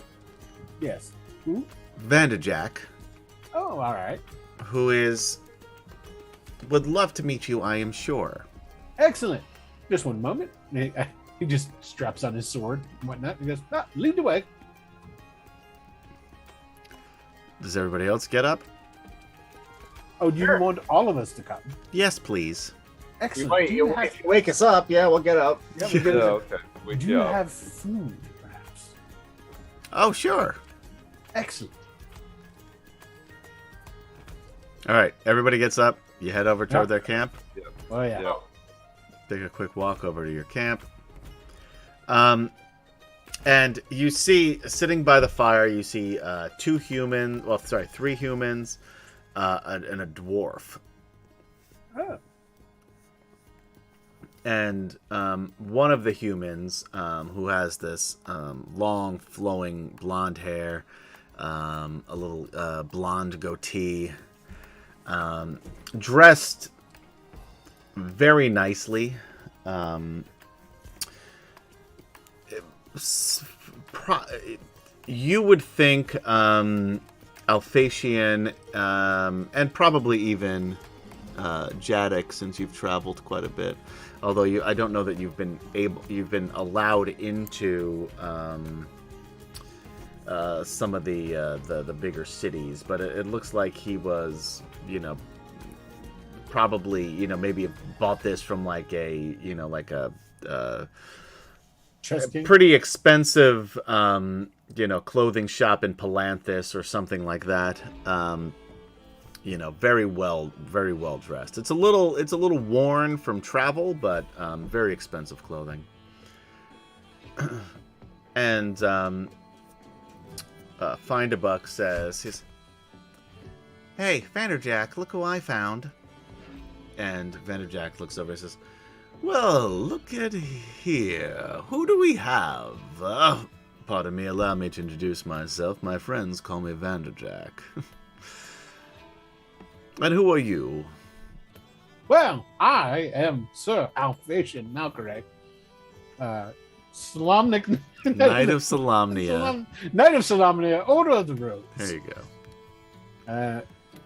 Yes. Who? Vanderjack, Oh, all right. who would love to meet you, I am sure. Excellent. Just one moment. He just straps on his sword and whatnot. He goes, lead the way. Does everybody else get up? Oh, do you want all of us to come? Yes, please. Excellent. Do you If you wake us up, yeah, we'll get up. Yeah, Yeah, okay. do you have food, perhaps? Oh, sure. Excellent. All right, everybody gets up. You head over toward their camp. Oh, yeah. Yeah. Take a quick walk over to your camp. And you see, sitting by the fire, you see three humans, and a dwarf. Oh. And one of the humans, who has this long, flowing blonde hair, a little blonde goatee, dressed very nicely. You would think Alphasian, and probably even Jadek, since you've traveled quite a bit. Although I don't know that you've been allowed into some of the bigger cities, but it looks like he was, probably, maybe bought this from like a pretty expensive, clothing shop in Palanthus or something like that. Very well dressed. It's a little worn from travel, but very expensive clothing. And Find a Buck says, "Hey, Vanderjack, look who I found." And Vanderjack looks over and says, "Well, look at here. Who do we have? Pardon me, allow me to introduce myself. My friends call me Vanderjack." "And who are you?" Well, I am Sir Alphasian Malcorrect, Solamnic Knight of Solamnia. Knight of Solamnia, Order of the Rose. There you go.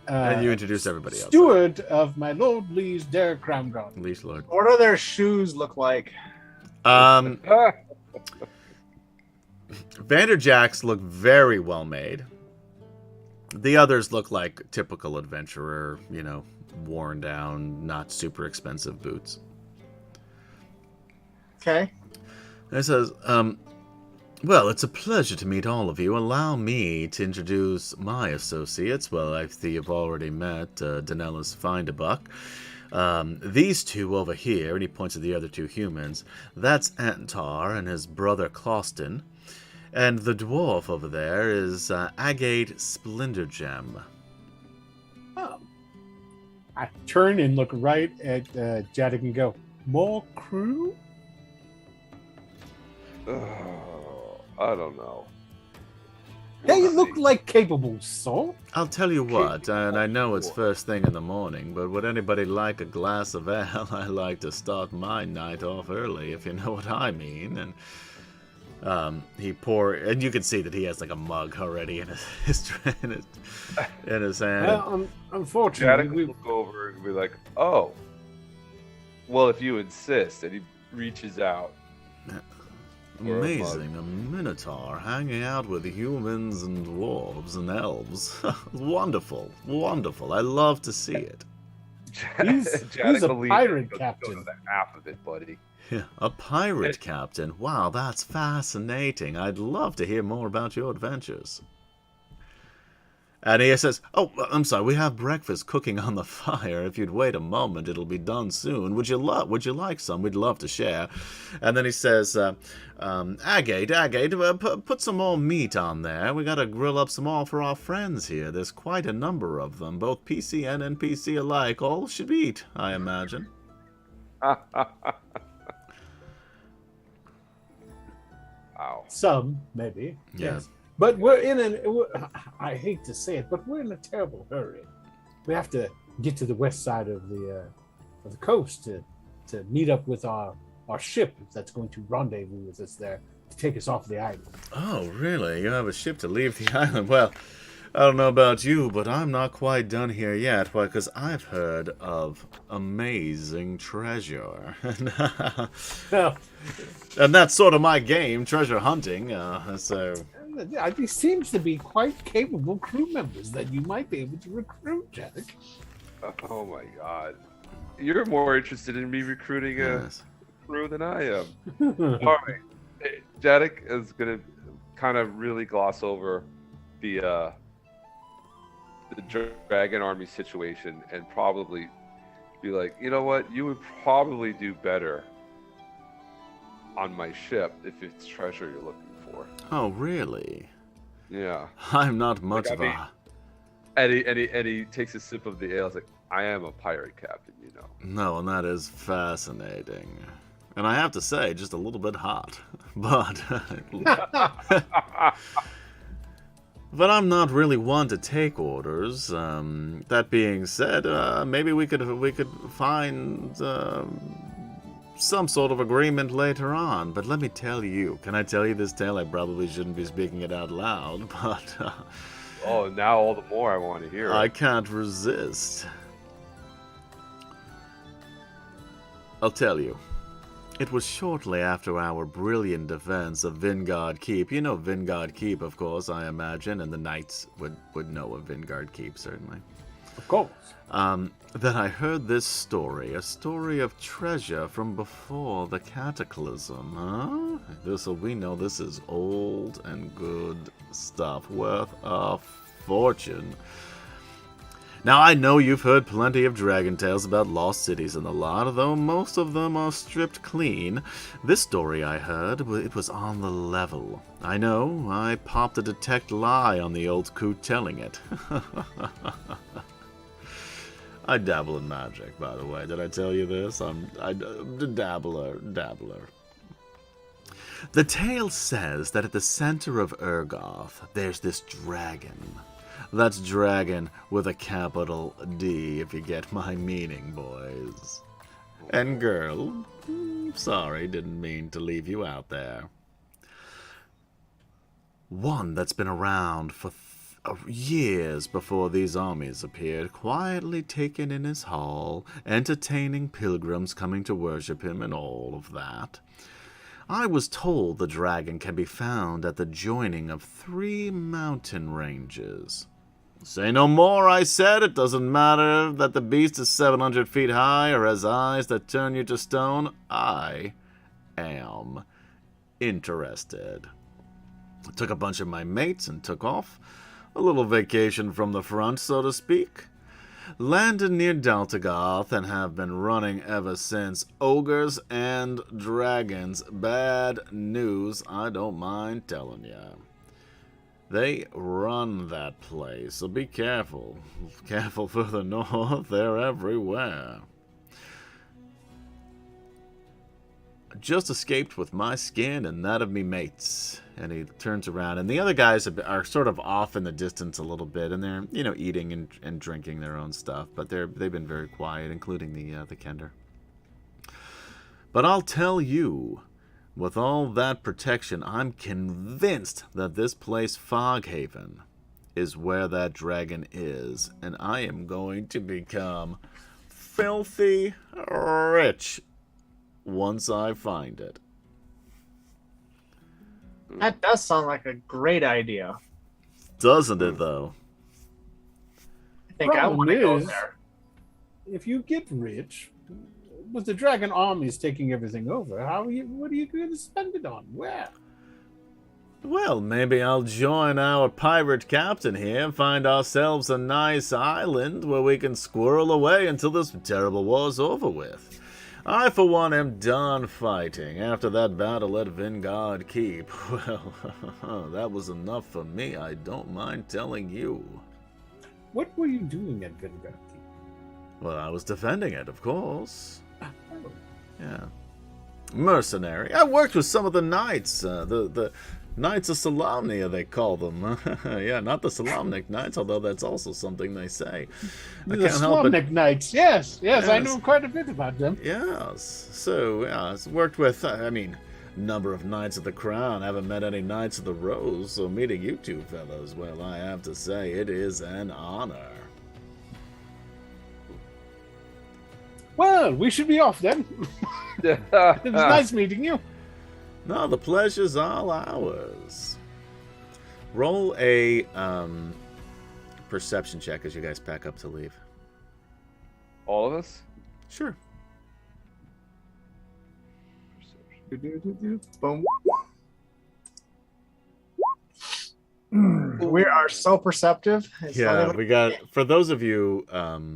And you introduce everybody else. Steward of my Lord Lee's Derek Crown Guard. Liege Lord. What do their shoes look like? Vanderjacks look very well made. The others look like typical adventurer, worn down, not super expensive boots. Okay. And it says, well, it's a pleasure to meet all of you. Allow me to introduce my associates. Well, I think you've already met Danelis Find a Buck. These two over here, and he points at the other two humans, that's Antar and his brother Clauston. And the dwarf over there is Agate Splendergem. Oh. I turn and look right at Jadek and go, more crew? I don't know. They look like capable soul. I'll tell you what, and I know it's first thing in the morning, but would anybody like a glass of ale? I like to start my night off early, if you know what I mean. And and you can see that he has like a mug already in his hand. Well, unfortunately, Jack will look over and be like, "Oh, well, if you insist," and he reaches out. Amazing, a minotaur hanging out with humans and dwarves and elves. Wonderful, wonderful. I love to see it. He's a pirate captain. Half of it, buddy. Yeah, a pirate captain. Wow, that's fascinating. I'd love to hear more about your adventures. And he says, "Oh, I'm sorry, we have breakfast cooking on the fire. If you'd wait a moment, it'll be done soon. Would you like some? We'd love to share." And then he says, Agate, put some more meat on there. We gotta grill up some more for our friends here. There's quite a number of them, both PC and NPC alike. All should eat, I imagine." Wow. Some, maybe. Yeah. Yes. But I hate to say it, but we're in a terrible hurry. We have to get to the west side of the coast to meet up with our ship that's going to rendezvous with us there to take us off the island. Oh, really? You have a ship to leave the island? Well, I don't know about you, but I'm not quite done here yet, because I've heard of amazing treasure. And that's sort of my game, treasure hunting. These seems to be quite capable crew members that you might be able to recruit, Jack. Oh my God. You're more interested in me recruiting a crew than I am. All right. Jadik is going to kind of really gloss over the dragon army situation and probably be like, "You know what? You would probably do better on my ship if it's treasure you're looking for." Oh, really? Yeah. I'm not much of a... And he takes a sip of the ale. It's like, "I am a pirate captain, you know." No, and that is fascinating. And I have to say, just a little bit hot. But... But I'm not really one to take orders. That being said, maybe we could find some sort of agreement later on. But let me tell you, can I tell you this tale? I probably shouldn't be speaking it out loud, but oh, now all the more I want to hear it. I can't resist. I'll tell you. It was shortly after our brilliant defense of Vingard Keep. You know Vingard Keep, of course, I imagine, and the knights would know of Vingard Keep, certainly. Of course. That I heard this story, a story of treasure from before the cataclysm, huh? We know this is old and good stuff, worth a fortune. Now, I know you've heard plenty of dragon tales about lost cities and the lot, though most of them are stripped clean. This story I heard, it was on the level. I know, I popped a detect lie on the old coot telling it. I dabble in magic, by the way. Did I tell you this? I'm a dabbler. The tale says that at the center of Urgoth, there's this dragon. That's dragon with a capital D, if you get my meaning, boys. And girl, sorry, didn't mean to leave you out there. One that's been around for years before these armies appeared, quietly taken in his hall, entertaining pilgrims coming to worship him and all of that. I was told the dragon can be found at the joining of 3 mountain ranges. Say no more, I said. It doesn't matter that the beast is 700 feet high or has eyes that turn you to stone. I am interested. I took a bunch of my mates and took off. A little vacation from the front, so to speak. Landed near Daltagoth and have been running ever since. Ogres and dragons. Bad news, I don't mind telling ya. They run that place, so be careful. Careful further north, they're everywhere. just escaped with my skin and that of me mates. And he turns around, and the other guys are sort of off in the distance a little bit, and they're, you know, eating and drinking their own stuff, but they've been very quiet, including the Kender. But I'll tell you, with all that protection, I'm convinced that this place, Foghaven, is where that dragon is, and I am going to become filthy rich once I find it. That does sound like a great idea. Doesn't it, though? I think I Problem want to go is, there. If you get rich, with the dragon armies taking everything over, what are you going to spend it on? Where? Well, maybe I'll join our pirate captain here and find ourselves a nice island where we can squirrel away until this terrible war's over with. I, for one, am done fighting. After that battle at Vingard Keep, well, that was enough for me, I don't mind telling you. What were you doing at Vingard Keep? Well, I was defending it, of course. Yeah. Mercenary. I worked with some of the knights, the Knights of Solamnia, they call them. Yeah, not the Solamnic Knights, although that's also something they say. The Solamnic Knights, yes, I know quite a bit about them. Yes. So, yeah, I've worked with, number of Knights of the Crown. I haven't met any Knights of the Rose, so meeting you two fellows, well, I have to say, it is an honor. Well, we should be off then. It was nice meeting you. No, the pleasure's all ours. Roll a perception check as you guys pack up to leave. All of us? Sure. Boom. We are so perceptive. It's not Yeah, even- we got, for those of you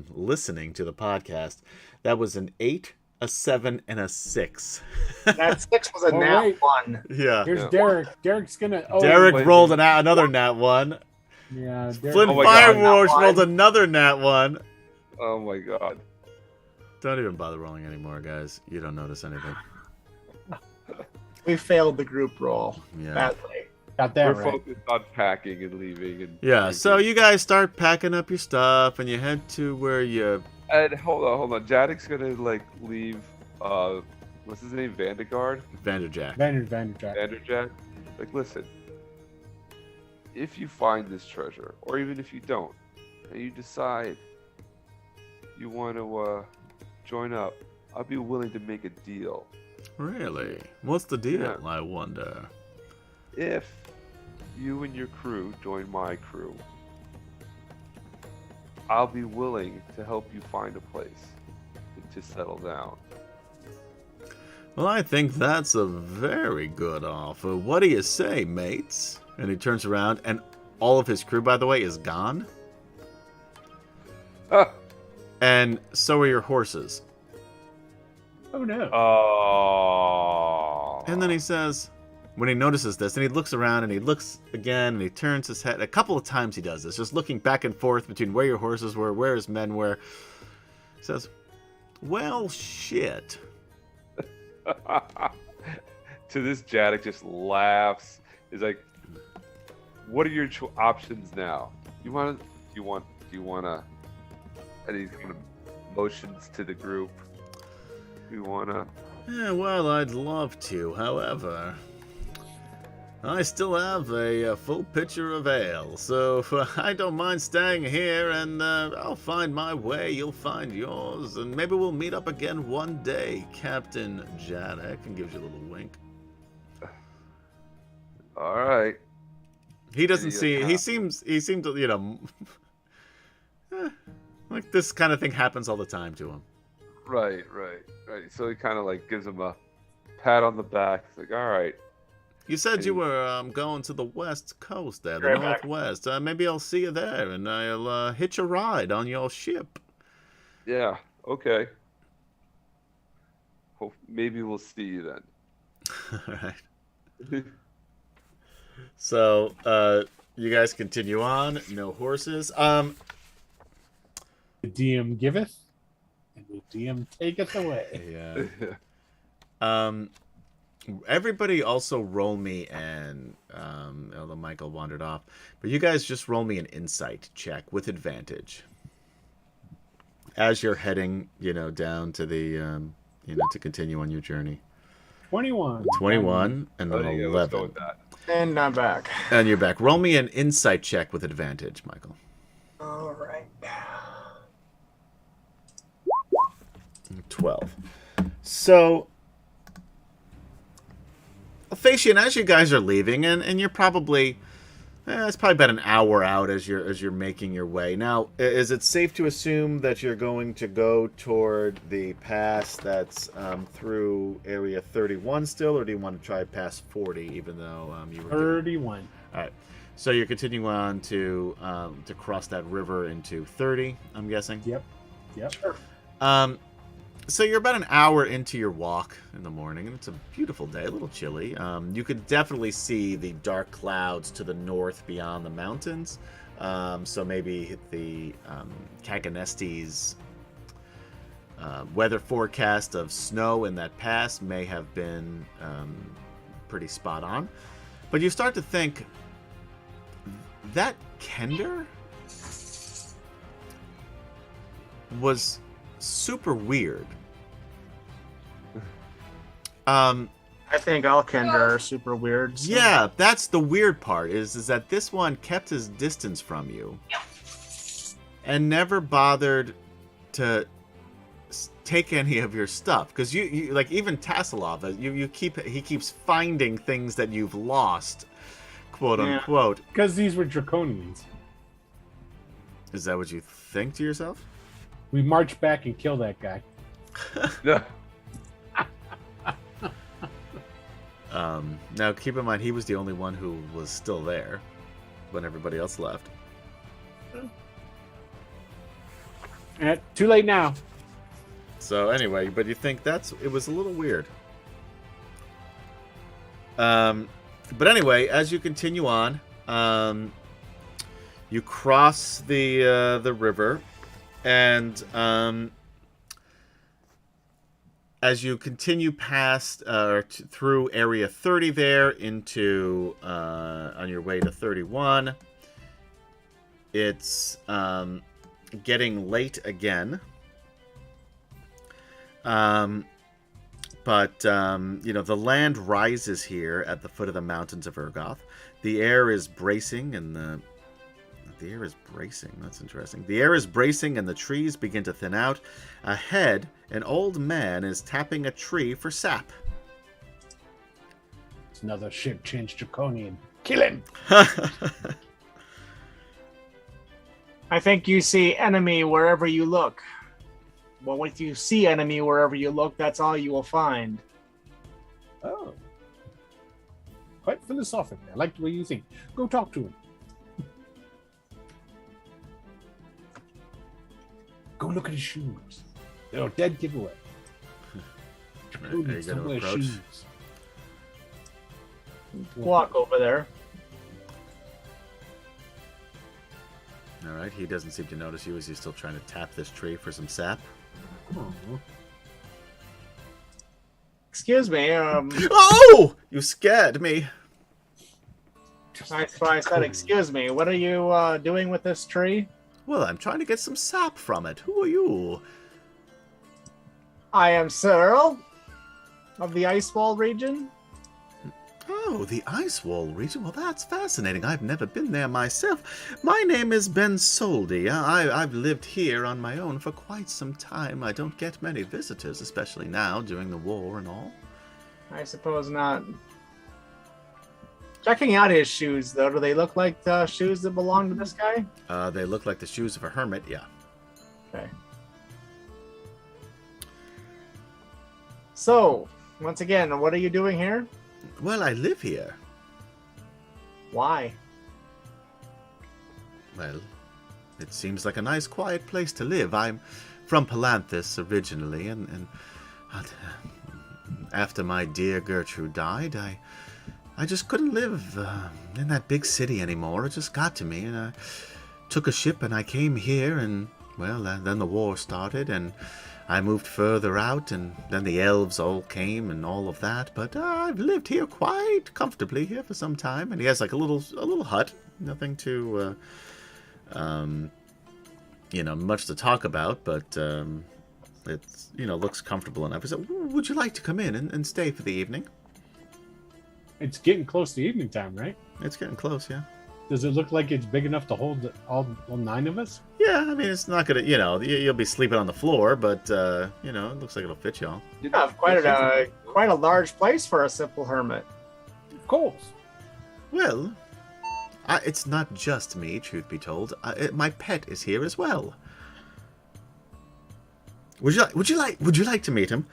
listening to the podcast, that was an 8, a 7, and a 6. That 6 was a Oh, nat wait. 1. Yeah. Here's Yeah. Derek. Derek's gonna. Oh, Derek wait. rolled another nat 1. Yeah, Derek. Flint Oh my God, Firewatch nat rolled one. another nat 1. Oh my god. Don't even bother rolling anymore, guys. You don't notice anything. We failed the group roll Yeah. badly. Got that We're right. focused on packing and leaving. And Yeah, so you guys start packing up your stuff and you head to where you... And hold on. Jadek's gonna leave. What's his name? Vandergaard. Vanderjack. Vanderjack. Vanderjack. Listen. If you find this treasure, or even if you don't, and you decide you want to join up, I'll be willing to make a deal. Really? What's the deal, Yeah. I wonder? If you and your crew join my crew, I'll be willing to help you find a place to settle down. Well, I think that's a very good offer. What do you say, mates? And he turns around, and all of his crew, by the way, is gone. Ah! And so are your horses. Oh no. Oh. And then he says, when he notices this, and he looks around, and he looks again, and he turns his head. A couple of times he does this, just looking back and forth between where your horses were, where his men were. He says, well, shit. To this, Jadek just laughs. He's like, "What are your options now? You want to?" And he's kind of motions to the group. You wanna? Yeah, well, I'd love to. However, I still have a full pitcher of ale, so I don't mind staying here, and I'll find my way, you'll find yours, and maybe we'll meet up again one day, Captain Jadek, and gives you a little wink. All right. He doesn't Yeah. he seems, you know, like this kind of thing happens all the time to him. Right. So he kind of gives him a pat on the back. He's like, "All right." You said you were going to the west coast there, the Right back. northwest. Maybe I'll see you there, and I'll hitch a ride on your ship. Yeah. Okay. Maybe we'll see you then. All right. So, you guys continue on. No horses. The DM giveth, and the DM taketh away. Yeah. Everybody also roll me an, although Michael wandered off, but you guys just roll me an insight check with advantage. As you're heading, down to the, to continue on your journey. 21. 21 and then Oh, yeah, let's go 11. with that. And I'm back. And you're back. Roll me an insight check with advantage, Michael. All right. 12. So, Alphasian, as you guys are leaving, and you're probably, it's probably about an hour out as you're making your way. Now, is it safe to assume that you're going to go toward the pass that's through Area 31 still, or do you want to try past 40, even though you were 31. All right. So you're continuing on to cross that river into 30, I'm guessing? Yep. Sure. So you're about an hour into your walk in the morning, and it's a beautiful day, a little chilly. You could definitely see the dark clouds to the north beyond the mountains. So maybe the Kaganesti's weather forecast of snow in that pass may have been pretty spot on. But you start to think, that Kender was super weird. I think all Kender are super weird. So. Yeah, that's the weird part, is that this one kept his distance from you and never bothered to take any of your stuff, because you like, even Tasselov, he keeps finding things that you've lost, quote unquote. Because these were draconians. Is that what you think to yourself? We march back and kill that guy. Yeah. Now, keep in mind, he was the only one who was still there when everybody else left. Too late now. So anyway, but you think it was a little weird. But anyway, as you continue on, you cross the river, and as you continue past through Area 30 there into on your way to 31, it's getting late again. But the land rises here at the foot of the mountains of Urgoth. The air is bracing, and the air is bracing. That's interesting. The air is bracing, and the trees begin to thin out. Ahead, an old man is tapping a tree for sap. It's another ship changed draconian. Kill him! I think you see enemy wherever you look. Well, if you see enemy wherever you look, that's all you will find. Oh. Quite philosophic. I like the way you think. Go talk to him. Go look at his shoes. They're a dead giveaway. Are you going to approach? Walk over there. All right, he doesn't seem to notice you as he's still trying to tap this tree for some sap. Excuse me. Oh! You scared me. That's why I said, excuse me. What are you doing with this tree? Well, I'm trying to get some sap from it. Who are you? I am Cyril of the Icewall region. Oh, the Ice Wall region. Well, that's fascinating. I've never been there myself. My name is Ben Soldi. I've lived here on my own for quite some time. I don't get many visitors, especially now during the war and all. I suppose not. Checking out his shoes, though, do they look like the shoes that belong to this guy? They look like the shoes of a hermit, yeah. Okay. So, once again, what are you doing here? Well, I live here. Why? Well, it seems like a nice, quiet place to live. I'm from Palanthus originally, and after my dear Gertrude died, I just couldn't live in that big city anymore. It just got to me, and I took a ship and I came here, and well, then the war started, and I moved further out, and then the elves all came and all of that. But I've lived here quite comfortably here for some time, and he has like a little hut, nothing too, much to talk about, but it's looks comfortable enough. I said, would you like to come in and stay for the evening? It's getting close to evening time, right? It's getting close, yeah. Does it look like it's big enough to hold all 9 of us? Yeah, I mean, it's not gonna, you'll be sleeping on the floor, but it looks like it'll fit y'all. You have quite a large place for a simple hermit. Of course. Well, it's not just me, truth be told. My pet is here as well. Would you like to meet him?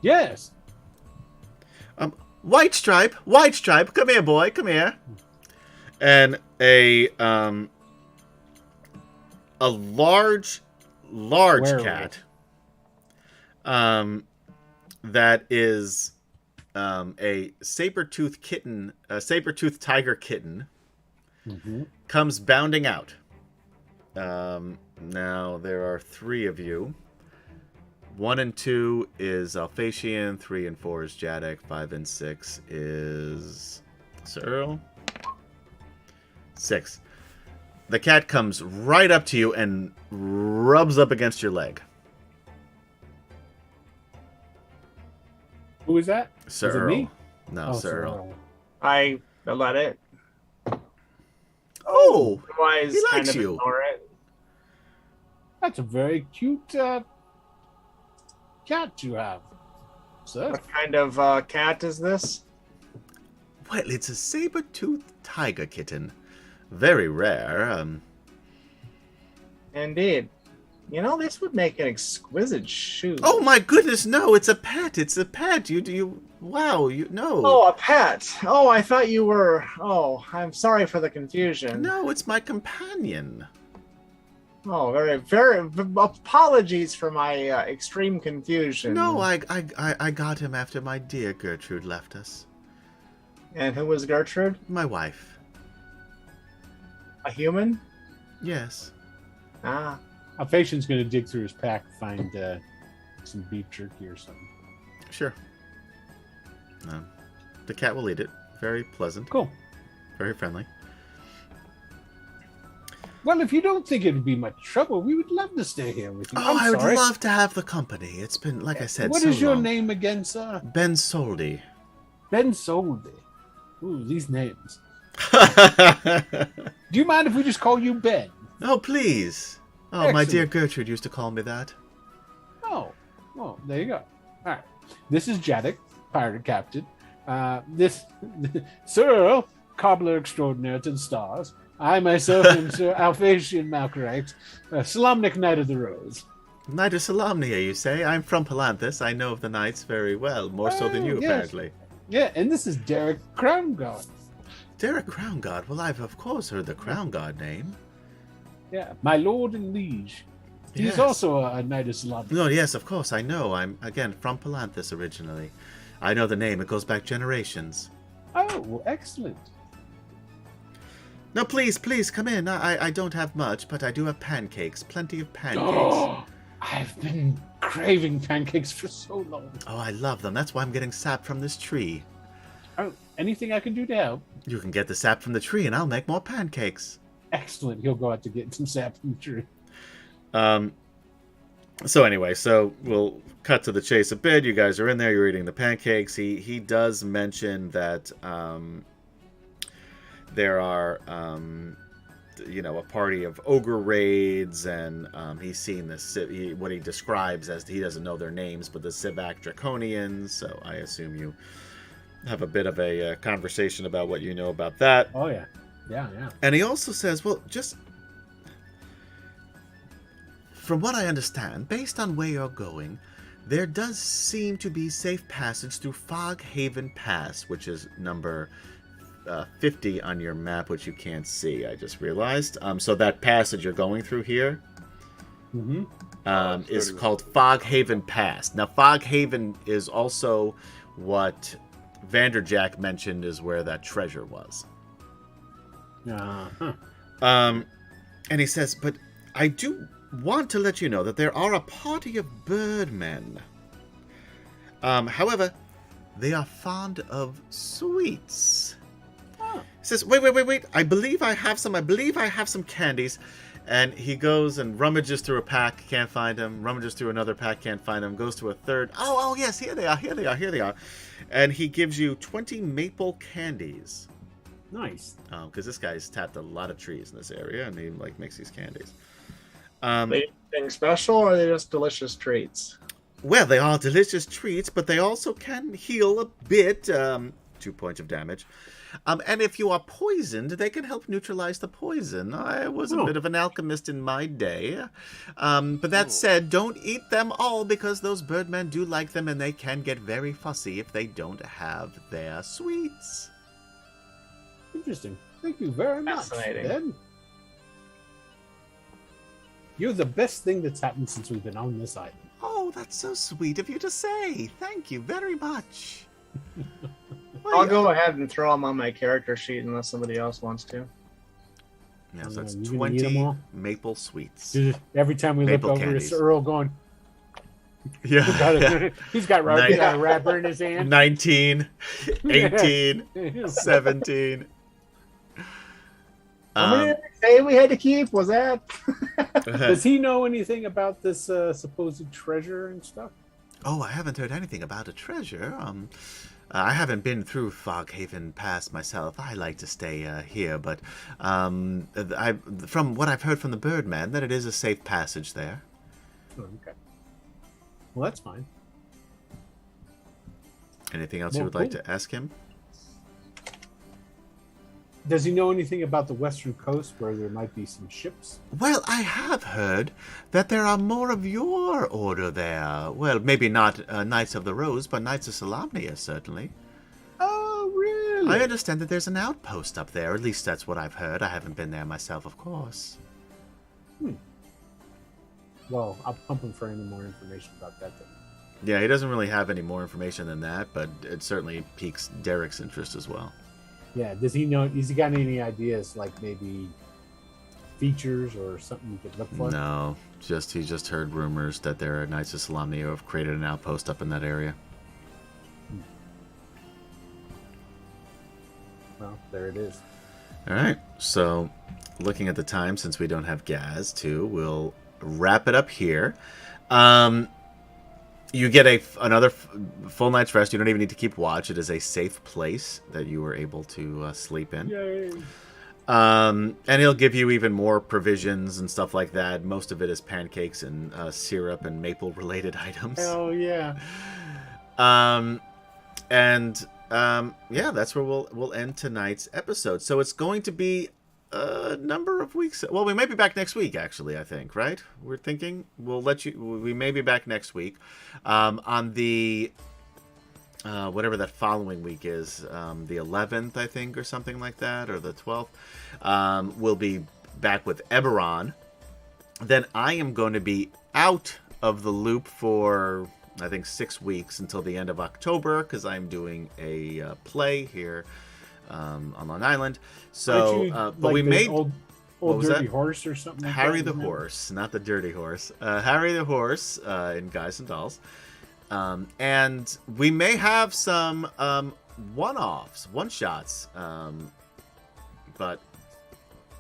Yes. White Stripe, come here, boy, come here. And a large Werewolf. cat. That is a saber-toothed kitten, a saber-toothed tiger kitten, comes bounding out. Now there are 3 of you. 1 and 2 is Alphatian, 3 and 4 is Jadek, 5 and 6 is Sir Earl. 6. The cat comes right up to you and rubs up against your leg. Who is that? Sir Is it Earl. me? No, Sir Earl. I let it. Oh, Otherwise, he kind likes of you. ignore it. That's a very cute cat you have, sir. What kind of cat is this? Well, it's a saber-toothed tiger kitten. Very rare. Indeed. This would make an exquisite shoe. Oh my goodness, no! It's a pet. It's a pet. Wow! No. Oh, a pet. Oh, I thought you were. Oh, I'm sorry for the confusion. No, it's my companion. Oh, very, very. Apologies for my extreme confusion. No, I got him after my dear Gertrude left us. And who was Gertrude? My wife. A human? Yes. Ah. Alphatian's going to dig through his pack, find some beef jerky or something. Sure. The cat will eat it. Very pleasant. Cool. Very friendly. Well, if you don't think it'd be much trouble, we would love to stay here with you. Oh, I I'm would sorry. love to have the company. It's been, like I said, What so is your long. name again, sir? Ben Soldi. Ben Soldi. Ooh, these names. Do you mind if we just call you Ben? Oh, please. Oh, my Excellent. dear Gertrude used to call me that. Oh, well, there you go. All right. This is Jadek, pirate captain. This Sir Earl, cobbler extraordinaire to the stars. I myself am Sir Alphatian Malchorite, Solamnic Knight of the Rose. Knight of Solamnia, you say? I'm from Palanthus. I know of the knights very well, more so than you, yes. apparently. Yeah, and this is Derek Crownguard. Derek Crown God. Well, I've of course heard the Crown God name. Yeah, my lord and liege. He's Yes. also a knight of Solamnic. No, yes, of course, I know. I'm, again, from Palanthus originally. I know the name. It goes back generations. Oh, well, excellent. No, please, come in. I don't have much, but I do have pancakes. Plenty of pancakes. Oh, I've been craving pancakes for so long. Oh, I love them. That's why I'm getting sap from this tree. Oh, anything I can do to help? You can get the sap from the tree, and I'll make more pancakes. Excellent. He'll go out to get some sap from the tree. So anyway, we'll cut to the chase a bit. You guys are in there. You're eating the pancakes. He does mention that there are a party of ogre raids, and he's seen what he describes as, he doesn't know their names, but the Sivak Draconians. So I assume you have a bit of a conversation about what you know about that. Oh yeah, yeah. And he also says, well, just from what I understand, based on where you're going, there does seem to be safe passage through Fog Haven Pass, which is number 50 on your map, which you can't see, I just realized. So that passage you're going through here is called Fog Haven Pass. Now, Fog Haven is also what Vanderjack mentioned is where that treasure was. Uh-huh. And he says, but I do want to let you know that there are a party of birdmen. However, they are fond of sweets. He says, wait. I believe I have some candies. And he goes and rummages through a pack, can't find them. Rummages through another pack, can't find them. Goes to a third. Oh, yes, here they are. And he gives you 20 maple candies. Nice. Because this guy's tapped a lot of trees in this area, and he makes these candies. They anything special, or are they just delicious treats? Well, they are delicious treats, but they also can heal a bit. 2 points of damage. And if you are poisoned, they can help neutralize the poison. I was a bit of an alchemist in my day. But that said, don't eat them all, because those birdmen do like them, and they can get very fussy if they don't have their sweets. Interesting. Thank you very much, Fascinating. Ben. You're the best thing that's happened since we've been on this island. Oh, that's so sweet of you to say. Thank you very much. I'll go ahead and throw them on my character sheet unless somebody else wants to. Yeah, so that's You gonna eat 'em 20 all? maple sweets. Every time we Maple look over, candies. it's Earl going. Yeah. He's got a wrapper in his hand. 19, 18, 17. How many did they say we had to keep? Was that? Does he know anything about this supposed treasure and stuff? Oh, I haven't heard anything about a treasure. I haven't been through Foghaven Pass myself. I like to stay here, but from what I've heard from the Birdman, that it is a safe passage there. Oh, okay. Well, that's fine. Anything else you would like to ask him? Does he know anything about the western coast where there might be some ships? Well, I have heard that there are more of your order there. Well, maybe not Knights of the Rose, but Knights of Solamnia, certainly. Oh, really? I understand that there's an outpost up there. At least that's what I've heard. I haven't been there myself, of course. Well, I'll pump him for any more information about that then. Yeah, he doesn't really have any more information than that, but it certainly piques Derek's interest as well. Yeah, does he know? Has he got any ideas, like maybe features or something you could look for? No, he just heard rumors that there are Knights of Solamnia who have created an outpost up in that area. Well, there it is. All right, so looking at the time, since we don't have Gaz too, we'll wrap it up here. You get another full night's rest. You don't even need to keep watch. It is a safe place that you were able to sleep in. Yay! And he'll give you even more provisions and stuff like that. Most of it is pancakes and syrup and maple-related items. Hell yeah! Yeah, that's where we'll end tonight's episode. So it's going to be a number of weeks. Well, we may be back next week, actually, I think, right? We're thinking we may be back next week. On the whatever that following week is, the 11th, I think, or something like that, or the 12th. We'll be back with Eberron. Then I am going to be out of the loop for, I think, 6 weeks until the end of October, because I'm doing a play here on Long Island. So, but we made old dirty horse or something. Like Harry that, the Horse, not the Dirty Horse. Harry the Horse in Guys and Dolls, and we may have some one-offs, one-shots, but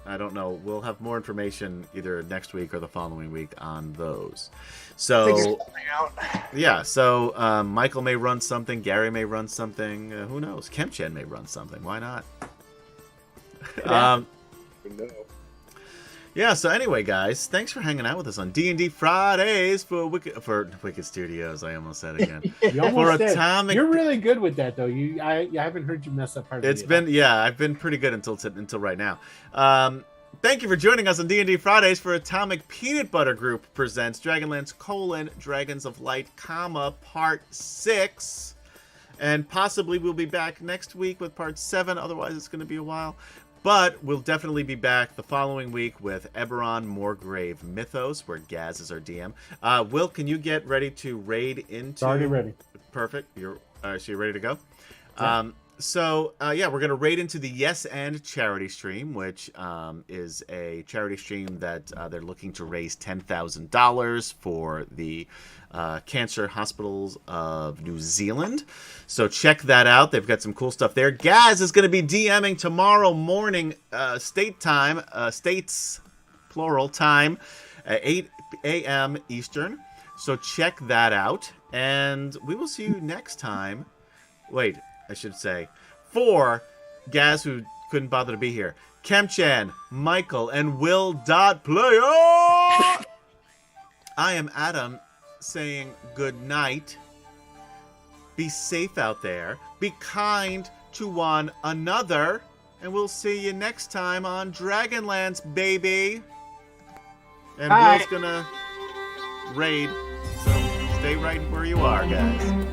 I don't know. We'll have more information either next week or the following week on those. So, yeah. So Michael may run something. Gary may run something. Who knows? Kempchen may run something. Why not? Yeah. So anyway, guys, thanks for hanging out with us on D&D Fridays for Wicked Studios. I almost said again. For Atomic. You're really good with that, though. I haven't heard you mess up hardly. It's been I've been pretty good until right now. Thank you for joining us on D&D Fridays for Atomic Peanut Butter Group presents Dragonlance: Dragons of Light, Part 6. And possibly we'll be back next week with Part 7. Otherwise, it's going to be a while. But we'll definitely be back the following week with Eberron Moorgrave Mythos, where Gaz is our DM. Will, can you get ready to raid into... Already ready. Perfect. So you're ready to go? Yeah. So, yeah, we're going to raid into the Yes and charity stream, which is a charity stream that they're looking to raise $10,000 for the cancer hospitals of New Zealand. So check that out. They've got some cool stuff there. Gaz is going to be DMing tomorrow morning, state time, states, plural, time, at 8 a.m. Eastern. So check that out. And we will see you next time. Wait, I should say, for Gaz, who couldn't bother to be here, Kemchan, Michael, and Will.Player! I am Adam, saying good night. Be safe out there. Be kind to one another. And we'll see you next time on DragonLance, baby. And Bye. Will's gonna raid. So stay right where you are, guys.